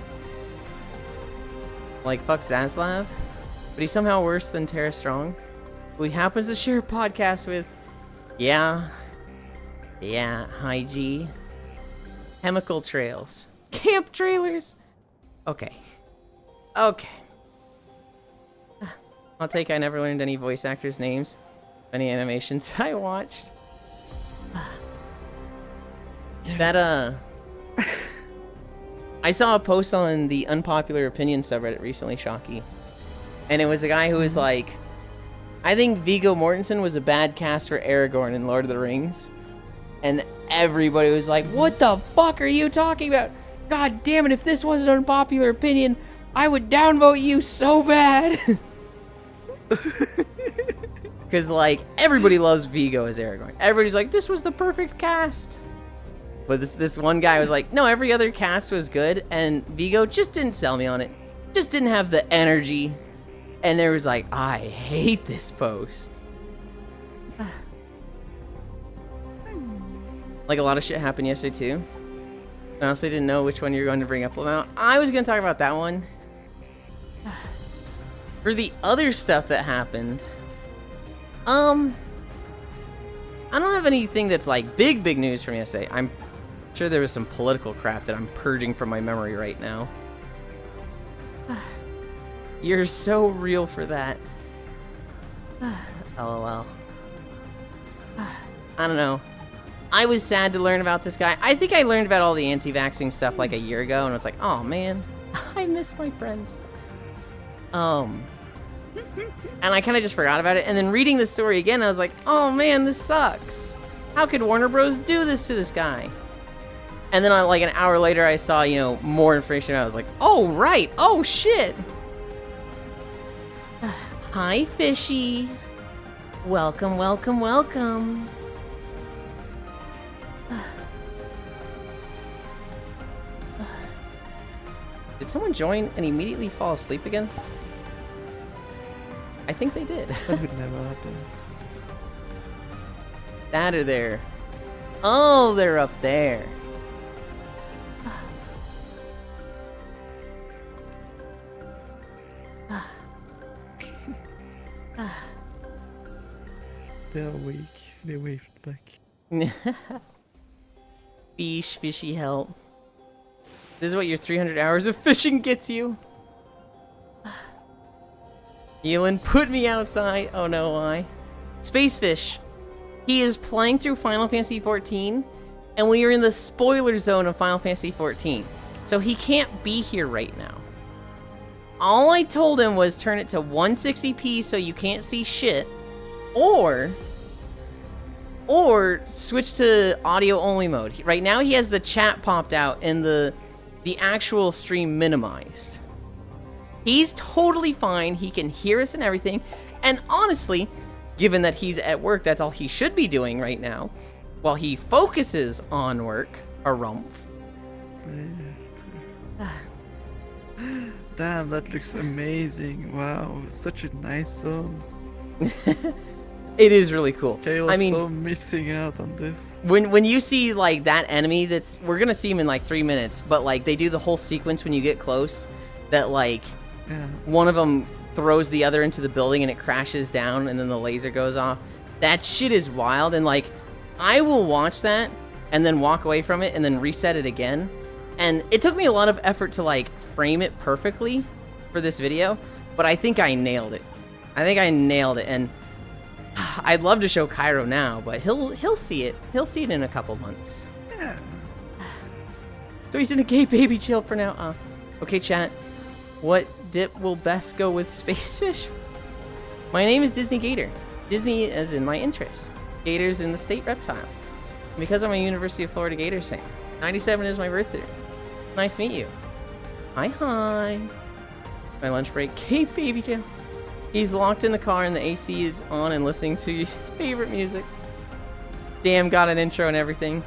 Like, fuck Zaslav. But he's somehow worse than Tara Strong, who he happens to share a podcast with. Yeah, hi G. Chemical trails. Camp trailers. Okay. I'll take I never learned any voice actors' names. Any animations I watched. That, I saw a post on the Unpopular Opinion subreddit recently, Shocky. And it was a guy who was like, I think Viggo Mortensen was a bad cast for Aragorn in Lord of the Rings. And everybody was like, what the fuck are you talking about? God damn it, if this wasn't Unpopular Opinion, I would downvote you so bad. Because, like, everybody loves Viggo as Aragorn. Everybody's like, this was the perfect cast. But this one guy was like, no, every other cast was good, and Viggo just didn't sell me on it. Just didn't have the energy. And there was like, I hate this post. Like, a lot of shit happened yesterday, too. I honestly didn't know which one you were going to bring up now. I was going to talk about that one. For the other stuff that happened, I don't have anything that's like big news from yesterday. I'm sure there was some political crap that I'm purging from my memory right now. You're so real for that. LOL. I don't know. I was sad to learn about this guy. I think I learned about all the anti-vaxxing stuff like a year ago, and I was like, oh man, I miss my friends. And I kind of just forgot about it. And then reading the story again, I was like, oh man, this sucks. How could Warner Bros. Do this to this guy? And then like an hour later, I saw, you know, more information. I was like, oh, right. Oh, shit. Hi, Fishy. Welcome, welcome, welcome. Did someone join and immediately fall asleep again? I think they did. That would never happen. That or there. Oh, they're up there. They're awake. They waved back. Fishy help. This is what your 300 hours of fishing gets you. Yulind, put me outside. Oh no, why? Spacefish. He is playing through Final Fantasy XIV, and we are in the spoiler zone of Final Fantasy XIV. So he can't be here right now. All I told him was turn it to 160p so you can't see shit, or switch to audio only mode. Right now he has the chat popped out and the actual stream minimized. He's totally fine. He can hear us and everything. And honestly, given that he's at work, that's all he should be doing right now, while he focuses on work. A rump. Damn, that looks amazing. Wow, such a nice zone. It is really cool. Kayla's I mean, so missing out on this. when you see like that enemy, we're gonna see him in like 3 minutes, but like they do the whole sequence when you get close, that like one of them throws the other into the building and it crashes down and then the laser goes off. That shit is wild, and like I will watch that and then walk away from it and then reset it again. And it took me a lot of effort to like frame it perfectly for this video, but I think I nailed it. And I'd love to show Cairo now, but he'll see it. He'll see it in a couple months. Yeah. So he's in a gay baby jail for now. Okay, chat. What dip will best go with Spacefish? My name is Disney Gator. Disney as in my interest. Gators in the state reptile. And because I'm a University of Florida Gators fan. 97 is my birthday. Nice to meet you. Hi. My lunch break. Gay baby jail. He's locked in the car and the AC is on and listening to his favorite music. Damn, got an intro and everything.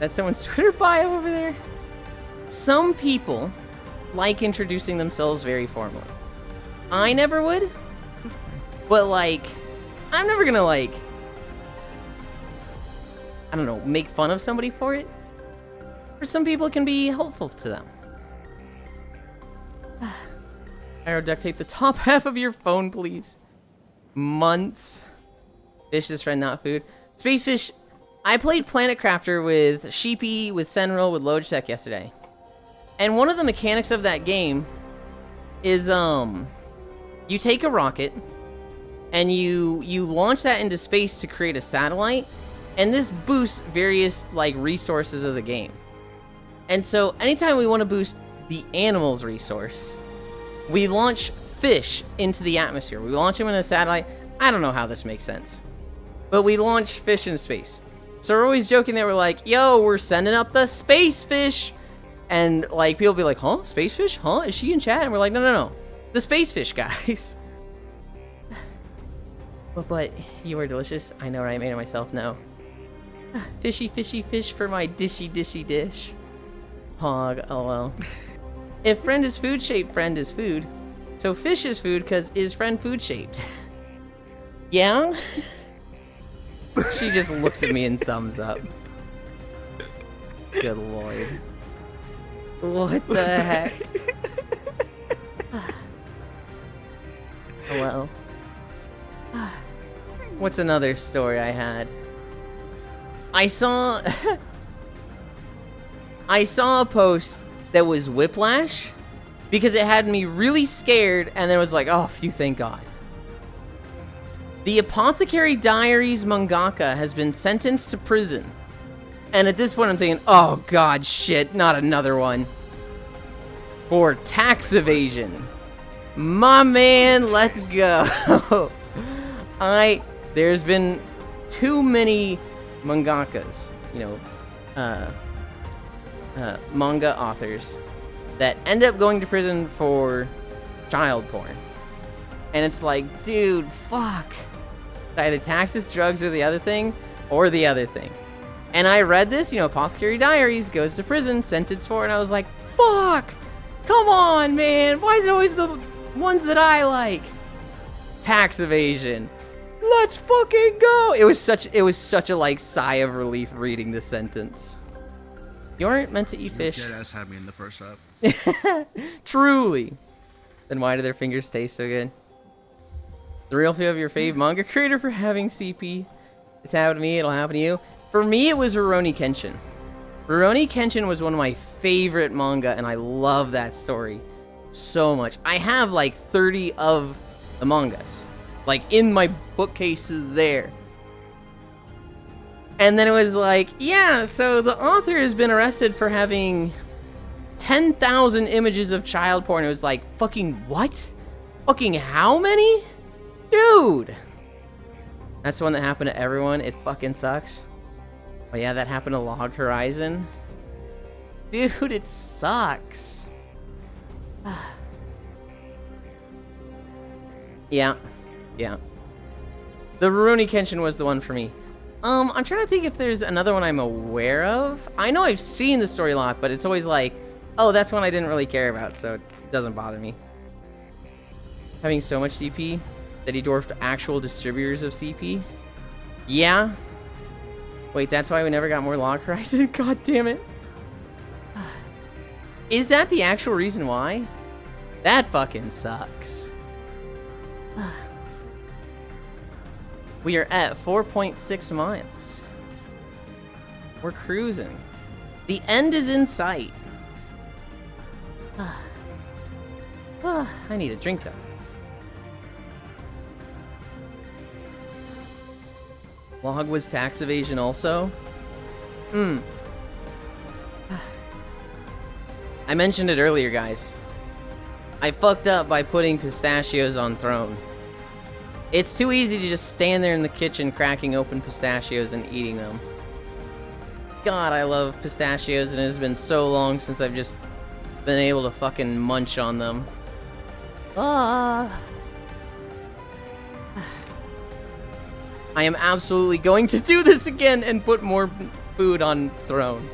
That's someone's Twitter bio over there. Some people like introducing themselves very formally. I never would. But like, I'm never gonna like, I don't know, make fun of somebody for it. For some people it can be helpful to them. Arrow, duct tape the top half of your phone, please. Months. Fish is friend, not food. Spacefish, I played Planet Crafter with Sheepy, with Senril, with Logitech yesterday. And one of the mechanics of that game is, you take a rocket, and you launch that into space to create a satellite, and this boosts various, like, resources of the game. And so, anytime we want to boost the animal's resource, we launch fish into the atmosphere. We launch them in a satellite. I don't know how this makes sense. But we launch fish into space. So we're always joking that we're like, yo, we're sending up the space fish. And like people be like, huh? Space fish? Huh? Is she in chat? And we're like, no. The space fish, guys. But you are delicious. I know, right? I made it myself. No. Fishy fish for my dishy dish. Hog, oh well. If friend is food shaped, friend is food. So fish is food because is friend food shaped? Yeah? She just looks at me and thumbs up. Good lord. What the heck? Hello. What's another story I had? I saw a post that was Whiplash because it had me really scared, and then was like, oh, phew, thank God. The Apothecary Diaries mangaka has been sentenced to prison. And at this point I'm thinking, oh god, shit, not another one. For tax evasion. My man, let's go. There's been too many mangakas, manga authors that end up going to prison for child porn. And it's like, dude, fuck. Either taxes, drugs, or the other thing, or the other thing. And I read this, Apothecary Diaries goes to prison, sentenced for it, and I was like, fuck! Come on, man! Why is it always the ones that I like? Tax evasion. Let's fucking go! It was such a like sigh of relief reading this sentence. You aren't meant to eat fish. Dead ass had me in the first half. Truly. Then why do their fingers taste so good? The real feel of your fave manga creator for having CP. It's happened to me, it'll happen to you. For me, it was Rurouni Kenshin. Rurouni Kenshin was one of my favorite manga, and I love that story so much. I have like 30 of the mangas, like in my bookcase there. And then it was like, yeah, so the author has been arrested for having 10,000 images of child porn. It was like, fucking what? Fucking how many? Dude! That's the one that happened to everyone. It fucking sucks. Oh yeah, that happened to Log Horizon. Dude, it sucks. Yeah. The Rurouni Kenshin was the one for me. I'm trying to think if there's another one I'm aware of. I know I've seen the story a lot, but it's always like, oh, that's one I didn't really care about, so it doesn't bother me. Having so much CP that he dwarfed actual distributors of CP? Yeah. Wait, that's why we never got more Log Horizon? God damn it. Is that the actual reason why? That fucking sucks. We are at 4.6 miles. We're cruising. The end is in sight. I need a drink though. Log was tax evasion also? I mentioned it earlier, guys. I fucked up by putting pistachios on throne. It's too easy to just stand there in the kitchen cracking open pistachios and eating them. God, I love pistachios, and it has been so long since I've just been able to fucking munch on them. I am absolutely going to do this again and put more food on throne.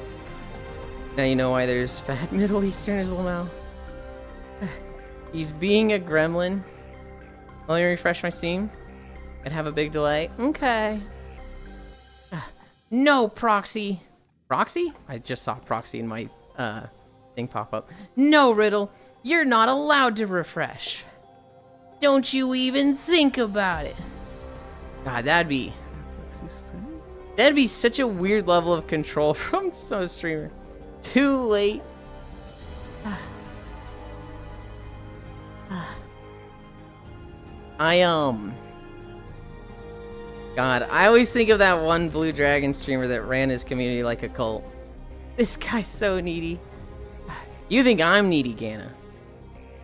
Now you know why there's fat Middle Easterners, Lamau. He's being a gremlin. Let me refresh my Steam. I'd have a big delay. Okay. No, Proxy. Proxy? I just saw Proxy in my thing pop up. No, Riddle. You're not allowed to refresh. Don't you even think about it. God, that'd be such a weird level of control from some streamer. Too late. God, I always think of that one Blue Dragon streamer that ran his community like a cult. This guy's so needy. You think I'm needy, Gana?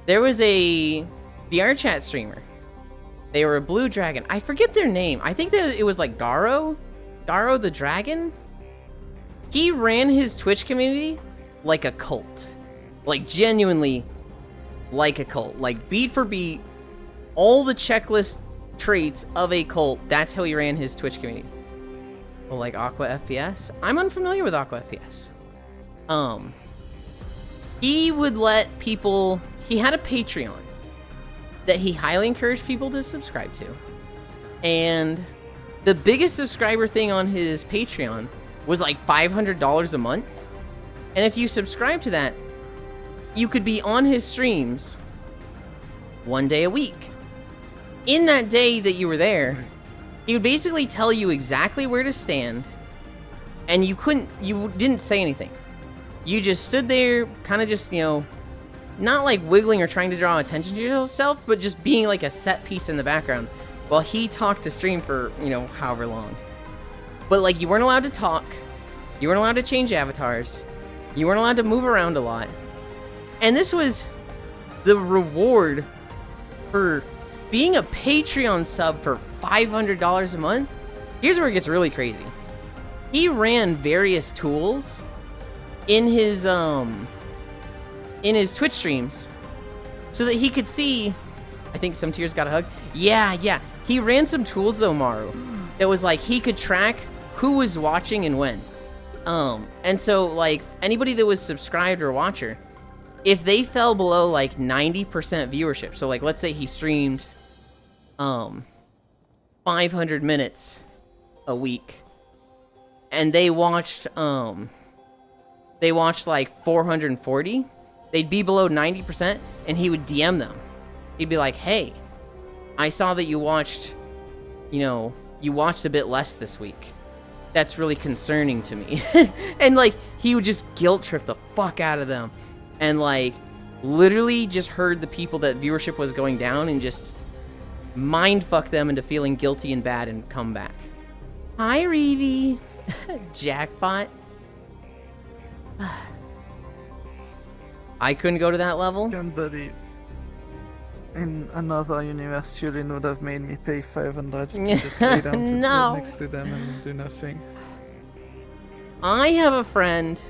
There was a VR chat streamer. They were a Blue Dragon. I forget their name. I think that it was like Garo? Garo the Dragon? He ran his Twitch community like a cult. Like, genuinely like a cult. Like, beat for beat, all the checklist traits of a cult. That's how he ran his Twitch community. Well, like Aqua FPS? I'm unfamiliar with Aqua FPS. He would let people... He had a Patreon that he highly encouraged people to subscribe to. And the biggest subscriber thing on his Patreon was like $500 a month. And if you subscribe to that, you could be on his streams 1 day a week. In that day that you were there, he would basically tell you exactly where to stand, and you didn't say anything. You just stood there, kind of just, not like wiggling or trying to draw attention to yourself, but just being like a set piece in the background while he talked to stream for, however long. But like, you weren't allowed to talk, you weren't allowed to change avatars, you weren't allowed to move around a lot. And this was the reward for being a Patreon sub for $500 a month, here's where it gets really crazy. He ran various tools in his Twitch streams so that he could see, I think some tears got a hug. Yeah. He ran some tools though, Maru, that was like he could track who was watching and when. And so like anybody that was subscribed or watcher, if they fell below like 90% viewership, so like let's say he streamed 500 minutes a week and they watched like 440, they'd be below 90% and he would DM them. He'd be like, hey, I saw that you watched a bit less this week. That's really concerning to me. And like he would just guilt trip the fuck out of them and like literally just heard the people that viewership was going down and just mind fuck them into feeling guilty and bad and come back. Hi, Reevy. Jackpot. I couldn't go to that level. Can't believe. In another universe, Yulind would have made me pay 500 to just lay down to No. next to them and do nothing. I have a friend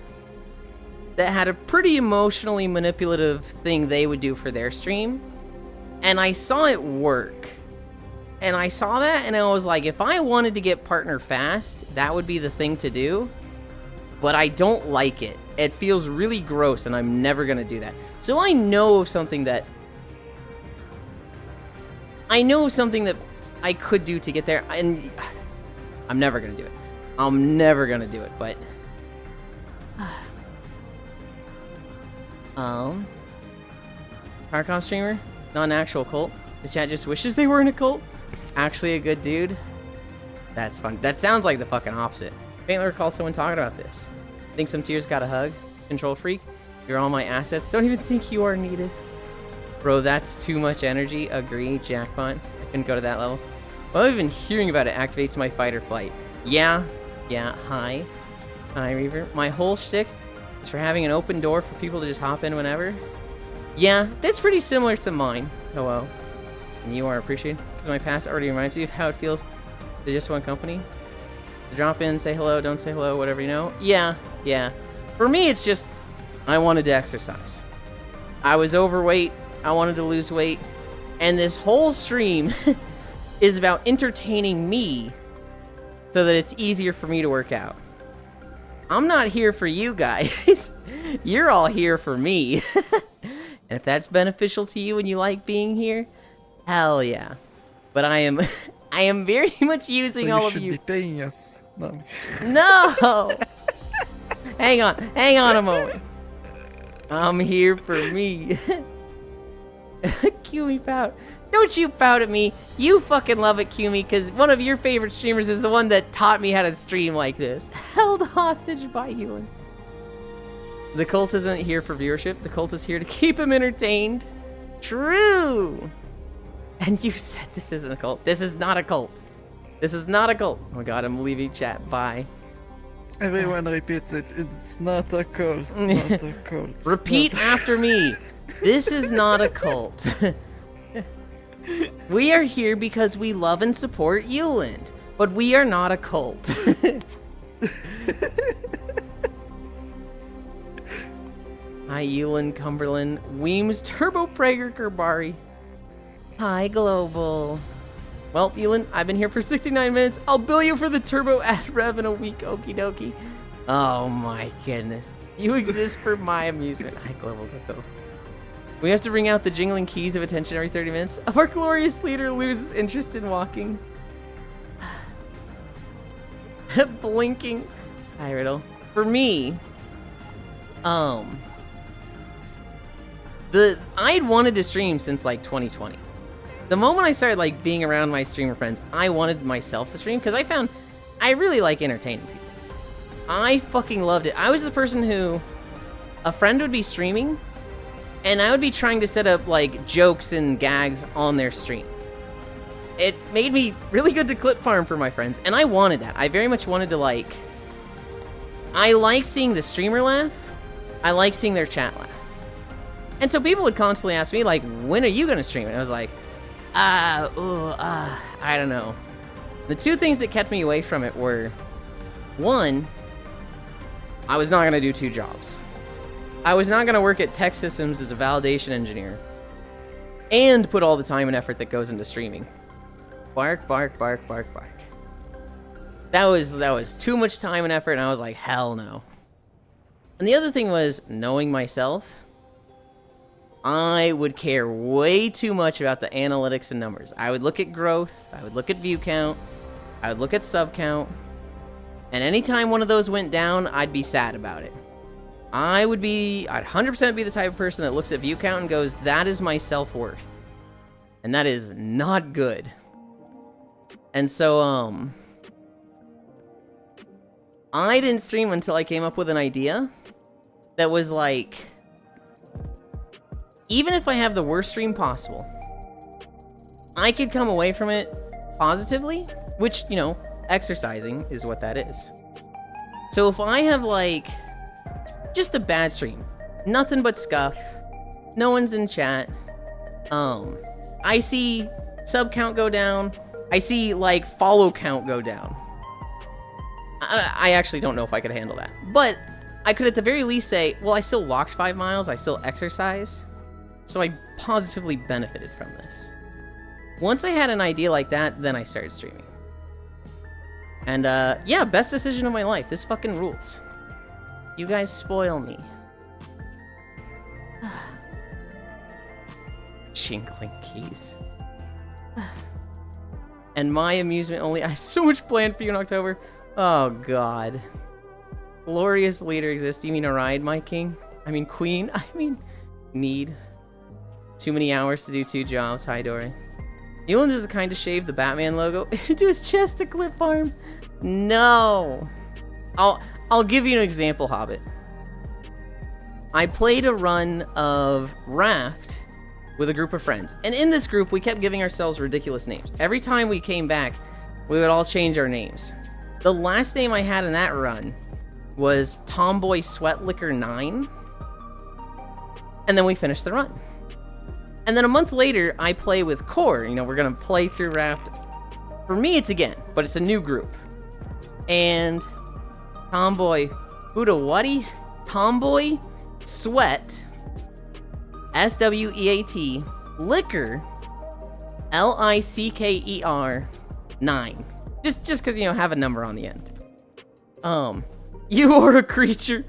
that had a pretty emotionally manipulative thing they would do for their stream, and I saw it work. And I saw that, and I was like, if I wanted to get partner fast, that would be the thing to do. But I don't like it. It feels really gross, and I'm never gonna do that. So I know of something that I could do to get there, and I'm never gonna do it. I'm never gonna do it, but Hardcore streamer, not an actual cult. This chat just wishes they were in a cult. Actually a good dude. That's fun. That sounds like the fucking opposite. Faintly recall someone talking about this. Think some tears got a hug. Control freak. You're all my assets. Don't even think you are needed. Bro, that's too much energy. Agree, jackpot. I couldn't go to that level. Well, even hearing about it activates my fight or flight. Yeah. Hi, Reaver. My whole shtick is for having an open door for people to just hop in whenever. Yeah, that's pretty similar to mine. Hello. And you are appreciated, because my past already reminds you of how it feels to just one company. To drop in, say hello, don't say hello, whatever, you know? Yeah. For me, it's just, I wanted to exercise. I was overweight, I wanted to lose weight, and this whole stream is about entertaining me so that it's easier for me to work out. I'm not here for you guys. You're all here for me. And if that's beneficial to you and you like being here, hell yeah. But I am very much using So all you of should you. be paying us. No. No! Hang on a moment. I'm here for me. Qumi pout. Don't you pout at me. You fucking love it, Qumi, because one of your favorite streamers is the one that taught me how to stream like this. Held hostage by Yulind. The cult isn't here for viewership. The cult is here to keep him entertained. True. And you said this isn't a cult. This is not a cult. This is not a cult. Oh my god, I'm leaving chat. Bye. Everyone repeats it. It's not a cult. Not a cult. Repeat after me. This is not a cult. We are here because we love and support Yulind, but we are not a cult. Hi, Yulind, Cumberland, Weems, Turbo Prager, Kerbari. Hi, Global. Well, Yulind, I've been here for 69 minutes. I'll bill you for the turbo ad rev in a week, okie dokie. Oh my goodness. You exist for my amusement. Hi, Global, go. We have to ring out the jingling keys of attention every 30 minutes. Our glorious leader loses interest in walking. Blinking. Hi, Riddle. For me, I had wanted to stream since like 2020. The moment I started like being around my streamer friends, I wanted myself to stream because I found I really like entertaining people. I fucking loved it. I was the person who a friend would be streaming and I would be trying to set up like jokes and gags on their stream. It made me really good to clip farm for my friends, and I wanted that. I very much wanted to like... I like seeing the streamer laugh. I like seeing their chat laugh. And so people would constantly ask me like, when are you gonna stream? And I was like, I don't know. The two things that kept me away from it were, one, I was not going to do 2 jobs. I was not going to work at Tech Systems as a validation engineer and put all the time and effort that goes into streaming. Bark, bark, bark, bark, bark. That was too much time and effort, and I was like, hell no. And the other thing was, knowing myself, I would care way too much about the analytics and numbers. I would look at growth, I would look at view count, I would look at sub count, and anytime one of those went down, I'd be sad about it. I'd 100% be the type of person that looks at view count and goes, that is my self-worth. And that is not good. And so, I didn't stream until I came up with an idea that was like, even if I have the worst stream possible, I could come away from it positively, which, you know, exercising is what that is. So if I have, like, just a bad stream, nothing but scuff, no one's in chat, I see sub count go down, I see, like, follow count go down. I actually don't know if I could handle that. But I could at the very least say, well, I still walked 5 miles, I still exercise, so I positively benefited from this. Once I had an idea like that, then I started streaming. And, yeah, best decision of my life. This fucking rules. You guys spoil me. Jingling keys. And my amusement only. I have so much planned for you in October. Oh, God. Glorious leader exists. You mean a ride, my king? I mean, queen? I mean, need. Too many hours to do 2 jobs. Hi, Dory. Yulind is the kind to shave the Batman logo into his chest to clip farm. No. I'll give you an example, Hobbit. I played a run of Raft with a group of friends. And in this group, we kept giving ourselves ridiculous names. Every time we came back, we would all change our names. The last name I had in that run was Tomboy Sweat Liquor 9. And then we finished the run. And then a month later, I play with Core. You know, we're going to play through Raft. For me, it's again, but it's a new group. And Tomboy, Budawati, Tomboy, Sweat, SWEAT, Liquor, LICKER, 9. Just because, you know, have a number on the end. You are a creature.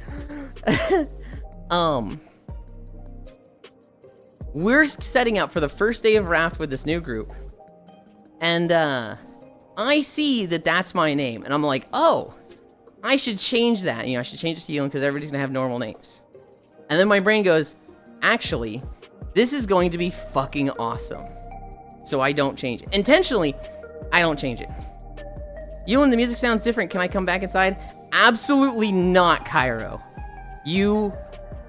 We're setting up for the first day of Raft with this new group. And, I see that that's my name. And I'm like, oh, I should change that. You know, I should change it to Yulind because everybody's going to have normal names. And then my brain goes, actually, this is going to be fucking awesome. So I don't change it. Intentionally, I don't change it. Yulind, the music sounds different. Can I come back inside? Absolutely not, Cairo. You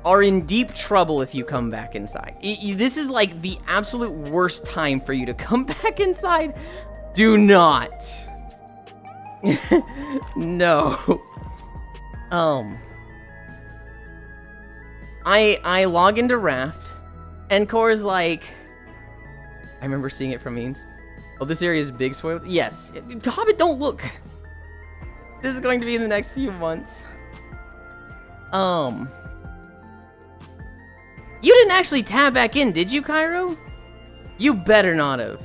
are in deep trouble if you come back inside. This is like the absolute worst time for you to come back inside. Do not. No. I log into Raft, and Core's like, I remember seeing it from memes. Oh, this area is big spoiler. Yes. Hobbit, don't look. This is going to be in the next few months. You didn't actually tab back in, did you, Cairo? You better not have.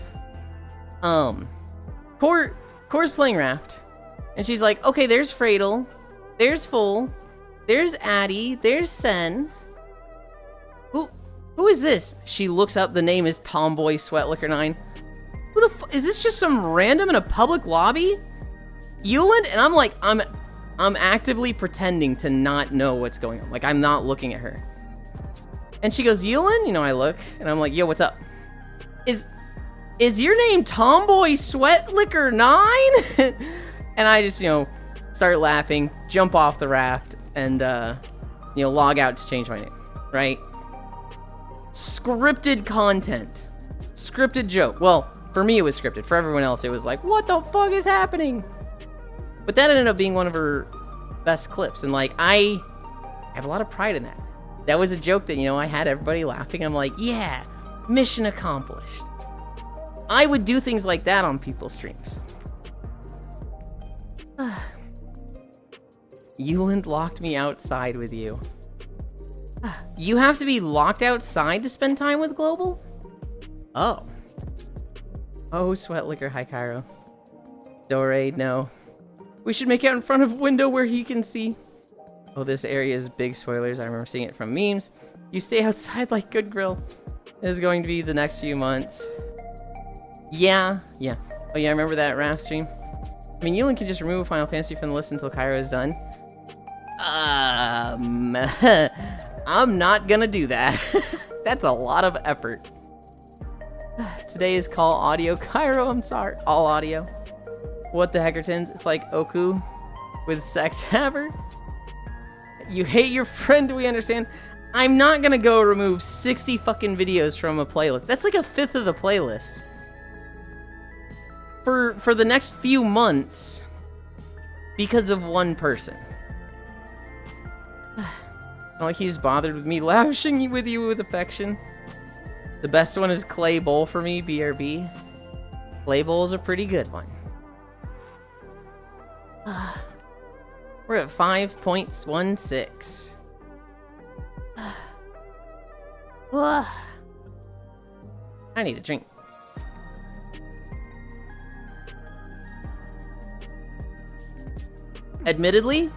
Core's playing Raft, and she's like, okay, there's Fradel, there's Full, there's Addy, there's Sen. Who is this? She looks up, the name is Tomboy Sweat Liquor 9. Who the is this just some random in a public lobby? Yulind? And I'm like, I'm actively pretending to not know what's going on. Like, I'm not looking at her. And she goes, Yulind? You know, I look, and I'm like, yo, what's up? Is your name Tomboy Sweat Liquor 9? And I just, you know, start laughing, jump off the raft, and, you know, log out to change my name, right? Scripted content. Scripted joke. Well, for me, it was scripted. For everyone else, it was like, what the fuck is happening? But that ended up being one of her best clips, and, like, I have a lot of pride in that. That was a joke that, you know, I had everybody laughing. I'm like, yeah, mission accomplished. I would do things like that on people's streams. Yulind locked me outside with you. You have to be locked outside to spend time with Global? Oh. Oh, Sweat Liquor, hi Cairo. Dore, no. We should make out in front of a window where he can see. Oh, this area is big spoilers. I remember seeing it from memes. You stay outside like Good Grill. This is going to be the next few months. Yeah. Oh yeah, I remember that raft stream. I mean, Yulind can just remove Final Fantasy from the list until Cairo is done. I'm not gonna do that. That's a lot of effort. Today is call audio. Cairo, I'm sorry. All audio. What the heckertons? It's like Oku with Sex Haver. You hate your friend, we understand. I'm not gonna go remove 60 fucking videos from a playlist. That's like a fifth of the playlist. For the next few months. Because of one person. Not like he's bothered with me lavishing with you with affection. The best one is Clay Bowl for me, BRB. Clay Bowl is a pretty good one. We're at 5.16. I need a drink. Admittedly,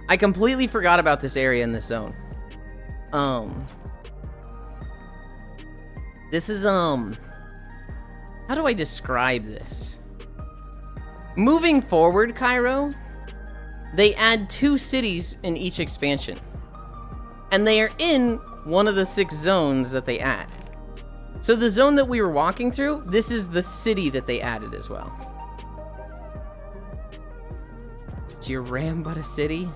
I completely forgot about this area in this zone. This is, how do I describe this? Moving forward, Cairo, they add 2 cities in each expansion. And they are in one of the 6 zones that they add. So the zone that we were walking through, this is the city that they added as well. It's your ram but a city?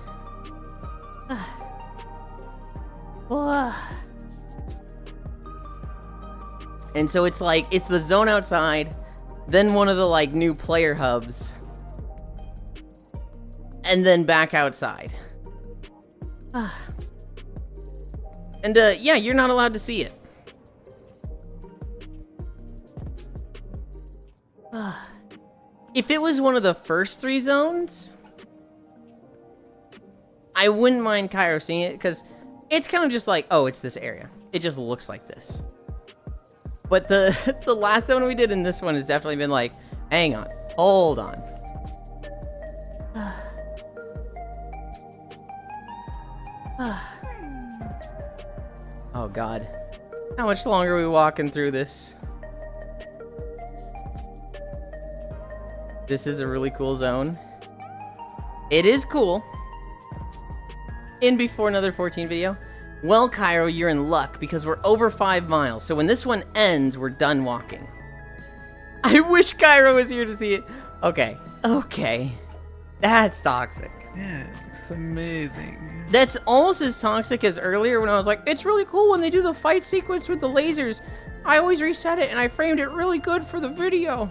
And so it's like, it's the zone outside, then one of the like new player hubs, and then back outside. And yeah, you're not allowed to see it. If it was one of the first 3 zones, I wouldn't mind Cairo seeing it, because it's kind of just like, oh, it's this area. It just looks like this. But the last zone we did in this one has definitely been like, hang on, hold on. Oh god. How much longer are we walking through this? This is a really cool zone. It is cool. In before another 14 video. Well, Cairo, you're in luck because we're over 5 miles. So when this one ends, we're done walking. I wish Cairo was here to see it. Okay. That's toxic. Yeah, it's amazing. That's almost as toxic as earlier when I was like, it's really cool when they do the fight sequence with the lasers. I always reset it and I framed it really good for the video.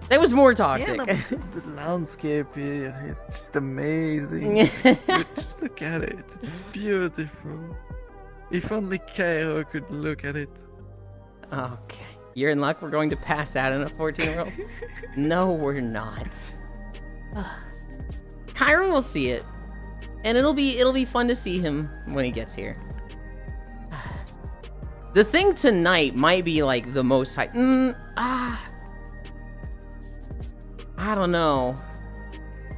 That was more toxic. Yeah, the landscape here is just amazing. Just look at it. It's beautiful. If only Cairo could look at it. Okay. You're in luck. We're going to pass out in a 14-year-old. No, we're not. Cairo will see it. And it'll be fun to see him when he gets here. The thing tonight might be like the most hype. I don't know.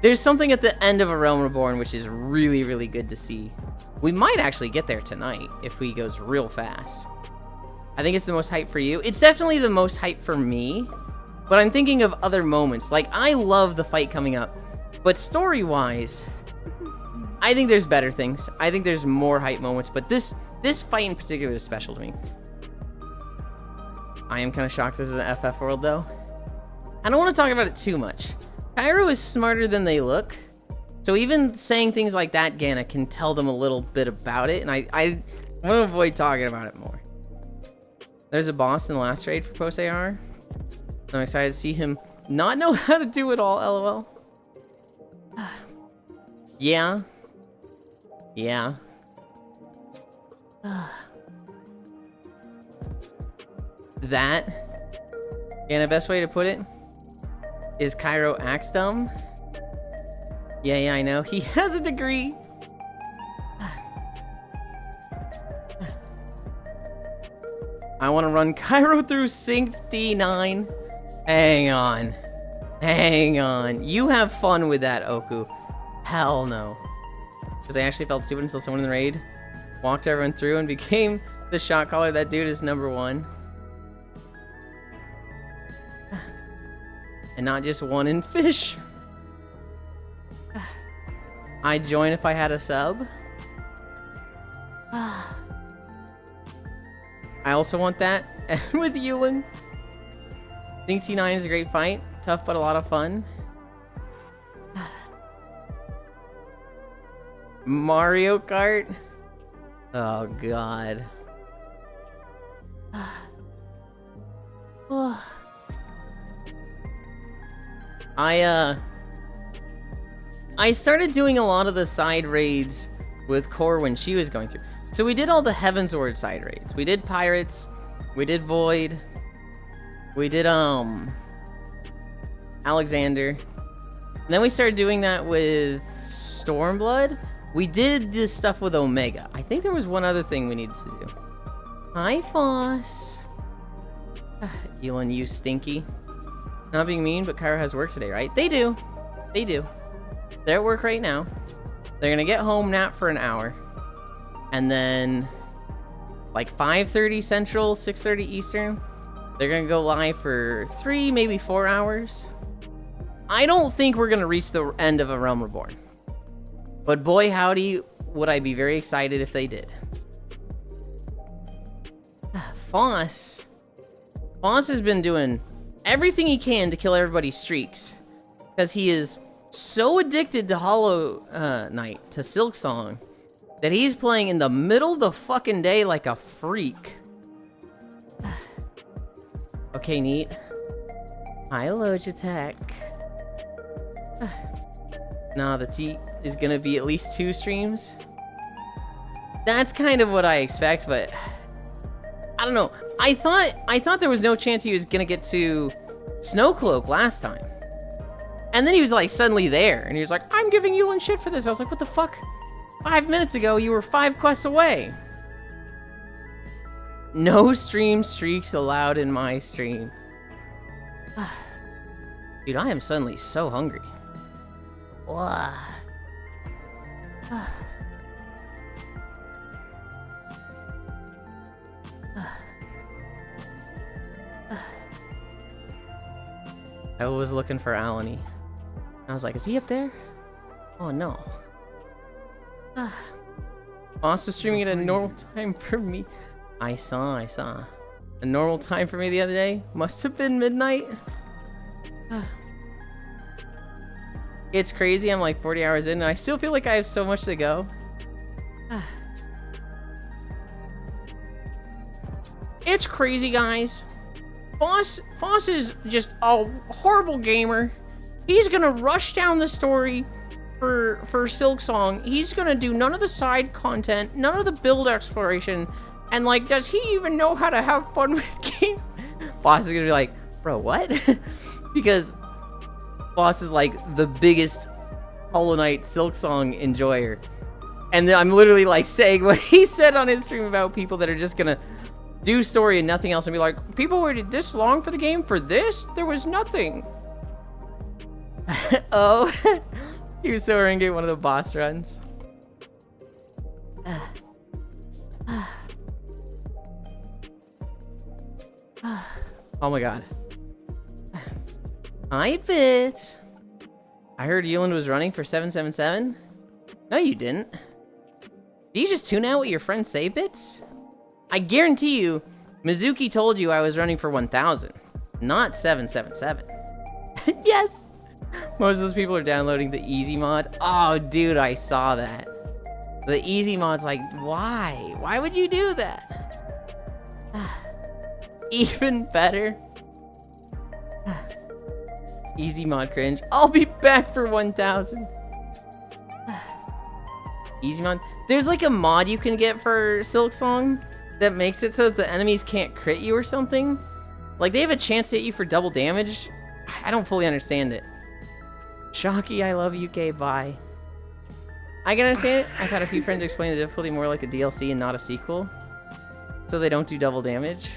There's something at the end of A Realm Reborn which is really, really good to see. We might actually get there tonight if we goes real fast. I think it's the most hype for you. It's definitely the most hype for me. But I'm thinking of other moments. Like, I love the fight coming up. But story-wise, I think there's better things. I think there's more hype moments. But this fight in particular is special to me. I am kind of shocked this is an FF world, though. I don't want to talk about it too much. Cairo is smarter than they look. So even saying things like that, Gana, can tell them a little bit about it. And I want to avoid talking about it more. There's a boss in the last raid for Post AR. I'm excited to see him not know how to do it all, LOL. Yeah. That. And the best way to put it is Cairo acts dumb. Yeah, I know. He has a degree. I want to run Cairo through synced D9. Hang on. Hang on. You have fun with that, Oku. Hell no. Because I actually felt stupid until someone in the raid walked everyone through and became the shot caller. That dude is #1. And not just one in fish. I'd join if I had a sub. I also want that with Yulind. I think T9 is a great fight. Tough, but a lot of fun. Mario Kart? Oh, God. I started doing a lot of the side raids with Core when she was going through. So we did all the Heavensward side raids. We did Pirates. We did Void. We did, Alexander. And then we started doing that with Stormblood. We did this stuff with Omega. I think there was one other thing we needed to do. Hi, Foss. Elon, you stinky. Not being mean, but Kyra has work today, right? They do. They do. They're at work right now. They're gonna get home, nap for an hour. And then, like 5:30 Central, 6:30 Eastern, they're gonna go live for 3, maybe 4 hours. I don't think we're gonna reach the end of A Realm Reborn. But boy howdy, would I be very excited if they did. Foss has been doing everything he can to kill everybody's streaks. Because he is so addicted to Hollow Knight, to Silksong, that he's playing in the middle of the fucking day like a freak. Okay, neat. Hi, Logitech. Nah, the T is gonna be at least 2 streams. That's kind of what I expect, but I don't know. I thought there was no chance he was gonna get to Snowcloak last time. And then he was like suddenly there, and he was like, I'm giving Yulind shit for this. I was like, what the fuck? 5 minutes ago, you were 5 quests away. No stream streaks allowed in my stream. Dude, I am suddenly so hungry. Wah. I was looking for Alani. I was like, is he up there? Oh no. Boss was streaming at a normal time for me. I saw. A normal time for me the other day? Must have been midnight. It's crazy, I'm like 40 hours in and I still feel like I have so much to go. It's crazy, guys. Foss is just a horrible gamer. He's gonna rush down the story for Silksong. He's gonna do none of the side content, none of the build exploration, and like, does he even know how to have fun with games? Foss is gonna be like, bro, what? Because Foss is like the biggest Hollow Knight Silksong enjoyer. And then I'm literally like saying what he said on his stream about people that are just gonna do story and nothing else and be like, people waited this long for the game for this? There was nothing. Oh, he was so angry at one of the boss runs. Oh my god. Hi, Bit. I heard Yulind was running for 777. No, you didn't. Did you just tune out what your friends say, Bits? I guarantee you, Mizuki told you I was running for 1000, not 777. Yes! Most of those people are downloading the easy mod. Oh, dude, I saw that. The easy mod's like, why? Why would you do that? Even better. Easy mod cringe. I'll be back for 1000. Easy mod. There's like a mod you can get for Silksong that makes it so that the enemies can't crit you or something. Like, they have a chance to hit you for double damage? I don't fully understand it. Shocky, I love UK, bye. I can understand it. I've had a few friends explain the difficulty more like a DLC and not a sequel. So they don't do double damage.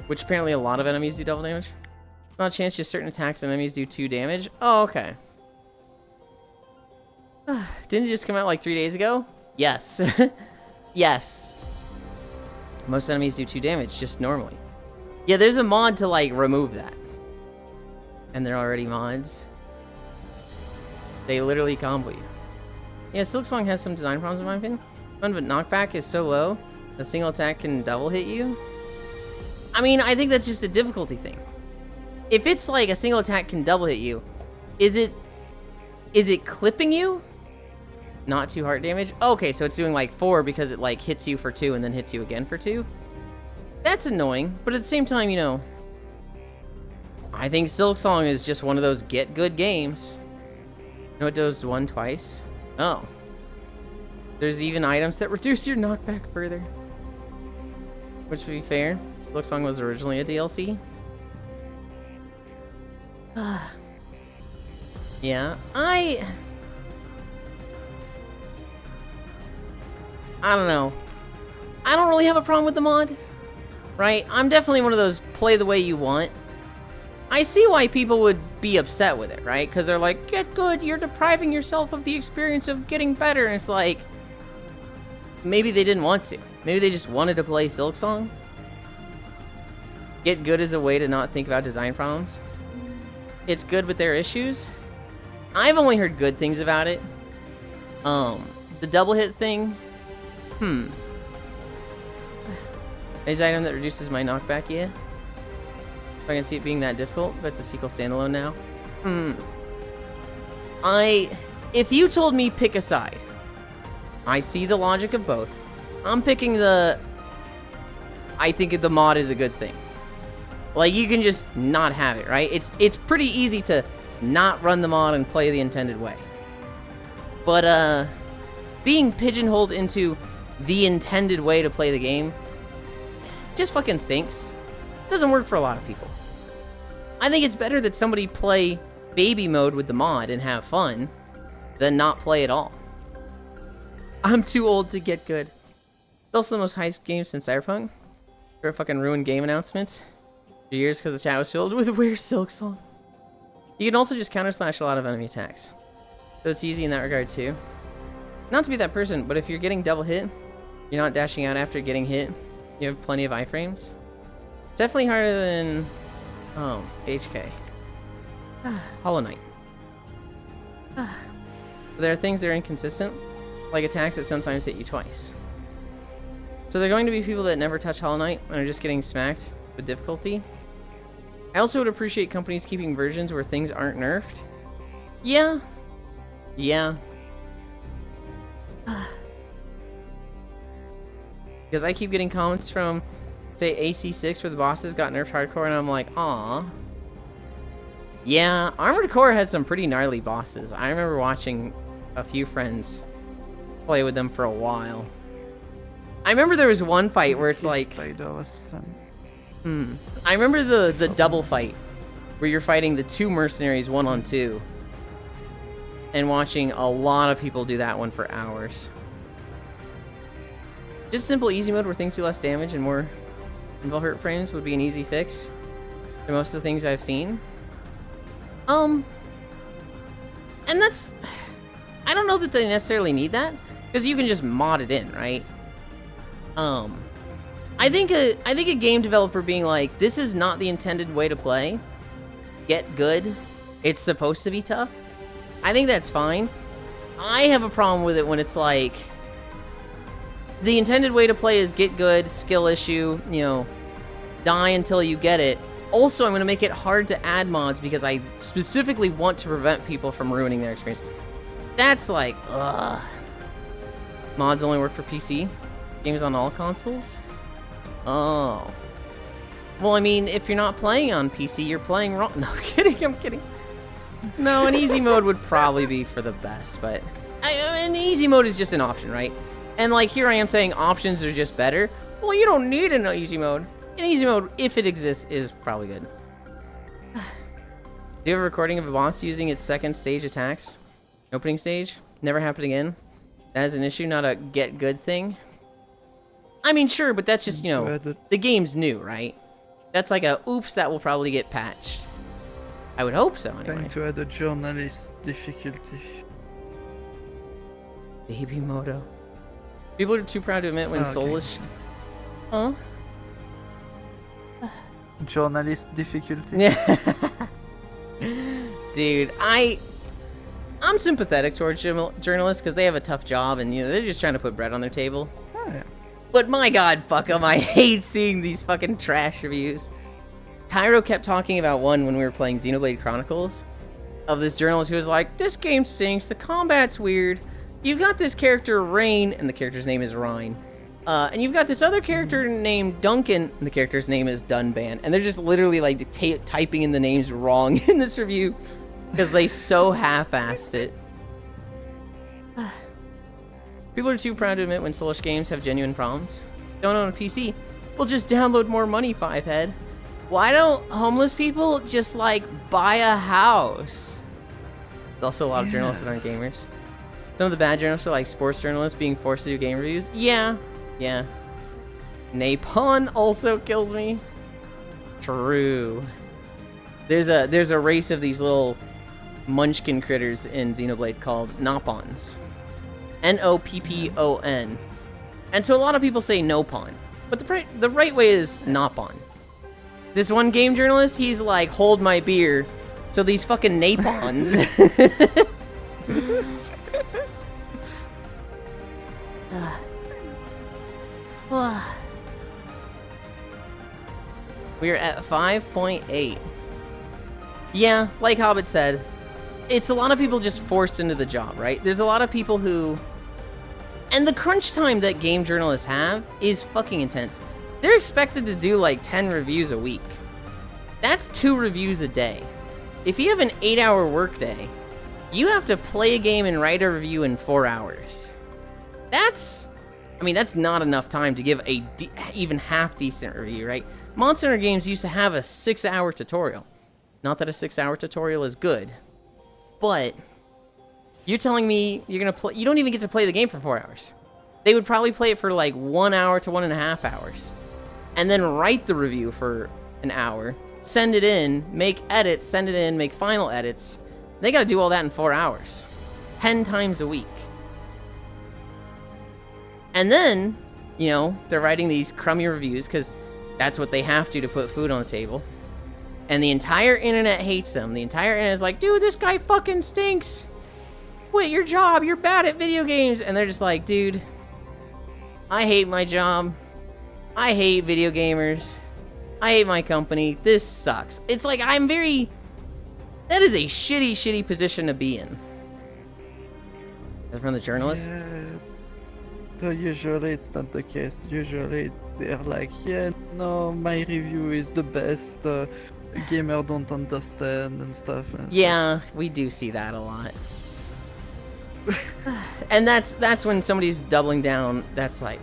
Which apparently a lot of enemies do double damage. Not a chance just certain attacks and enemies do 2 damage. Oh, okay. Didn't it just come out like 3 days ago? Yes. Yes. Most enemies do 2 damage, just normally. Yeah, there's a mod to, like, remove that. And they're already mods. They literally combo you. Yeah, Silksong has some design problems in my opinion. Fun, but knockback is so low, a single attack can double hit you. I mean, I think that's just a difficulty thing. If it's like a single attack can double hit you, is it clipping you? Not 2 heart damage? Okay, so it's doing like 4 because it like hits you for 2 and then hits you again for 2. That's annoying, but at the same time, you know, I think Silksong is just one of those get good games. You know, it does 1 twice. Oh. There's even items that reduce your knockback further. Which, to be fair, Silksong was originally a DLC. Yeah, I don't know. I don't really have a problem with the mod, right? I'm definitely one of those play the way you want. I see why people would be upset with it, right? Because they're like, get good, you're depriving yourself of the experience of getting better. And it's like, maybe they didn't want to. Maybe they just wanted to play Silksong. Get good is a way to not think about design problems. It's good with their issues. I've only heard good things about it. The double hit thing. Is item that reduces my knockback, yeah. If I can see it being that difficult, but it's a sequel standalone now. If you told me pick a side, I see the logic of both. I'm picking I think the mod is a good thing. Like, you can just not have it, right? It's pretty easy to not run the mod and play the intended way. But, being pigeonholed into the intended way to play the game just fucking stinks. Doesn't work for a lot of people. I think it's better that somebody play baby mode with the mod and have fun than not play at all. I'm too old to get good. It's also the most hyped game since Cyberpunk. For fucking ruined game announcements. For years because the chat was filled with Where's Silksong? You can also just counter-slash a lot of enemy attacks. So it's easy in that regard too. Not to be that person, but if you're getting double hit, you're not dashing out after getting hit, you have plenty of iframes. It's definitely harder than... Oh, HK. Hollow Knight. There are things that are inconsistent, like attacks that sometimes hit you twice. So there are going to be people that never touch Hollow Knight and are just getting smacked with difficulty. I also would appreciate companies keeping versions where things aren't nerfed. Yeah. Yeah. Because I keep getting comments from, say, AC6 where the bosses got nerfed hardcore, and I'm like, aw. Yeah, Armored Core had some pretty gnarly bosses. I remember watching a few friends play with them for a while. I remember there was one fight where it's like... That was fun. I remember the double fight where you're fighting the 2 mercenaries 1-on-2. And watching a lot of people do that one for hours. Just simple easy mode where things do less damage and more invul hurt frames would be an easy fix to most of the things I've seen. And that's... I don't know that they necessarily need that, because you can just mod it in, right? I think a game developer being like, this is not the intended way to play. Get good. It's supposed to be tough. I think that's fine. I have a problem with it when it's like, the intended way to play is get good, skill issue, you know, die until you get it. Also, I'm going to make it hard to add mods because I specifically want to prevent people from ruining their experience. That's like, ugh. Mods only work for PC? Games on all consoles? Oh. Well, I mean, if you're not playing on PC, you're playing wrong. No, I'm kidding, I'm kidding. No, an easy mode would probably be for the best, but... I mean, easy mode is just an option, right? And, like, here I am saying options are just better. Well, you don't need an easy mode. An easy mode, if it exists, is probably good. Do you have a recording of a boss using its second stage attacks? Opening stage? Never happened again? That is an issue, not a get good thing? I mean, sure, but that's just, you know, the game's new, right? That's like a, oops, that will probably get patched. I would hope so, anyway. Trying to add a journalist difficulty. Baby Moto. People are too proud to admit when soulless... Huh? Journalist difficulty? Dude, I'm sympathetic towards journalists because they have a tough job and, you know, they're just trying to put bread on their table. Oh, yeah. But my god, fuck them, I hate seeing these fucking trash reviews. Cairo kept talking about one when we were playing Xenoblade Chronicles of this journalist who was like, this game stinks, the combat's weird, you got this character Rain, and the character's name is Rhine, and you've got this other character named Duncan, and the character's name is Dunban, and they're just literally like typing in the names wrong in this review because they so half-assed it. People are too proud to admit when Soulish games have genuine problems. Don't own a PC? Well, just download more money, Fivehead. Why don't homeless people just, like, buy a house? There's also a lot of journalists that aren't gamers. Some of the bad journalists are like sports journalists being forced to do game reviews. Yeah. Napon also kills me. True. There's a race of these little munchkin critters in Xenoblade called Nopons. N-O-P-P-O-N. And so a lot of people say Nopon. But the right way is Nopon. This one game journalist, he's like, hold my beer. So these fucking Napons. We're at 5.8. Yeah, like Hobbit said, it's a lot of people just forced into the job, right? There's a lot of people who... And the crunch time that game journalists have is fucking intense. They're expected to do like 10 reviews a week. That's 2 reviews a day. If you have an 8-hour workday, you have to play a game and write a review in 4 hours. That's not enough time to give a even half-decent review, right? Monster Hunter games used to have a 6-hour tutorial. Not that a 6-hour tutorial is good, but you're telling me you're gonna play... You don't even get to play the game for 4 hours. They would probably play it for like 1 hour to 1.5 hours. And then write the review for an hour, send it in, make edits, send it in, make final edits. They gotta do all that in 4 hours. 10 times a week. And then, you know, they're writing these crummy reviews because that's what they have to put food on the table. And the entire internet hates them. The entire internet is like, dude, this guy fucking stinks. Quit your job, you're bad at video games. And they're just like, dude, I hate my job. I hate video gamers. I hate my company. This sucks. It's like, that is a shitty position to be in. Is that from the journalist? Yeah. So usually it's not the case. Usually they're like, yeah, no, my review is the best. Gamer don't understand and stuff. Yeah, we do see that a lot. And that's when somebody's doubling down. That's like,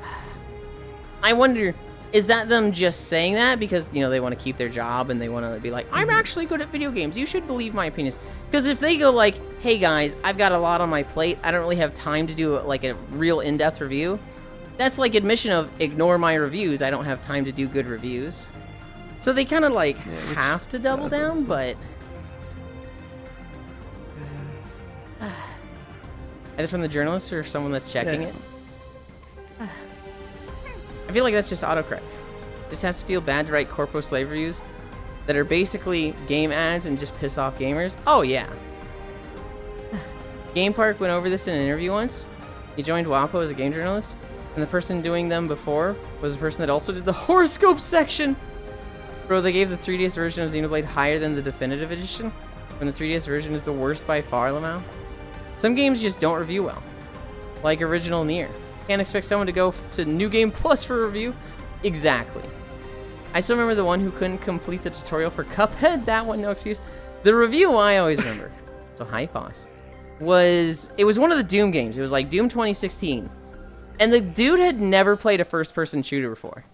I wonder, is that them just saying that because, you know, they want to keep their job and they want to be like, I'm actually good at video games, you should believe my opinions? Because if they go like, hey guys, I've got a lot on my plate, I don't really have time to do like a real in-depth review, that's like admission of ignore my reviews, I don't have time to do good reviews. So they kind of like have to double down, but... Either from the journalist or someone that's checking it. I feel like that's just autocorrect. Just has to feel bad to write corpo slave reviews that are basically game ads and just piss off gamers. Oh yeah. Game Park went over this in an interview once. He joined WAPO as a game journalist, and the person doing them before was the person that also did the horoscope section. Bro, they gave the 3DS version of Xenoblade higher than the definitive edition, when the 3DS version is the worst by far, Lamau. Some games just don't review well, like Original Nier. Can't expect someone to go to New Game Plus for a review. Exactly. I still remember the one who couldn't complete the tutorial for Cuphead. That one, no excuse. The review I always remember, so hi Foss, it was one of the Doom games. It was like Doom 2016. And the dude had never played a first-person shooter before.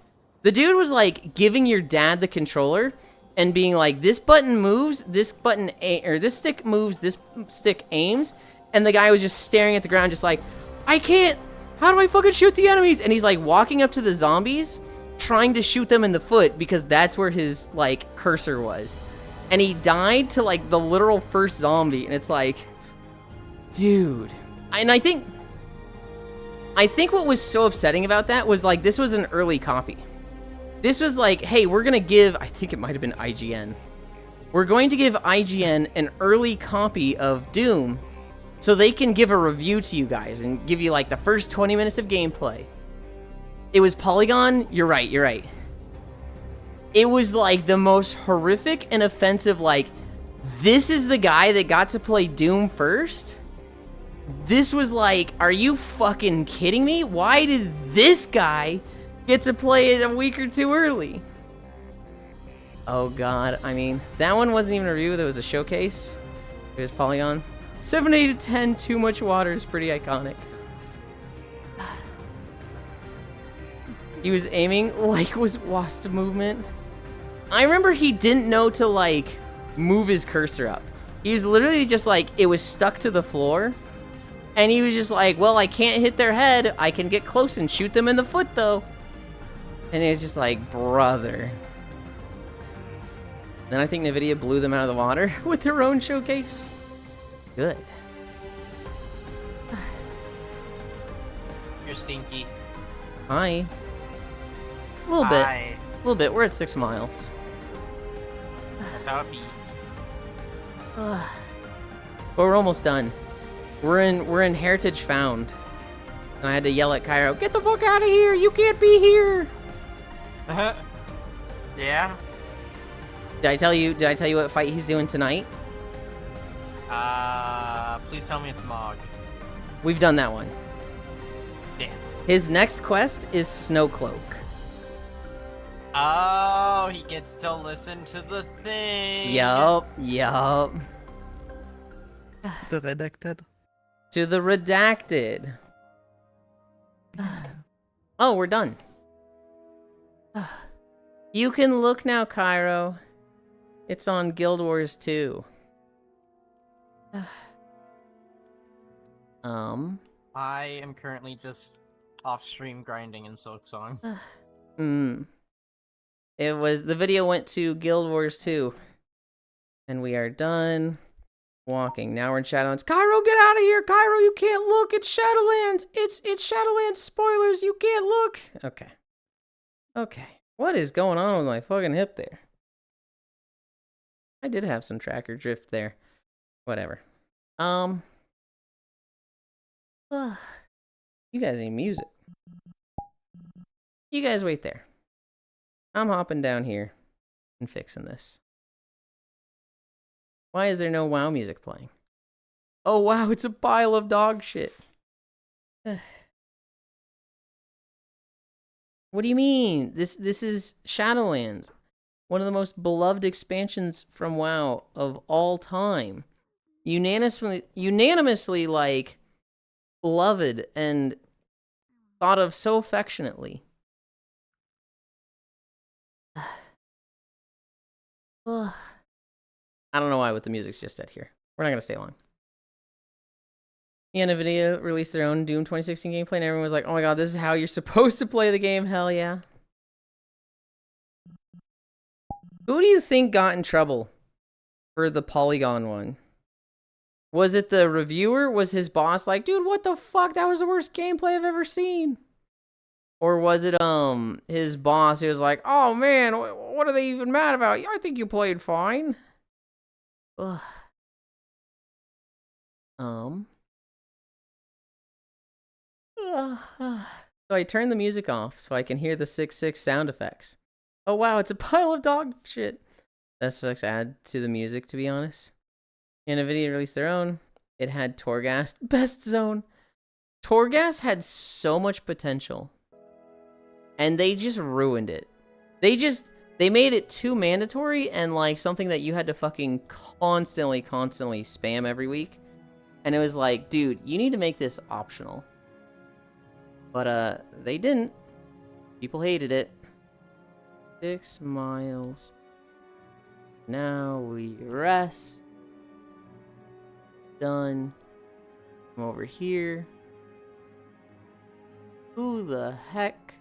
The dude was like giving your dad the controller and being like, this button moves, this button or this stick moves, this stick aims, and the guy was just staring at the ground just like, I can't, how do I fucking shoot the enemies? And he's like walking up to the zombies, trying to shoot them in the foot because that's where his like cursor was. And he died to like the literal first zombie, and it's like, dude. And I think what was so upsetting about that was like, this was an early copy. This was like, hey, we're going to give, I think it might have been IGN. We're going to give IGN an early copy of Doom so they can give a review to you guys and give you like the first 20 minutes of gameplay. It was Polygon. You're right. It was like the most horrific and offensive, like, this is the guy that got to play Doom first? This was like, are you fucking kidding me? Why did this guy get to play it a week or two early? Oh god, I mean, that one wasn't even a review, that was a showcase. It was Polygon. 7 8 to 10, too much water is pretty iconic. He was aiming like was WASD movement. I remember he didn't know to like move his cursor up. He was literally just like, it was stuck to the floor. And he was just like, well, I can't hit their head. I can get close and shoot them in the foot, though. And it was just like, brother. Then I think NVIDIA blew them out of the water with their own showcase. Good. You're stinky. Hi. A little bit. A little bit. We're at 6 miles. Copy. But we're almost done. We're in Heritage Found. And I had to yell at Cairo, get the fuck out of here! You can't be here! Yeah? Did I tell you what fight he's doing tonight? Please tell me it's Mog. We've done that one. Damn. His next quest is Snowcloak. Oh, he gets to listen to the thing. Yup. The redacted. To the redacted. Oh, we're done. You can look now, Cairo. It's on Guild Wars 2. I am currently just off stream grinding in Silk Song. It was, the video went to Guild Wars 2. And we are done walking. Now we're in Shadowlands. Cairo, get out of here! Cairo, you can't look! It's Shadowlands! It's Shadowlands spoilers! You can't look! Okay. What is going on with my fucking hip there? I did have some tracker drift there. Whatever. You guys need music. You guys wait there. I'm hopping down here and fixing this. Why is there no WoW music playing? Oh wow, it's a pile of dog shit. What do you mean? This is Shadowlands. One of the most beloved expansions from WoW of all time. Unanimously like beloved and thought of so affectionately. I don't know why with the music's just dead here. We're not gonna stay long. Yeah, NVIDIA released their own Doom 2016 gameplay and everyone was like, oh my god, this is how you're supposed to play the game, hell yeah. Who do you think got in trouble for the Polygon one? Was it the reviewer? Was his boss like, dude, what the fuck? That was the worst gameplay I've ever seen. Or was it his boss who was like, oh man, what are they even mad about? I think you played fine. Ugh. So I turned the music off so I can hear the 6.6 sound effects. Oh wow, it's a pile of dog shit. That effects add to the music, to be honest. And NVIDIA released their own. It had Torghast. Best zone. Torghast had so much potential. And they just ruined it. They made it too mandatory and like something that you had to fucking constantly spam every week. And it was like, dude, you need to make this optional. But they didn't. People hated it. 6 miles. Now we rest. Done. Come over here. Who the heck?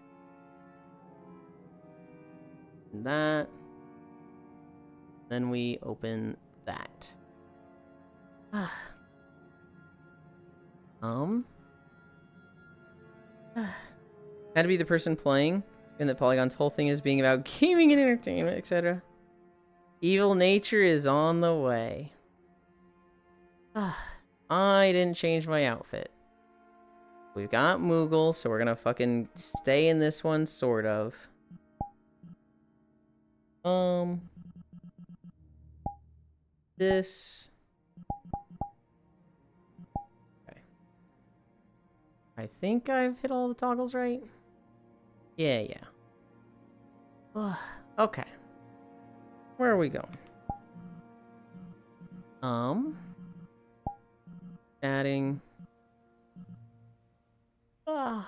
That. Then we open that. Had to be the person playing, and that Polygon's whole thing is being about gaming and entertainment, etc. Evil nature is on the way. I didn't change my outfit. We've got Moogle, so we're gonna fucking stay in this one, sort of. This. Okay. I think I've hit all the toggles right. Yeah. Okay. Where are we going? Adding. Go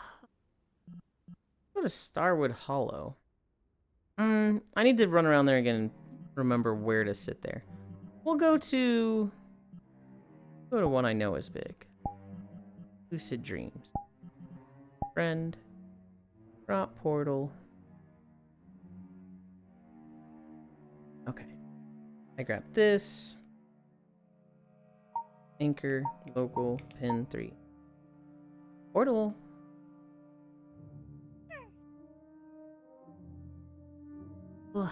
to Starwood Hollow. I need to run around there again and remember where to sit there. We'll go to one I know is big. Lucid Dreams. Friend. Drop portal. Okay. I grab this. Anchor, local, pin 3. Portal. Ugh.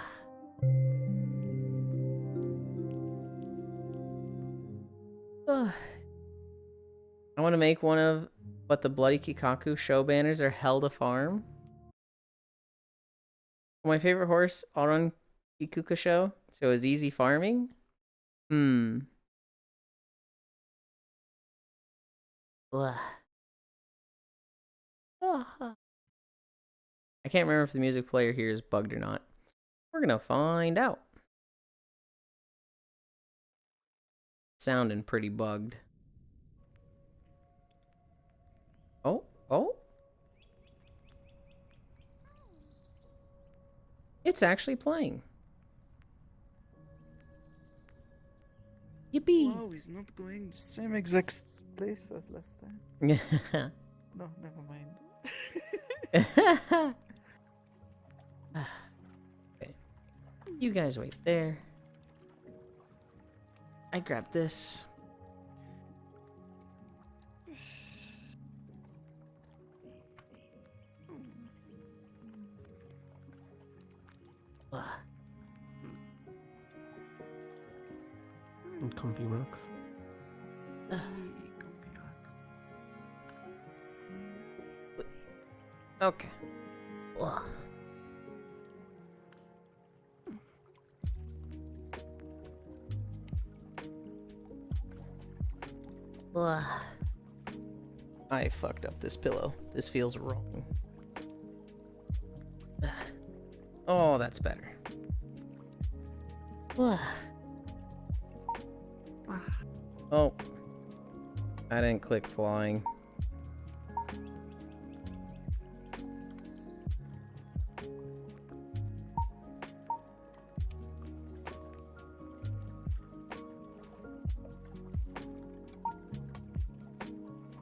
I want to make one of what the Bloody Kikaku show banners are held a farm. My favorite horse, I'll run Kikuka show, so is easy farming. Ugh. I can't remember if the music player here is bugged or not. We're gonna find out. Sounding pretty bugged. Oh. It's actually playing. Yippee! Wow, he's not going the same exact place as last time. No, never mind. Okay. You guys wait there. I grab this. And comfy rocks. Okay. I fucked up this pillow. This feels wrong. Oh, that's better. Oh. I didn't click flying.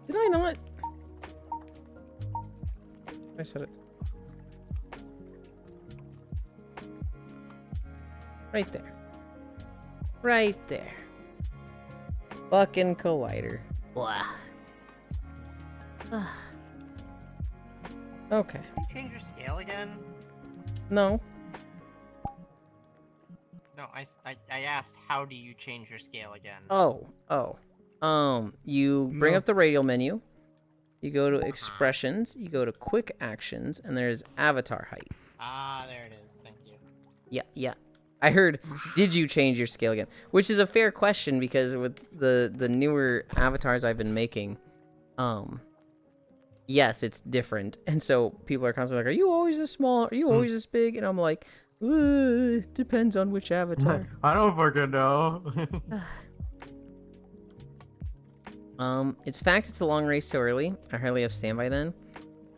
Did I not? I said it. Right there. Right there. Fucking collider. Blah. Okay. Can you change your scale again? No. No, I asked, how do you change your scale again? You bring up the radial menu. You go to expressions. You go to quick actions, and there's avatar height. Ah, there it is. Thank you. Yeah. I heard, did you change your scale again? Which is a fair question because with the newer avatars I've been making, yes, it's different. And so people are constantly like, are you always this small? Are you always this big? And I'm like, depends on which avatar. I don't fucking know. It's fact it's a long race so early. I hardly have standby then.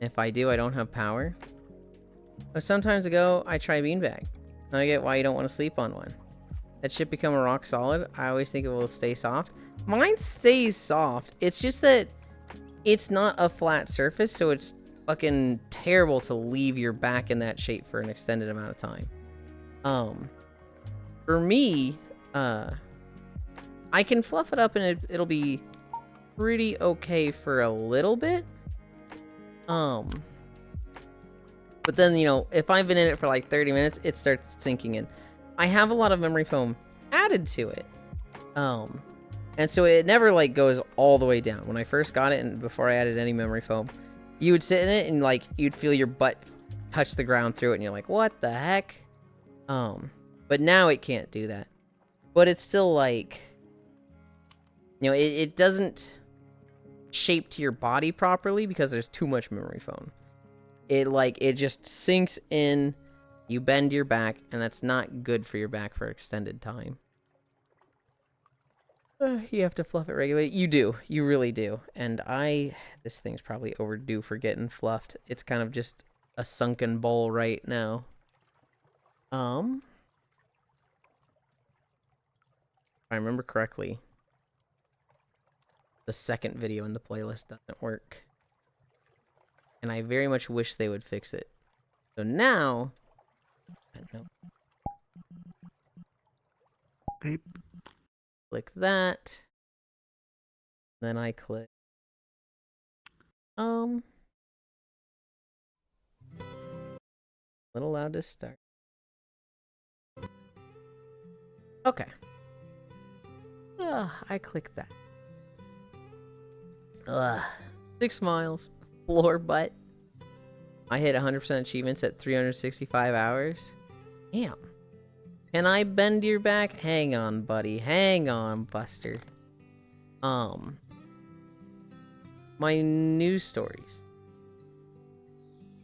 If I do, I don't have power. But sometimes ago, I try beanbag. Now I get why you don't want to sleep on one. That shit become a rock solid. I always think it will stay soft. Mine stays soft. It's just that it's not a flat surface, so it's fucking terrible to leave your back in that shape for an extended amount of time. For me, I can fluff it up and it'll be pretty okay for a little bit. But then, you know, if I've been in it for like 30 minutes, it starts sinking in. I have a lot of memory foam added to it. And so it never like goes all the way down. When I first got it and before I added any memory foam, you would sit in it and like you'd feel your butt touch the ground through it and you're like, what the heck? But now it can't do that. But it's still like, you know, it doesn't shape to your body properly because there's too much memory foam. It just sinks in, you bend your back, and that's not good for your back for extended time. You have to fluff it regularly. You do. You really do. And this thing's probably overdue for getting fluffed. It's kind of just a sunken bowl right now. If I remember correctly, the second video in the playlist doesn't work. And I very much wish they would fix it. So now, no. Beep. Click that. Then I click. Little loud to start. Okay. I click that. 6 smiles. Floor butt. I hit 100% achievements at 365 hours. Damn. Can I bend your back? Hang on, buddy. Hang on, Buster. My news stories.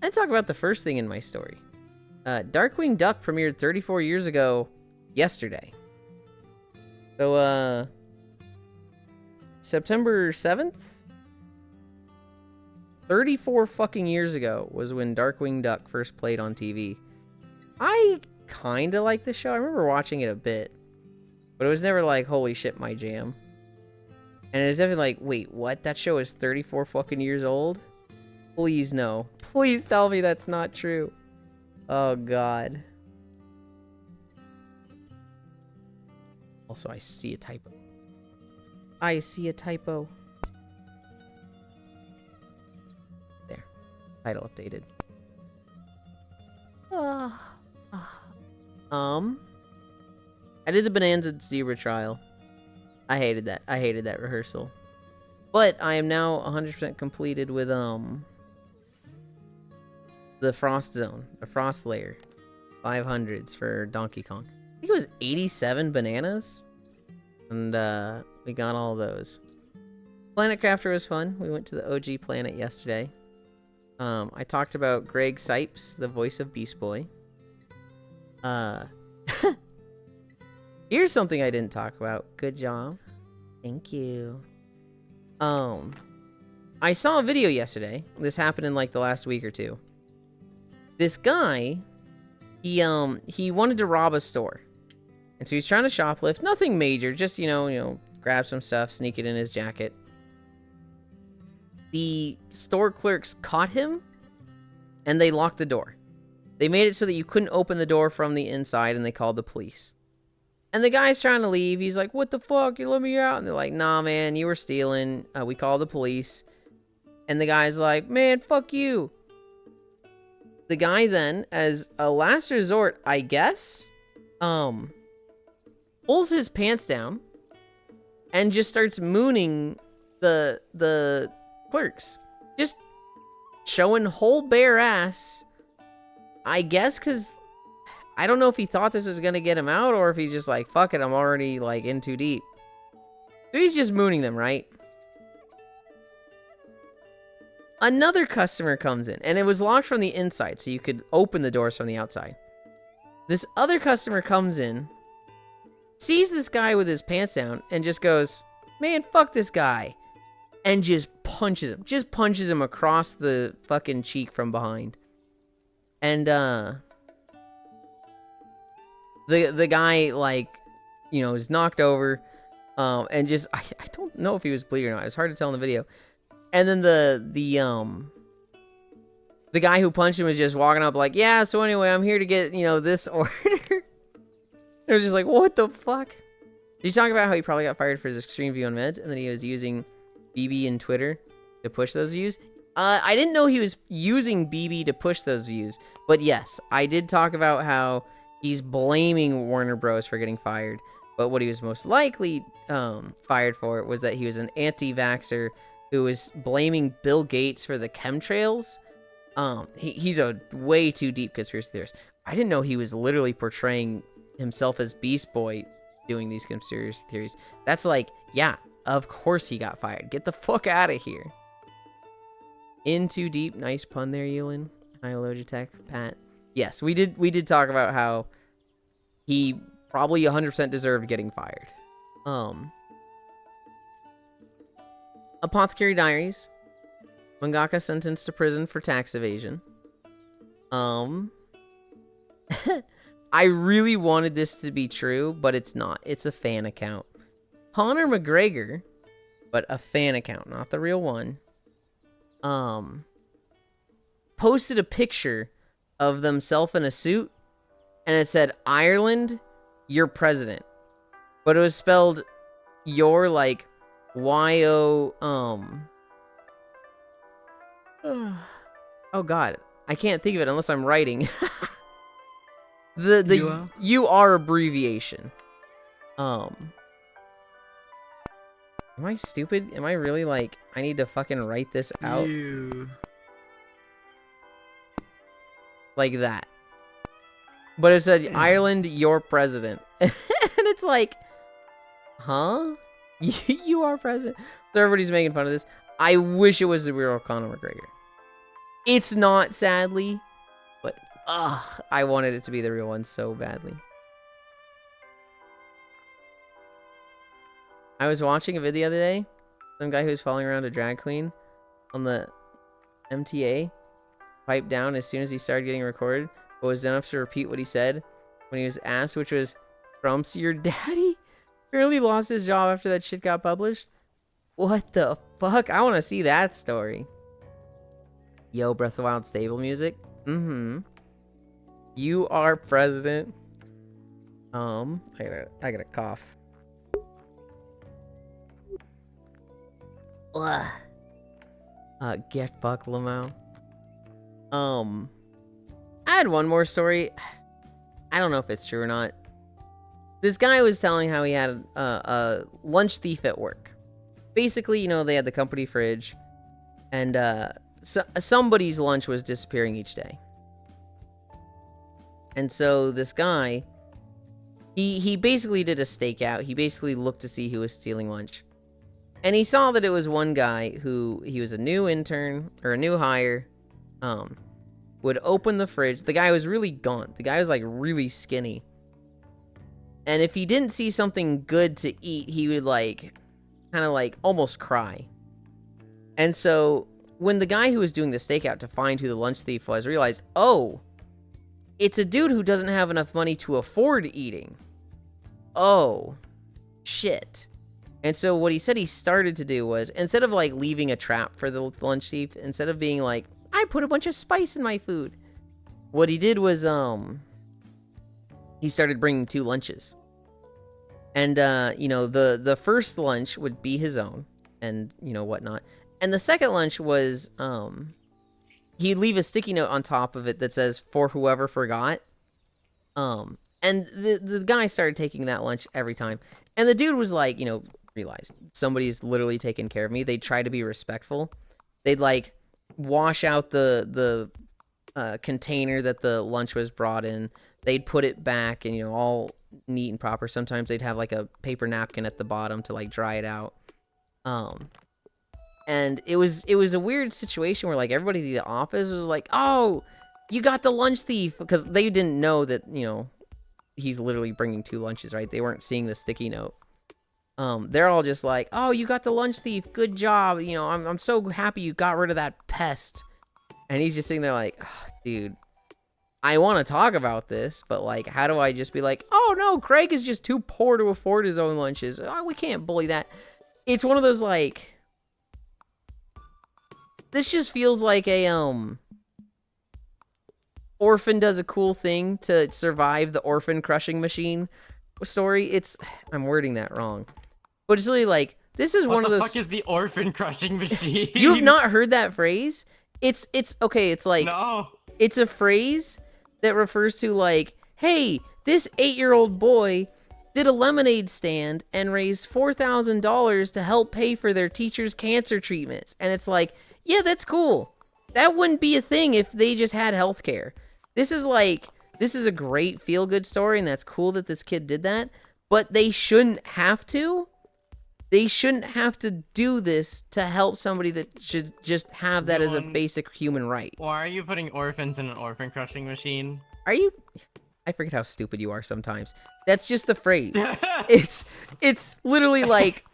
I talk about the first thing in my story. Darkwing Duck premiered 34 years ago yesterday. So, September 7th? 34 fucking years ago was when Darkwing Duck first played on TV. I kinda like the show. I remember watching it a bit. But it was never like, holy shit, my jam. And it's definitely like, wait, what? That show is 34 fucking years old? Please no. Please tell me that's not true. Oh god. Also, I see a typo. I see a typo. There. Title updated. I did the Bonanza Zebra trial. I hated that. I hated that rehearsal. But I am now 100% completed with, the Frost Zone. The Frost Layer. 500s for Donkey Kong. I think it was 87 bananas. And, we got all those. Planet Crafter was fun. We went to the OG planet yesterday. I talked about Greg Sipes, the voice of Beast Boy. Here's something I didn't talk about. Good job. Thank you. I saw a video yesterday. This happened in like the last week or two. This guy, he wanted to rob a store. And so he's trying to shoplift. Nothing major, just, you know, grab some stuff, sneak it in his jacket. The store clerks caught him, and they locked the door. They made it so that you couldn't open the door from the inside, and they called the police. And the guy's trying to leave. He's like, what the fuck? You let me out? And they're like, nah, man, you were stealing. We called the police. And the guy's like, man, fuck you. The guy then, as a last resort, I guess, pulls his pants down and just starts mooning the clerks. Just showing whole bare ass. I guess because I don't know if he thought this was going to get him out or if he's just like, fuck it, I'm already like in too deep. So he's just mooning them, right? Another customer comes in, and it was locked from the inside, so you could open the doors from the outside. This other customer comes in, sees this guy with his pants down, and just goes, man, fuck this guy. And just punches him. Just punches him across the fucking cheek from behind. And, the guy, like, you know, is knocked over, and just, I don't know if he was bleeding or not. It's hard to tell in the video. And then the guy who punched him was just walking up like, yeah, so anyway, I'm here to get, you know, this order. It was just like, what the fuck? Did you talk about how he probably got fired for his extreme view on meds, and then he was using BB and Twitter to push those views? I didn't know he was using BB to push those views, but yes, I did talk about how he's blaming Warner Bros. For getting fired, but what he was most likely fired for was that he was an anti-vaxxer who was blaming Bill Gates for the chemtrails. He's a way too deep conspiracy theorist. I didn't know he was literally portraying himself as Beast Boy doing these conspiracy theories. That's like, yeah, of course he got fired. Get the fuck out of here. In too deep. Nice pun there, Yulind. Hi, Logitech, Pat. Yes, we did talk about how he probably 100% deserved getting fired. Apothecary Diaries. Mangaka sentenced to prison for tax evasion. I really wanted this to be true, but it's not. It's a fan account. Conor McGregor, but a fan account, not the real one, posted a picture of themselves in a suit, and it said, Ireland, you're president. But it was spelled your, like, Y-O, oh god, I can't think of it unless I'm writing. the UR abbreviation. Am I stupid? Am I really like, I need to fucking write this out? Like that. But it said, Ireland, your president. And it's like, huh? You are president? So everybody's making fun of this. I wish it was the real Conor McGregor. It's not, sadly. But, I wanted it to be the real one so badly. I was watching a video the other day. Some guy who was following around a drag queen on the MTA piped down as soon as he started getting recorded, but was enough to repeat what he said when he was asked, which was, Trump's your daddy? Apparently lost his job after that shit got published. What the fuck? I want to see that story. Yo, Breath of the Wild stable music. You are president. I gotta cough. Ugh. Get fucked, Lamau. I had one more story. I don't know if it's true or not. This guy was telling how he had a lunch thief at work. Basically, you know, they had the company fridge, and somebody's lunch was disappearing each day. And so this guy, he basically did a stakeout. He basically looked to see who was stealing lunch. And he saw that it was one guy who, he was a new intern, or a new hire, would open the fridge. The guy was really gaunt. The guy was, like, really skinny. And if he didn't see something good to eat, he would, like, kind of, like, almost cry. And so, when the guy who was doing the stakeout to find who the lunch thief was realized, oh, it's a dude who doesn't have enough money to afford eating. Oh, shit. And so what he said he started to do was, instead of like leaving a trap for the lunch thief, instead of being like, I put a bunch of spice in my food, what he did was, he started bringing 2 lunches. And, you know, the first lunch would be his own, and, you know, whatnot. And the second lunch was, he'd leave a sticky note on top of it that says, for whoever forgot. And the guy started taking that lunch every time. And the dude was like, you know, realized somebody's literally taking care of me. They'd try to be respectful. They'd like wash out the container that the lunch was brought in. They'd put it back and, you know, all neat and proper. Sometimes they'd have like a paper napkin at the bottom to like dry it out. And it was a weird situation where like everybody in the office was like, oh, you got the lunch thief, because they didn't know that, you know, he's literally bringing 2 lunches, right? They weren't seeing the sticky note. they're all just like, oh, you got the lunch thief, good job, you know, I'm so happy you got rid of that pest. And he's just sitting there like, oh, dude, I want to talk about this, but like, how do I just be like, oh no, Craig is just too poor to afford his own lunches, oh, we can't bully that. It's one of those like, this just feels like a orphan does a cool thing to survive the orphan crushing machine story. I'm wording that wrong, but it's really like, this is one of those. What the fuck is the orphan crushing machine? You have not heard that phrase? It's okay, it's like, no. It's a phrase that refers to like, hey, this 8-year-old boy did a lemonade stand and raised $4,000 to help pay for their teacher's cancer treatments. And it's like, yeah, that's cool. That wouldn't be a thing if they just had healthcare. This is a great feel-good story, and that's cool that this kid did that, but they shouldn't have to. They shouldn't have to do this to help somebody that should just have that as a basic human right. Why are you putting orphans in an orphan crushing machine? Are you? I forget how stupid you are sometimes. That's just the phrase. It's literally like,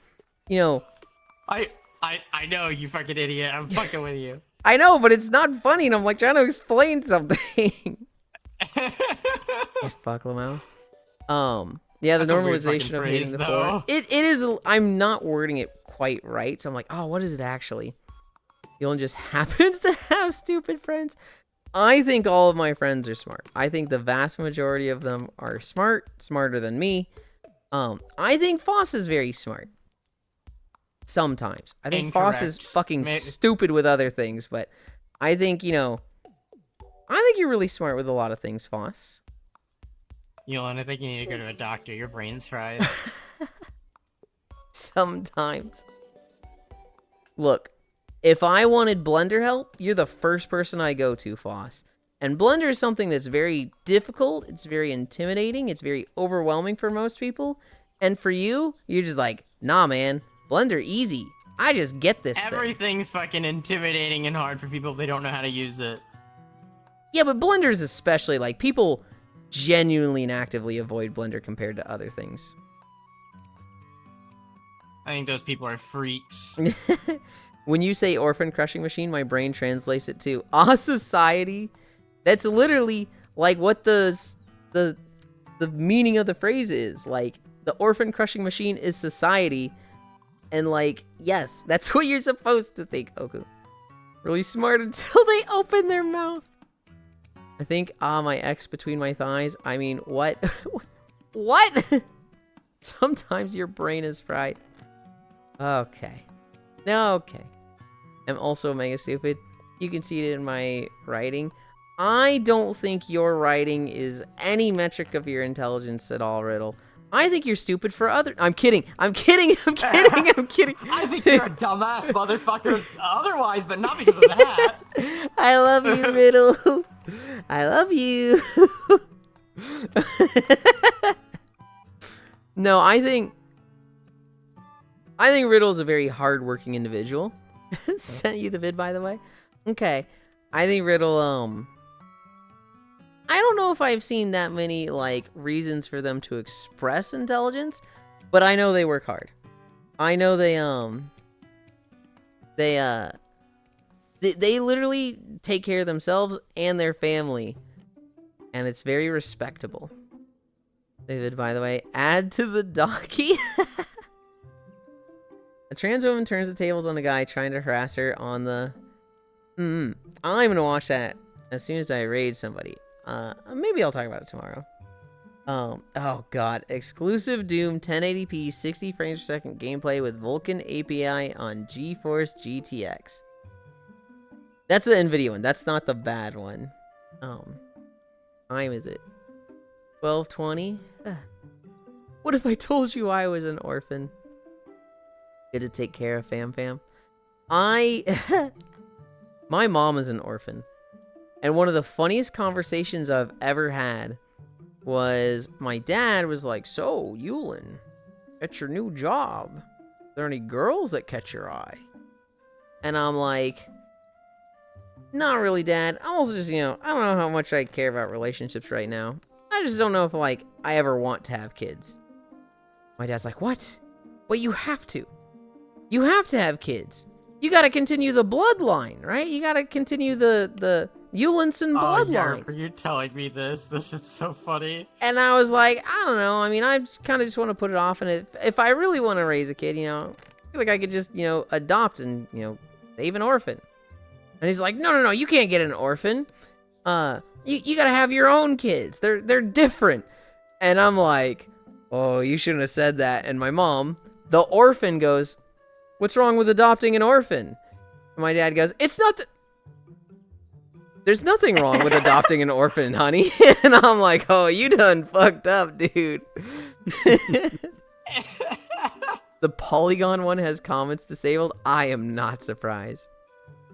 you know. I know, you fucking idiot. I'm fucking with you. I know, but it's not funny, and I'm like trying to explain something. Fuck Lamau. Yeah, the normalization of hating the poor. It is. I'm not wording it quite right, so I'm like, oh, what is it actually? Yulind just happens to have stupid friends. I think all of my friends are smart. I think the vast majority of them are smart, smarter than me. I think Foss is very smart. Sometimes. I think Incorrect. Foss is fucking stupid with other things, but I think, you know, I think you're really smart with a lot of things, Foss. Yulind, I think you need to go to a doctor. Your brain's fried. Sometimes. Look, if I wanted blender help, you're the first person I go to, Foss. And blender is something that's very difficult, it's very intimidating, it's very overwhelming for most people. And for you, you're just like, nah, man, blender easy. I just get this thing. Everything's fucking intimidating and hard for people if they don't know how to use it. Yeah, but blender is especially, like, people genuinely and actively avoid blender compared to other things. I think those people are freaks. When you say orphan crushing machine, my brain translates it to a society. That's literally like what the meaning of the phrase is. Like, the orphan crushing machine is society, and like, yes, that's what you're supposed to think. Okay, really smart until they open their mouth. I think, my ex between my thighs. I mean, what? What? Sometimes your brain is fried. Okay. Okay. I'm also mega stupid. You can see it in my writing. I don't think your writing is any metric of your intelligence at all, Riddle. I think you're stupid for other— I'm kidding. I'm kidding. I'm kidding. I'm kidding. I think you're a dumbass motherfucker otherwise, but not because of that. I love you, Riddle. I love you. No, I think Riddle's a very hardworking individual. Sent you the vid, by the way. Okay. I think Riddle, I don't know if I've seen that many, like, reasons for them to express intelligence, but I know they work hard. I know they literally take care of themselves and their family, and it's very respectable. David, by the way, add to the docky. A trans woman turns the tables on a guy trying to harass her on the... I'm gonna watch that as soon as I raid somebody. Maybe I'll talk about it tomorrow. Oh god. Exclusive Doom 1080p 60 frames per second gameplay with Vulkan API on GeForce GTX. That's the NVIDIA one. That's not the bad one. Time is it? 12:20? What if I told you I was an orphan? Good to take care of, fam. My mom is an orphan. And one of the funniest conversations I've ever had was my dad was like, so, Yulind, at your new job, are there any girls that catch your eye? And I'm like, not really, Dad. I'm also just, I don't know how much I care about relationships right now. I just don't know if, like, I ever want to have kids. My dad's like, what? Well, you have to. You have to have kids. You got to continue the bloodline, right? You got to continue the Yulinson bloodline. You're telling me this. This is so funny. And I was like, I don't know. I mean, I kind of just want to put it off. And if I really want to raise a kid, you know, I feel like I could just, you know, adopt and, you know, save an orphan. And he's like, no, you can't get an orphan. You got to have your own kids. They're different. And I'm like, oh, you shouldn't have said that. And my mom, the orphan, goes, what's wrong with adopting an orphan? And my dad goes, there's nothing wrong with adopting an orphan, honey. And I'm like, oh, you done fucked up, dude. The Polygon one has comments disabled. I am not surprised.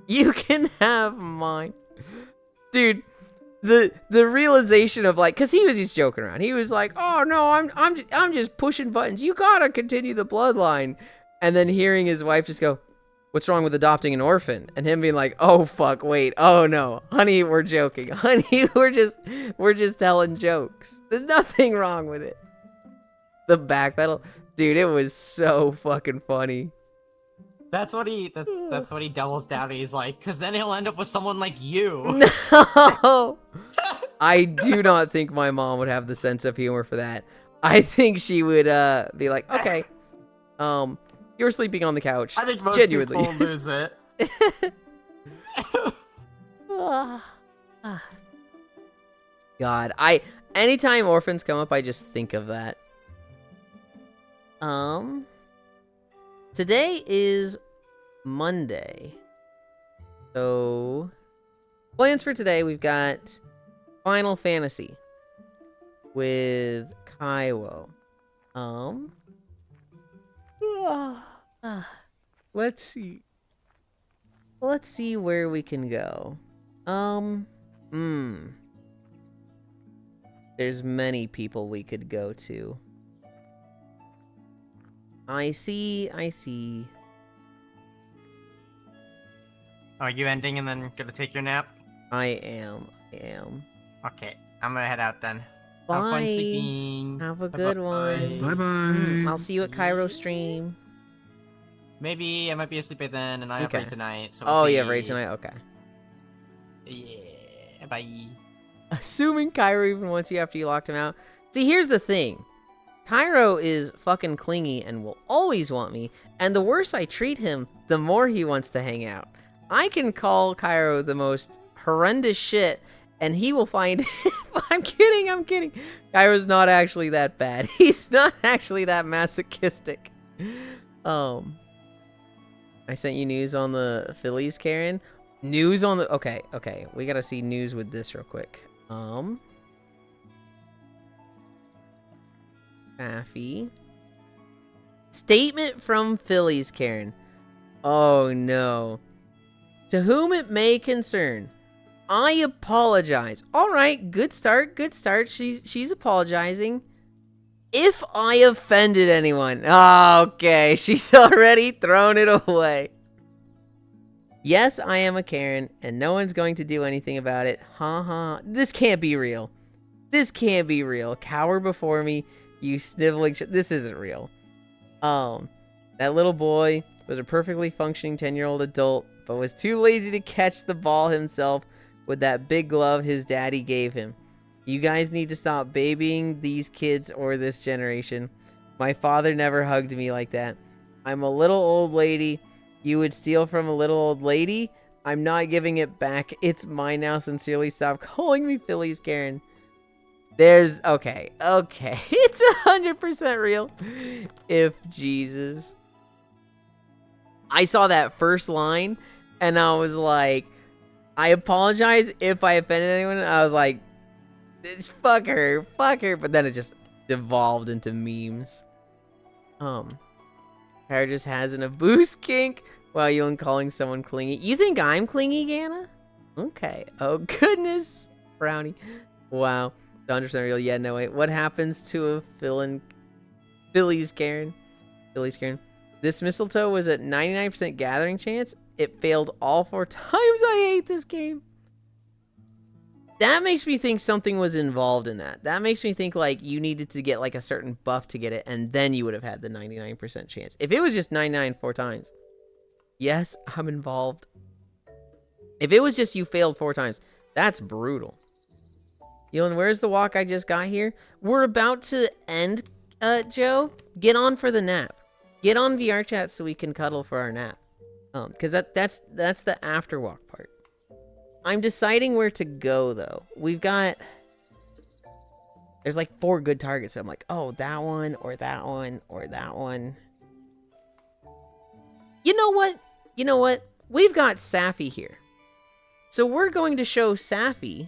You can have mine. Dude, the realization of, like, because he was just joking around. He was like, oh, no, I'm just pushing buttons. You gotta continue the bloodline. And then hearing his wife just go, what's wrong with adopting an orphan? And him being like, oh, fuck, wait. Oh, no. Honey, we're joking. Honey, we're just telling jokes. There's nothing wrong with it. The backpedal. Dude, it was so fucking funny. That's what he doubles down. He's like, because then he'll end up with someone like you. No! I do not think my mom would have the sense of humor for that. I think she would be like, okay, you're sleeping on the couch. I think most genuinely. people lose it. God, anytime orphans come up, I just think of that. Today is Monday. So, plans for today, we've got Final Fantasy with Kaiwo. Let's see. Let's see where we can go. There's many people we could go to. I see. Are you ending and then gonna take your nap? I am. Okay, I'm gonna head out then. Bye. Have fun sleeping. Have a good one. Bye-bye. I'll see you at Cairo stream. Maybe I might be asleep by then, and I have Okay. raid tonight. So Oh, we'll you see. have raid tonight? Okay. Yeah. Bye. Assuming Cairo even wants you after you locked him out. See, here's the thing. Cairo is fucking clingy and will always want me, and the worse I treat him, the more he wants to hang out. I can call Cairo the most horrendous shit, and he will find... I'm kidding. Cairo's not actually that bad. He's not actually that masochistic. I sent you news on the Phillies, Karen. News on the... Okay. We gotta see news with this real quick. Faffy. Statement from Phillies, Karen. Oh, no. To whom it may concern, I apologize. All right, good start. She's apologizing. If I offended anyone. Okay, she's already thrown it away. Yes, I am a Karen, and no one's going to do anything about it. This can't be real. Cower before me, you sniveling this isn't real. That little boy was a perfectly functioning 10-year-old adult, but was too lazy to catch the ball himself with that big glove his daddy gave him. You guys need to stop babying these kids or this generation. My father never hugged me like that. I'm a little old lady. You would steal from a little old lady? I'm not giving it back. It's mine now. Sincerely, stop calling me Phillies, Karen. There's... Okay. It's 100% real. If Jesus. I saw that first line, and I was like, I apologize if I offended anyone. I was like, fuck her. But then it just devolved into memes. Kara just has an abuse kink while Yulind calling someone clingy. You think I'm clingy, Ganna? Okay. Oh, goodness. Brownie. Wow. 100% real. Yeah, no, wait. What happens to a Phillies, Karen? This mistletoe was at 99% gathering chance. It failed all 4 times. I hate this game. That makes me think something was involved in that. That makes me think like you needed to get like a certain buff to get it, and then you would have had the 99% chance. If it was just 99 4 times, yes, I'm involved. If it was just you failed 4 times, that's brutal. Yulind, where's the walk I just got here? We're about to end, Joe. Get on for the nap. Get on VR chat so we can cuddle for our nap. Because that's the after walk part. I'm deciding where to go, though. We've got... There's like 4 good targets. So I'm like, oh, that one, or that one, or that one. You know what? You know what? We've got Safi here. So we're going to show Safi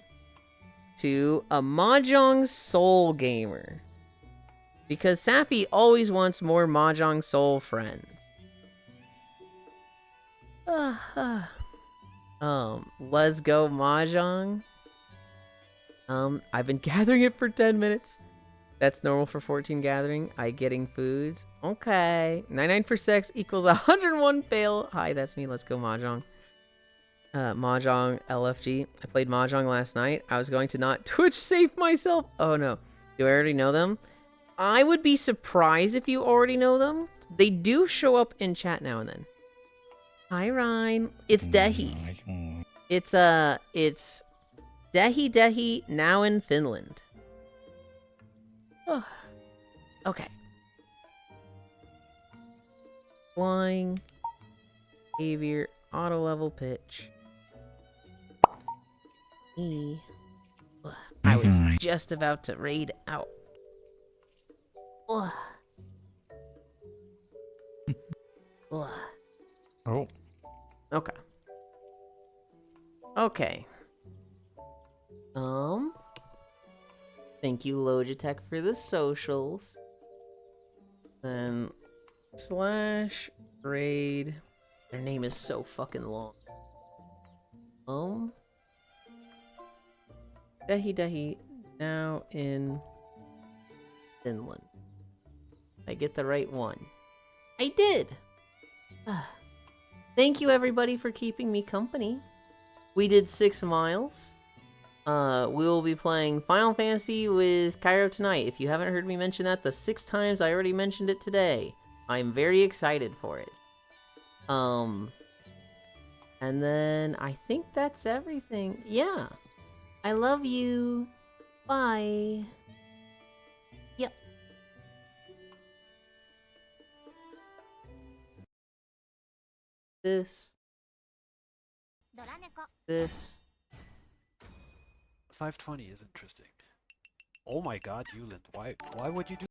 to a Mahjong Soul gamer. Because Safi always wants more Mahjong Soul friends. Let's go Mahjong. I've been gathering it for 10 minutes. That's normal for 14 gathering. I getting foods. Okay. 99 for sex equals 101 fail. Hi, that's me. Let's go Mahjong. Mahjong LFG. I played Mahjong last night. I was going to not Twitch safe myself. Oh no. Do I already know them? I would be surprised if you already know them. They do show up in chat now and then. Hi, Ryan. It's Dehi. It's Dehi now in Finland. Oh. Okay. Flying. Behavior. Auto level pitch. I was just about to raid out. Oh. Okay. Okay. Thank you, Logitech, for the socials. Then / raid. Their name is so fucking long. Dehi now in Finland. I get the right one. I did! Thank you everybody for keeping me company. We did 6 miles. We will be playing Final Fantasy with Cairo tonight. If you haven't heard me mention that the 6 times I already mentioned it today, I'm very excited for it. And then I think that's everything. Yeah. I love you. Bye. Yep. This. 520 is interesting. Oh my god, Yulind, why would you do